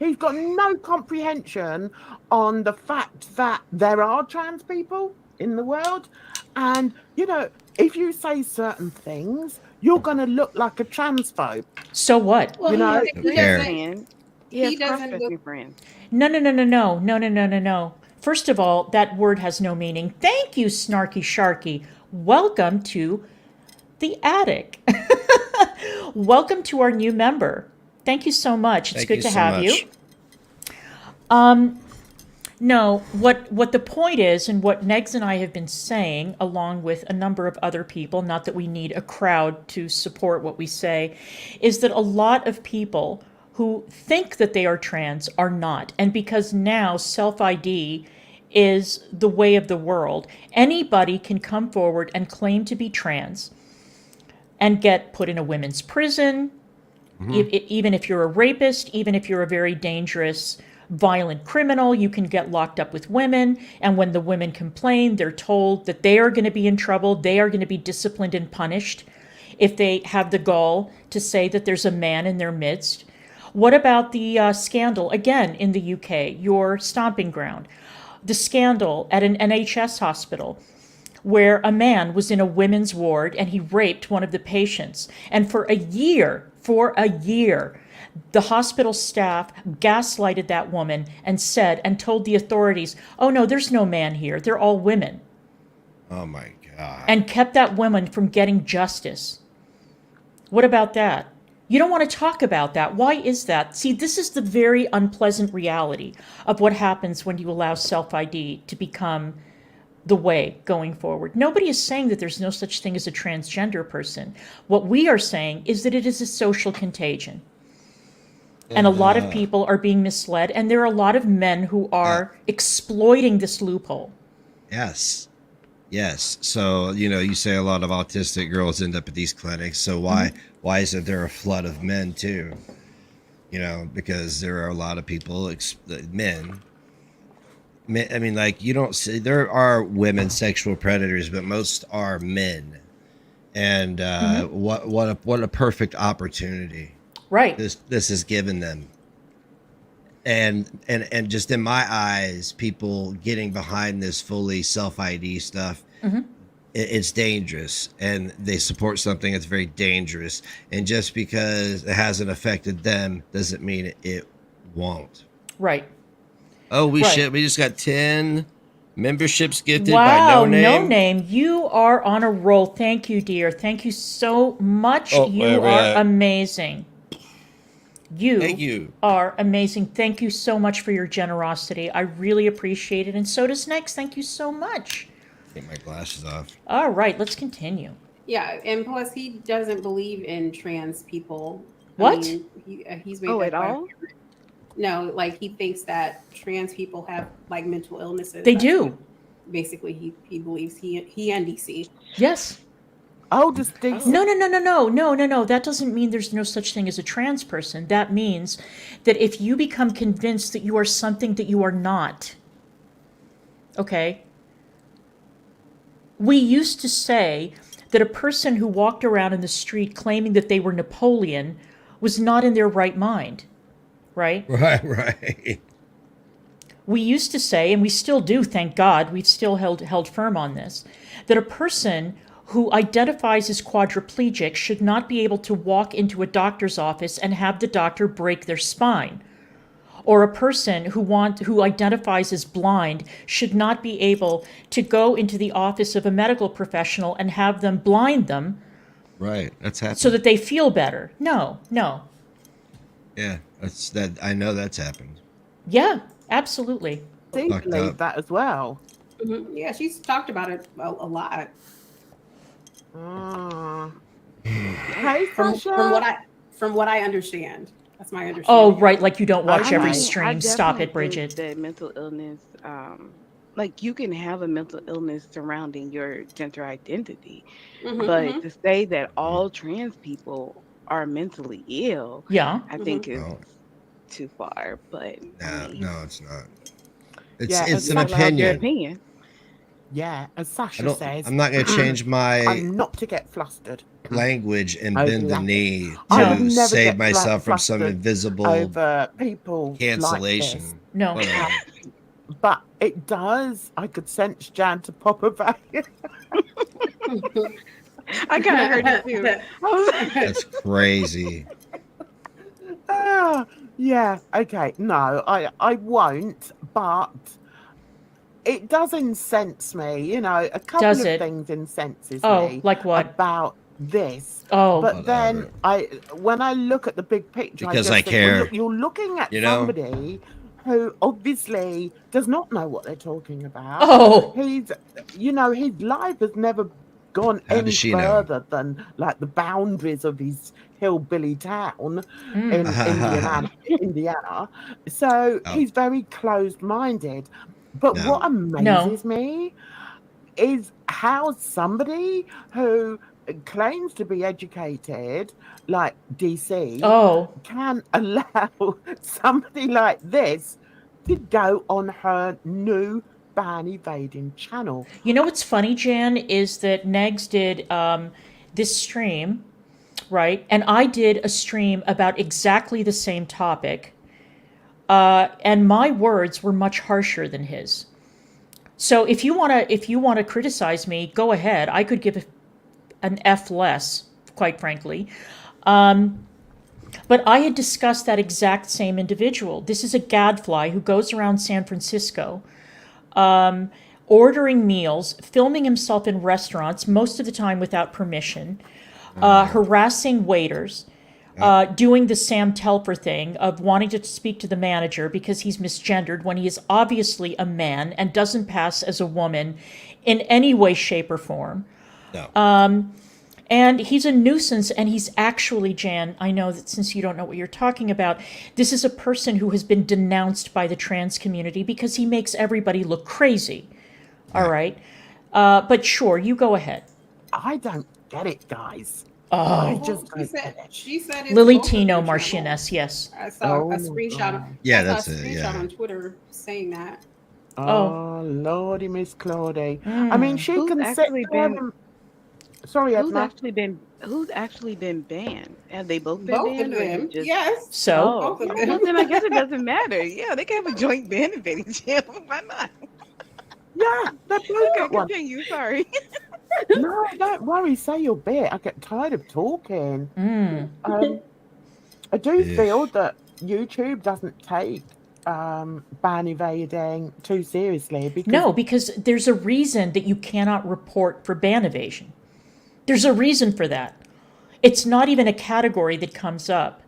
He's got no comprehension on the fact that there are trans people in the world. And, you know, if you say certain things, you're going to look like a transphobe. So what? Well, You know, he Who cares? doesn't. He has He doesn't cross-dressing look- friends. No. First of all, that word has no meaning. Thank you, Snarky Sharky. Welcome to the attic. Welcome to our new member. Thank you so much. It's Thank good you to so have much. you. No, what the point is, and what Negs and I have been saying, along with a number of other people, not that we need a crowd to support what we say, is that a lot of people who think that they are trans are not. And because now self-ID is the way of the world, anybody can come forward and claim to be trans and get put in a women's prison, even if you're a rapist, even if you're a very dangerous, violent criminal, you can get locked up with women. And when the women complain, they're told that they are going to be in trouble. They are going to be disciplined and punished if they have the gall to say that there's a man in their midst. What about the scandal, again, in the UK, your stomping ground? The scandal at an NHS hospital where a man was in a women's ward and he raped one of the patients. And for a year, the hospital staff gaslighted that woman and told the authorities, oh no, there's no man here. They're all women. Oh my God. And kept that woman from getting justice. What about that? You don't want to talk about that. Why is that? See, this is the very unpleasant reality of what happens when you allow self-ID to become the way going forward. Nobody is saying that there's no such thing as a transgender person. What we are saying is that it is a social contagion. And a lot of people are being misled, and there are a lot of men who are exploiting this loophole. Yes. So, you say a lot of autistic girls end up at these clinics. So why isn't there a flood of men too? Because there are a lot of people, men. I mean, like, you don't see, there are women sexual predators, but most are men. And what a perfect opportunity. Right. This has given them. And just in my eyes, people getting behind this fully self-ID stuff, it's dangerous, and they support something that's very dangerous. And just because it hasn't affected them doesn't mean it won't. Right. Oh, we Right. just got 10 memberships gifted by Wow, No Name. No Name, you are on a roll. Thank you, dear. Thank you so much. Oh, You wait, are amazing. Thank you. Are amazing. Thank you so much for your generosity. I really appreciate it. And so does Next. Thank you so much. Take my glasses off. All right, let's continue. Yeah, and plus he doesn't believe in trans people. What? He's made Oh, that at quite all? no, like he thinks that trans people have like mental illnesses. They That's what do. basically he believes he and DC. Yes. Oh, does DC? No, no, no, no, no, no, no, no. That doesn't mean there's no such thing as a trans person. That means that if you become convinced that you are something that you are not, okay? We used to say that a person who walked around in the street claiming that they were Napoleon was not in their right mind, right? Right. We used to say, and we still do, thank God, we've still held firm on this, that a person who identifies as quadriplegic should not be able to walk into a doctor's office and have the doctor break their spine. Or a person who identifies as blind should not be able to go into the office of a medical professional and have them blind them Right. That's happening. so that they feel better. No, no. Yeah, that's that. I know that's happened. Yeah, absolutely. DC Fucked believe up. that as well. Yeah, she's talked about it a lot. Hey, From Sasha. from what I understand. That's my understanding. Oh, right, like you don't watch I every mean, stream. Stop it, Bridget. That mental illness, like you can have a mental illness surrounding your gender identity, but to say that all trans people are mentally ill, Yeah. I think is No, too far. But I mean, no, it's not. It's Yeah, it's it's an not allowed your opinion. opinion. Yeah, as I Sasha don't. says, I'm not going to change my I'm not to get flustered language and over bend the that. knee I would to never save get myself from some flustered invisible over people cancellation. like this. No. Whatever. But it does. I could sense Jan to pop about it. I kind of heard it too. I was like, That's crazy. Yeah. Okay. No, I won't. But it does incense me. You know, a couple Does of it? things incenses Oh, me like what? about this. Oh, But then when I look at the big picture, Because just I think, well, care. look, you're looking at You know? somebody who obviously does not know what they're talking about. oh, His life has never gone How any does she know? further than like the boundaries of his hillbilly town in Indiana. So Oh. he's very closed-minded. But No. what amazes me is how somebody who claims to be educated, like DC, oh. can allow somebody like this to go on her new ban evading channel. You know what's funny, Jan, is that Negs did this stream, right? And I did a stream about exactly the same topic. And my words were much harsher than his. So if you wanna criticize me, go ahead. I could give an F less, quite frankly. But I had discussed that exact same individual. This is a gadfly who goes around San Francisco, ordering meals, filming himself in restaurants, most of the time without permission, harassing waiters, doing the Sam Telfer thing of wanting to speak to the manager because he's misgendered when he is obviously a man and doesn't pass as a woman in any way, shape, or form. No. And he's a nuisance, and he's actually, Jan, I know that since you don't know what you're talking about, this is a person who has been denounced by the trans community because he makes everybody look crazy. All right? But sure, you go ahead. I don't get it, guys. Oh. I just She don't said get it. she said it's Lily both of Tino their Marchioness, channels. yes. I saw Oh a my screenshot. God. Yeah, I saw that's a it, screenshot yeah. on Twitter saying that. Oh, Lordy, Miss Claudie. I mean, she Who's can sit actually there been- and... Sorry, who's Edna. actually been banned? Have they both been Both banned? of or is it them. just- Yes. So, Oh, Both of well, them. then I guess it doesn't matter. Yeah, they can have a joint ban evading channel. Why not? Yeah, they're both Okay, got one. continue. Sorry. No, don't worry. Say your bit. I get tired of talking. I do Yeah. feel that YouTube doesn't take ban evading too seriously because no, because there's a reason that you cannot report for ban evasion. There's a reason for that. It's not even a category that comes up.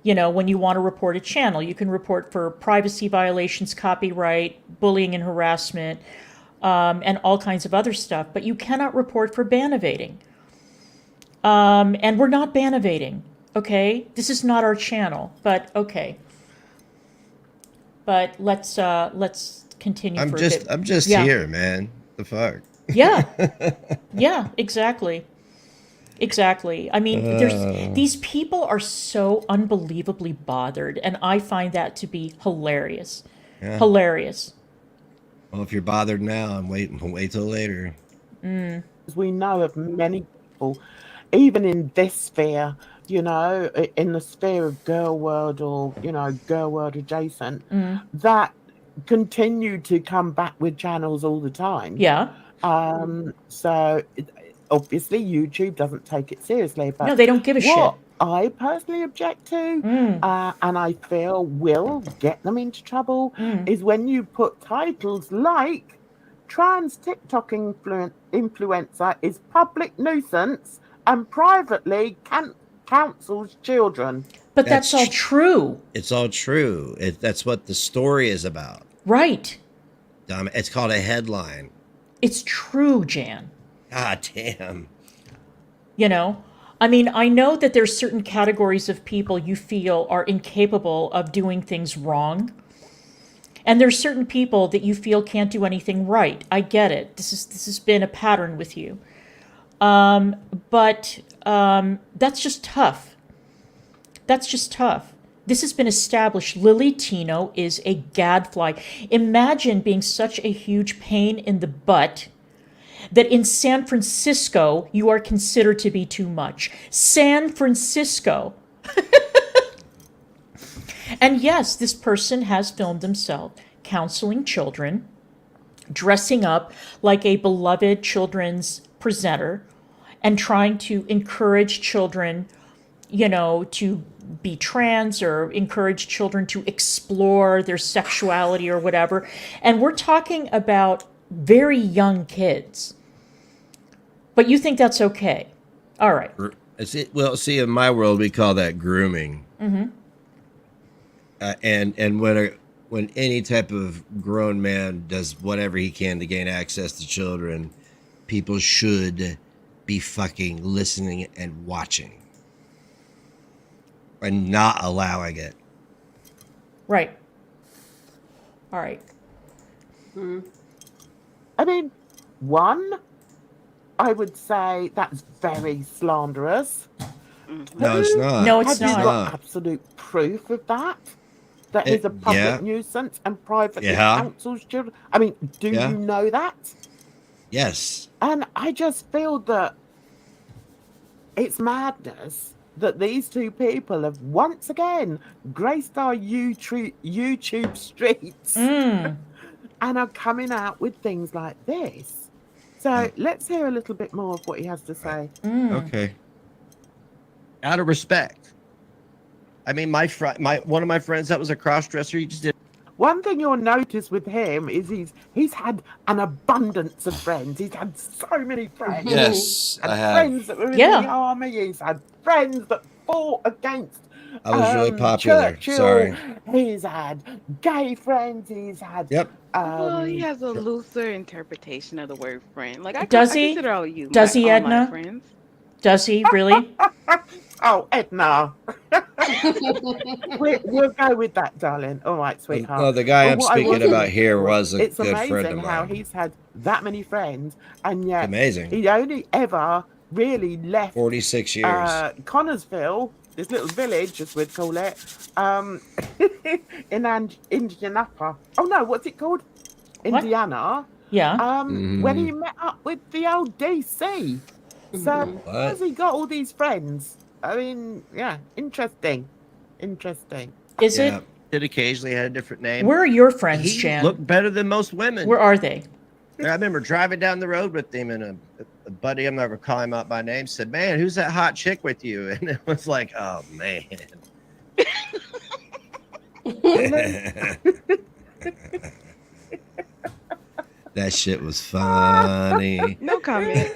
You know, when you want to report a channel, you can report for privacy violations, copyright, bullying and harassment, and all kinds of other stuff, but you cannot report for ban evading. And we're not ban-evading, okay? This is not our channel, but okay. But let's continue for a bit. I'm just Yeah. here, man. The fuck. Yeah. Yeah, exactly. Exactly. I mean, these people are so unbelievably bothered, and I find that to be hilarious. Yeah. Hilarious. Well, if you're bothered now, wait till later. As we know of many people, even in this sphere, you know, in the sphere of girl world or, you know, girl world adjacent, that continue to come back with channels all the time. Yeah. So obviously YouTube doesn't take it seriously, but No, they don't give a what shit. I personally object to, and I feel will get them into trouble, is when you put titles like trans TikTok influencer is public nuisance and privately counsels children. But that's all true. It's all true. That's what the story is about. Right. It's called a headline. It's true, Jan. God damn. You know, I mean, I know that there's certain categories of people you feel are incapable of doing things wrong. And there's certain people that you feel can't do anything right. I get it. This has been a pattern with you. But that's just tough. That's just tough. This has been established. Lily Tino is a gadfly. Imagine being such a huge pain in the butt that in San Francisco, you are considered to be too much. San Francisco. And yes, this person has filmed himself counseling children, dressing up like a beloved children's presenter, and trying to encourage children, you know, to be trans or encourage children to explore their sexuality or whatever. And we're talking about very young kids. But you think that's okay. All right. Well, see, in my world, we call that grooming. And when any type of grown man does whatever he can to gain access to children, people should be fucking listening and watching and not allowing it. Right. All right. I mean, one, I would say that's very slanderous. No, it's not. No, it's Have you not. got absolute proof of that? That is a public nuisance and privately counsels children? I mean, do you know that? Yes. And I just feel that it's madness that these two people have once again graced our YouTube streets and are coming out with things like this. So let's hear a little bit more of what he has to say. Okay. Out of respect. I mean, one of my friends that was a cross-dresser, he just did. One thing you'll notice with him is he's had an abundance of friends. He's had so many friends. Yes, I have. Friends that were in the army. He's had friends that fought against. I was really popular. Churchill. Sorry. He's had gay friends. He's had. Yep. Well, he has a looser interpretation of the word friend. Like I consider all you. Does he, all Edna? my friends. Does he really? Oh, Edna. We'll go with that, darling. All right, sweetheart. No, the guy I'm speaking about here was a good friend of mine. It's amazing how he's had that many friends, and yet amazing. He only ever really left 46 years. Connersville, this little village, as we'd call it, in Indianapolis. Oh no, what's it called? Indiana. Yeah. When he met up with the old DC. So has he got all these friends? I mean, yeah, interesting. Is it? It occasionally had a different name. Where are your friends, He Jan? looked better than most women. Where are they? I remember driving down the road with him, and a buddy, I'm not going to call him out by name, said, "Man, who's that hot chick with you?" And it was like, "Oh man." That shit was funny. No comment.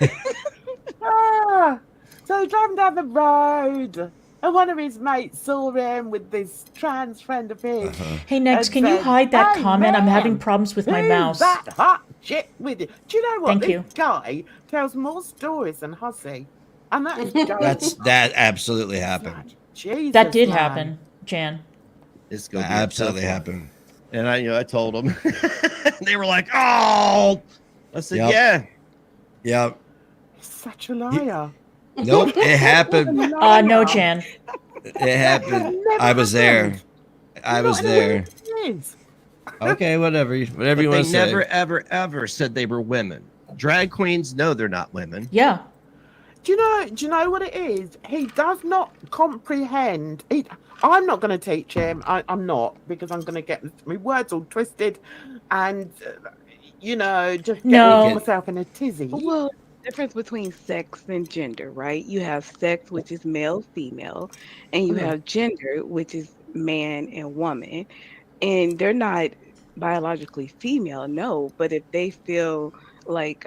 So he's driving down the road, and one of his mates saw him with this trans friend of his. Hey, Nex, can you hide that comment? I'm having problems with my mouse. That hot chick with you. Do you know what? Thank you. Guy tells more stories than Hussey. And that is just That absolutely like, happened. Jesus, That did man. happen, Jan. It's That gonna be a absolutely tough one. happened. And I told them. They were like, "Oh," I said, Yep. "Yeah." Yep. He's such a liar. Nope. It happened. No, Jan. It happened. Never I was there. happened. I Not was in a there. million years. Okay, whatever you But want they to say. never, ever, ever said they were women. Drag queens know they're not women. Yeah. Do you know what it is? He does not comprehend. I'm not going to teach him. I'm not, because I'm going to get my words all twisted, and just No. get myself in a tizzy. Well, difference between sex and gender, right? You have sex, which is male, female, and you have gender, which is man and woman. And they're not biologically female, no, but if they feel like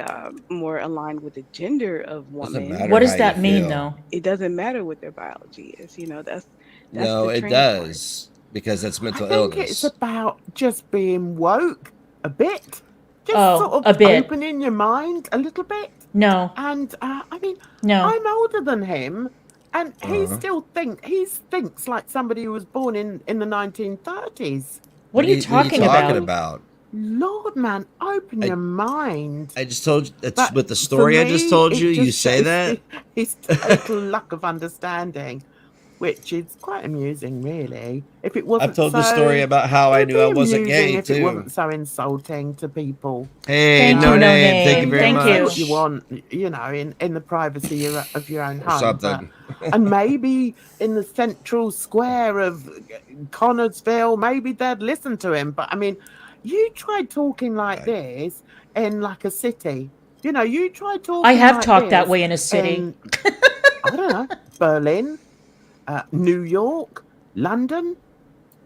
more aligned with the gender of Doesn't woman, matter What does how that you mean, feel. though? it doesn't matter what their biology is. That's No, the it trans part. does, because that's I mental think it's illness. about just being woke a bit, just Oh, sort of a bit. opening your mind a little bit. No. And I mean, No. I'm older than him, and he Uh-huh. still thinks like somebody who was born in the 1930s. What are you talking about? Lord, man, open your mind. I just told you that's But with the for story I just me, told it you. You just say shows that? his total lack of understanding, which is quite amusing, really. If it wasn't I've told the so- story about how I it'd knew be I wasn't amusing gay if it too. wasn't so insulting to people. Hey, Thank no you, no name. Thank you name. very Thank much. you. What you want, in the privacy of your own Or home. something. And maybe in the central square of Connersville, maybe they'd listen to him. But I mean, you try talking like this in like a city. You try talking. I have like talked that this way in a city. in, I don't know, Berlin, New York, London.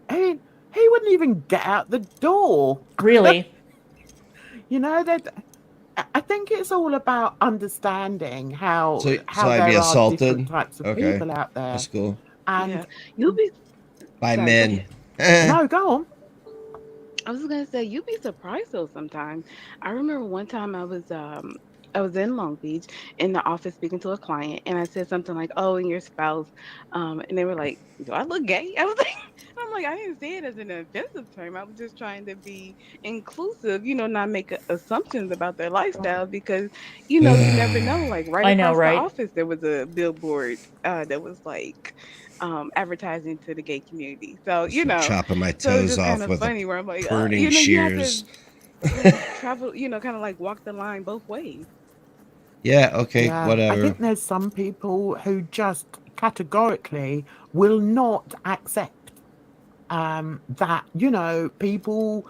I mean, he wouldn't even get out the door. Really? That I think it's all about understanding how So how I'd there be are assaulted? different types of Okay. people out there, That's cool. and Yeah. You'll be By Sorry, go men. ahead. no, go on. I was gonna say you'd be surprised though sometimes. I remember one time I was in Long Beach in the office speaking to a client, and I said something like, "Oh, and your spouse," and they were like, "Do I look gay?" I was like, I'm like, I didn't say it as an offensive term. I was just trying to be inclusive, not make assumptions about their lifestyle because you never know. Like right I know, across right? the office, there was a billboard that was like advertising to the gay community. So Chopping my so it's toes just off kind of with funny where I'm like, pruning you have shears. to travel, kind of like walk the line both ways. Yeah, okay, Yeah, I whatever. think there's some people who just categorically will not accept that people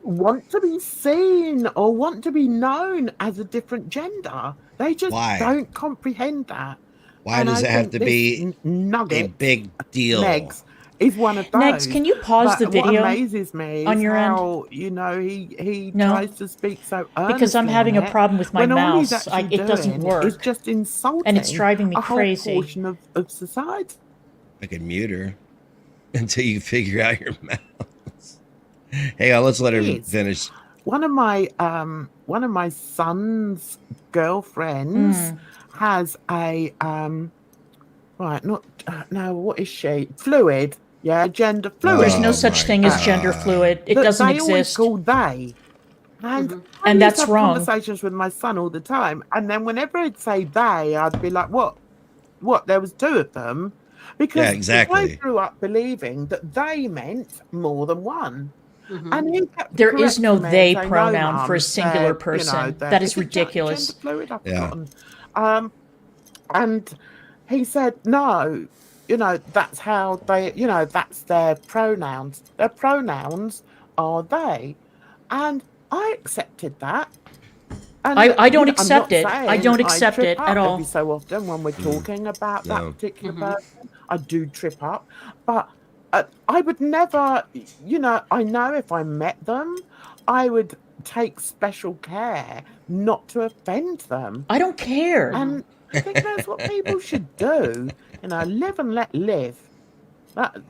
want to be seen or want to be known as a different gender. They just Why? don't comprehend that. Why And does I it have think to this be a nugget, big deal? Megs, is one of those. Next, can you pause But the video? What amazes me on is your end? how he No. tries to speak so earnestly Because I'm having on a it, problem with my when all he's mouse. actually It doesn't doing is work. just insulting And it's driving me a whole crazy. portion of society. I could mute her until you figure out your mouse. Hang on, let's let her Please. finish. One of my son's girlfriends has a what is she? Fluid. Yeah, gender fluid. There's no Oh such my thing as gender God. fluid. It that doesn't they always exist. call they. And Mhm. I And used that's to have wrong. conversations with my son all the time, and then whenever I'd say they, I'd be like, "What? There was two of them," because Yeah, exactly. I grew up believing that they meant more than one. Mhm. And he kept There is no correcting me and they saying, pronoun "No, for a Mum, singular they're, person. they're- That is it ridiculous. Gender fluid? I've Yeah. forgotten. And he said, "No, that's how they, that's their pronouns. Their pronouns are they." And I accepted that. And I don't I'm accept not it. I saying don't accept trip it up at all. Every so often when we're talking about No. that particular Mhm. person, I do trip up. But I would never, I know if I met them, I would take special care not to offend them. I don't care. And I think that's what people should do. Live and let live.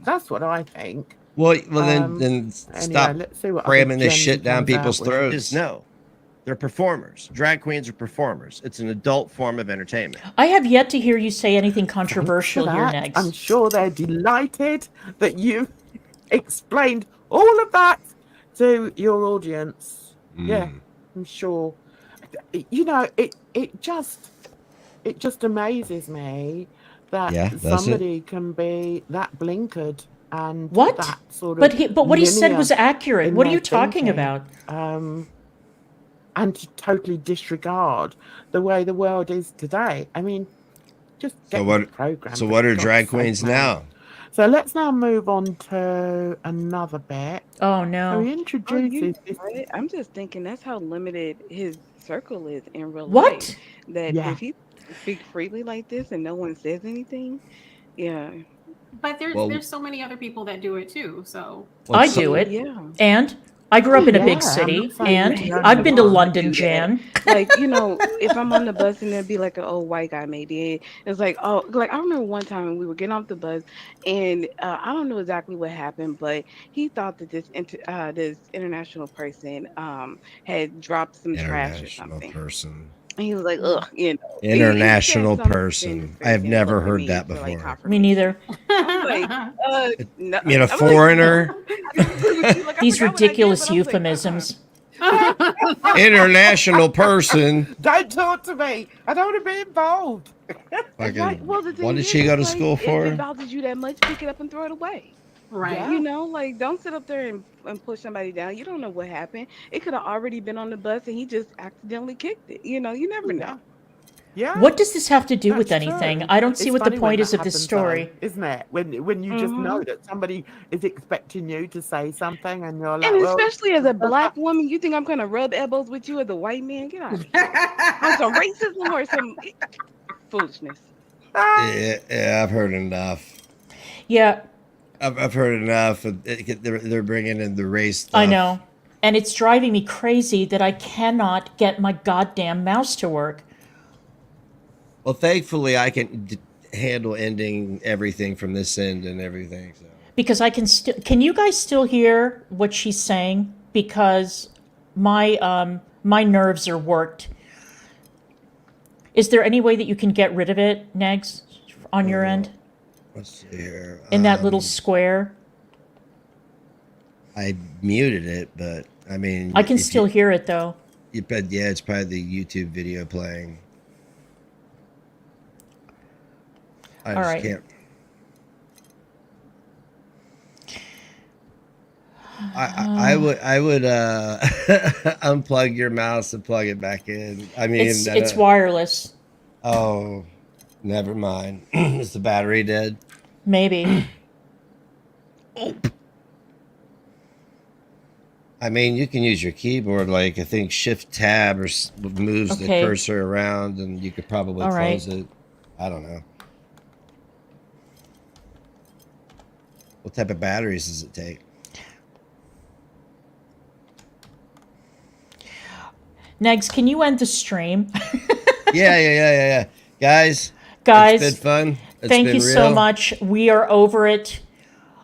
That's what I think. Well, then Anyway, stop let's see what cramming other this gems shit he down comes out people's with. throats. Just No. They're performers. Drag queens are performers. It's an adult form of entertainment. I have yet to hear you say anything controversial here, That, Negs. I'm sure they're delighted that you've explained all of that to your audience. Yeah, I'm sure. You know, it just amazes me that Yeah, does it? somebody can be that blinkered and What? that sort of. But what he said linear was accurate. in What are their you talking thinking, about? And to totally disregard the way the world is today. I mean, just get with the program. So for what are God's drag sake, queens man. now? So let's now move on to another bit. Oh So no. he Oh, introduces you this. know what? I'm just thinking that's how limited his circle is in real life. What? That Yeah. if he speak freely like this and no one says anything, yeah, But Well- there's so many other people that do it too. So I do it. yeah. And I grew up in a Yeah, big I'm city, not saying and you're the I've only been to one. London, Do that. Jan. Like, you know, if I'm on the bus and there'd be like an old white guy maybe, it's like, oh, like I remember one time we were getting off the bus and I don't know exactly what happened, but he thought that this international person had dropped some trash or International something. person. And he was like, ugh, you know. he said International something person. very I have never similar to heard me that for, like, before. Me confirmation. neither. Like, no, You mean a I'm like, foreigner? I agree with you. Like, I These forgot what I did, ridiculous but I was like, euphemisms. International person. Don't talk to me. I don't want to be involved. Fucking, Right. Well, the thing what did is, she go to it's like, school if for? it bothers you that much, pick it up and throw it away. right. Yeah. You know, like don't sit up there and push somebody down. You don't know what happened. It could have already been on the bus and he just accidentally kicked it. You know, you never know. Yeah. What does this have to do with That's anything? true. I don't see It's what the funny when point is that of this happens, though, story. isn't it? When you just know that somebody is expecting you to say something, and you're like, And well, especially as a black woman, you think I'm gonna rub elbows with you as a white man? Get out of here. On some racism or some foolishness. Yeah, I've heard enough. Yeah, I've heard enough. They're bringing in the race stuff. I know. And it's driving me crazy that I cannot get my goddamn mouse to work. Well, thankfully, I can handle ending everything from this end and everything. So. Because I can still. Can you guys still hear what she's saying? Because my nerves are worked. Is there any way that you can get rid of it, Negs, on your end? Let's see here. In that little square? I muted it, but I mean, I can if still hear it though. But yeah, it's probably the YouTube video playing. I All just right. can't. I would unplug your mouse and plug it back in. I mean, It's wireless. Oh, never mind. Is the battery dead? Maybe. I mean, you can use your keyboard, like I think Shift Tab or moves Okay. the cursor around, and you could probably All right. close it. I don't know. What type of batteries does it take? Negs, can you end the stream? Yeah. Guys, Guys, it's been fun. It's thank been you so real. much. We are over it.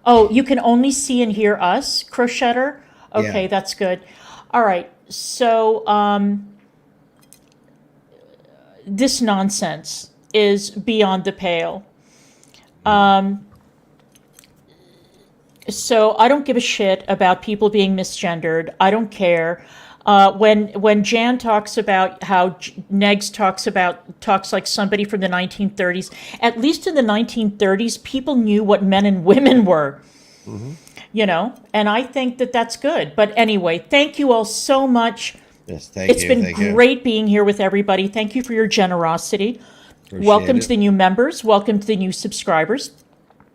Oh, you can only see and hear us, Crochetter? Okay, Yeah. that's good. All right. So, this nonsense is beyond the pale. So I don't give a shit about people being misgendered. I don't care. When Jan talks about how Negs talks like somebody from the 1930s, at least in the 1930s, people knew what men and women were. Mm-hmm. You know, and I think that that's good. But anyway, thank you all so much. Yes, thank It's you. been Thank you. great being here with everybody. Thank you for your generosity. Appreciate Welcome it. to the new members. Welcome to the new subscribers.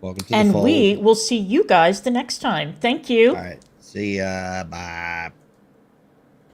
Welcome to the And fold. we will see you guys the next time. Thank you. All right. See ya. Bye.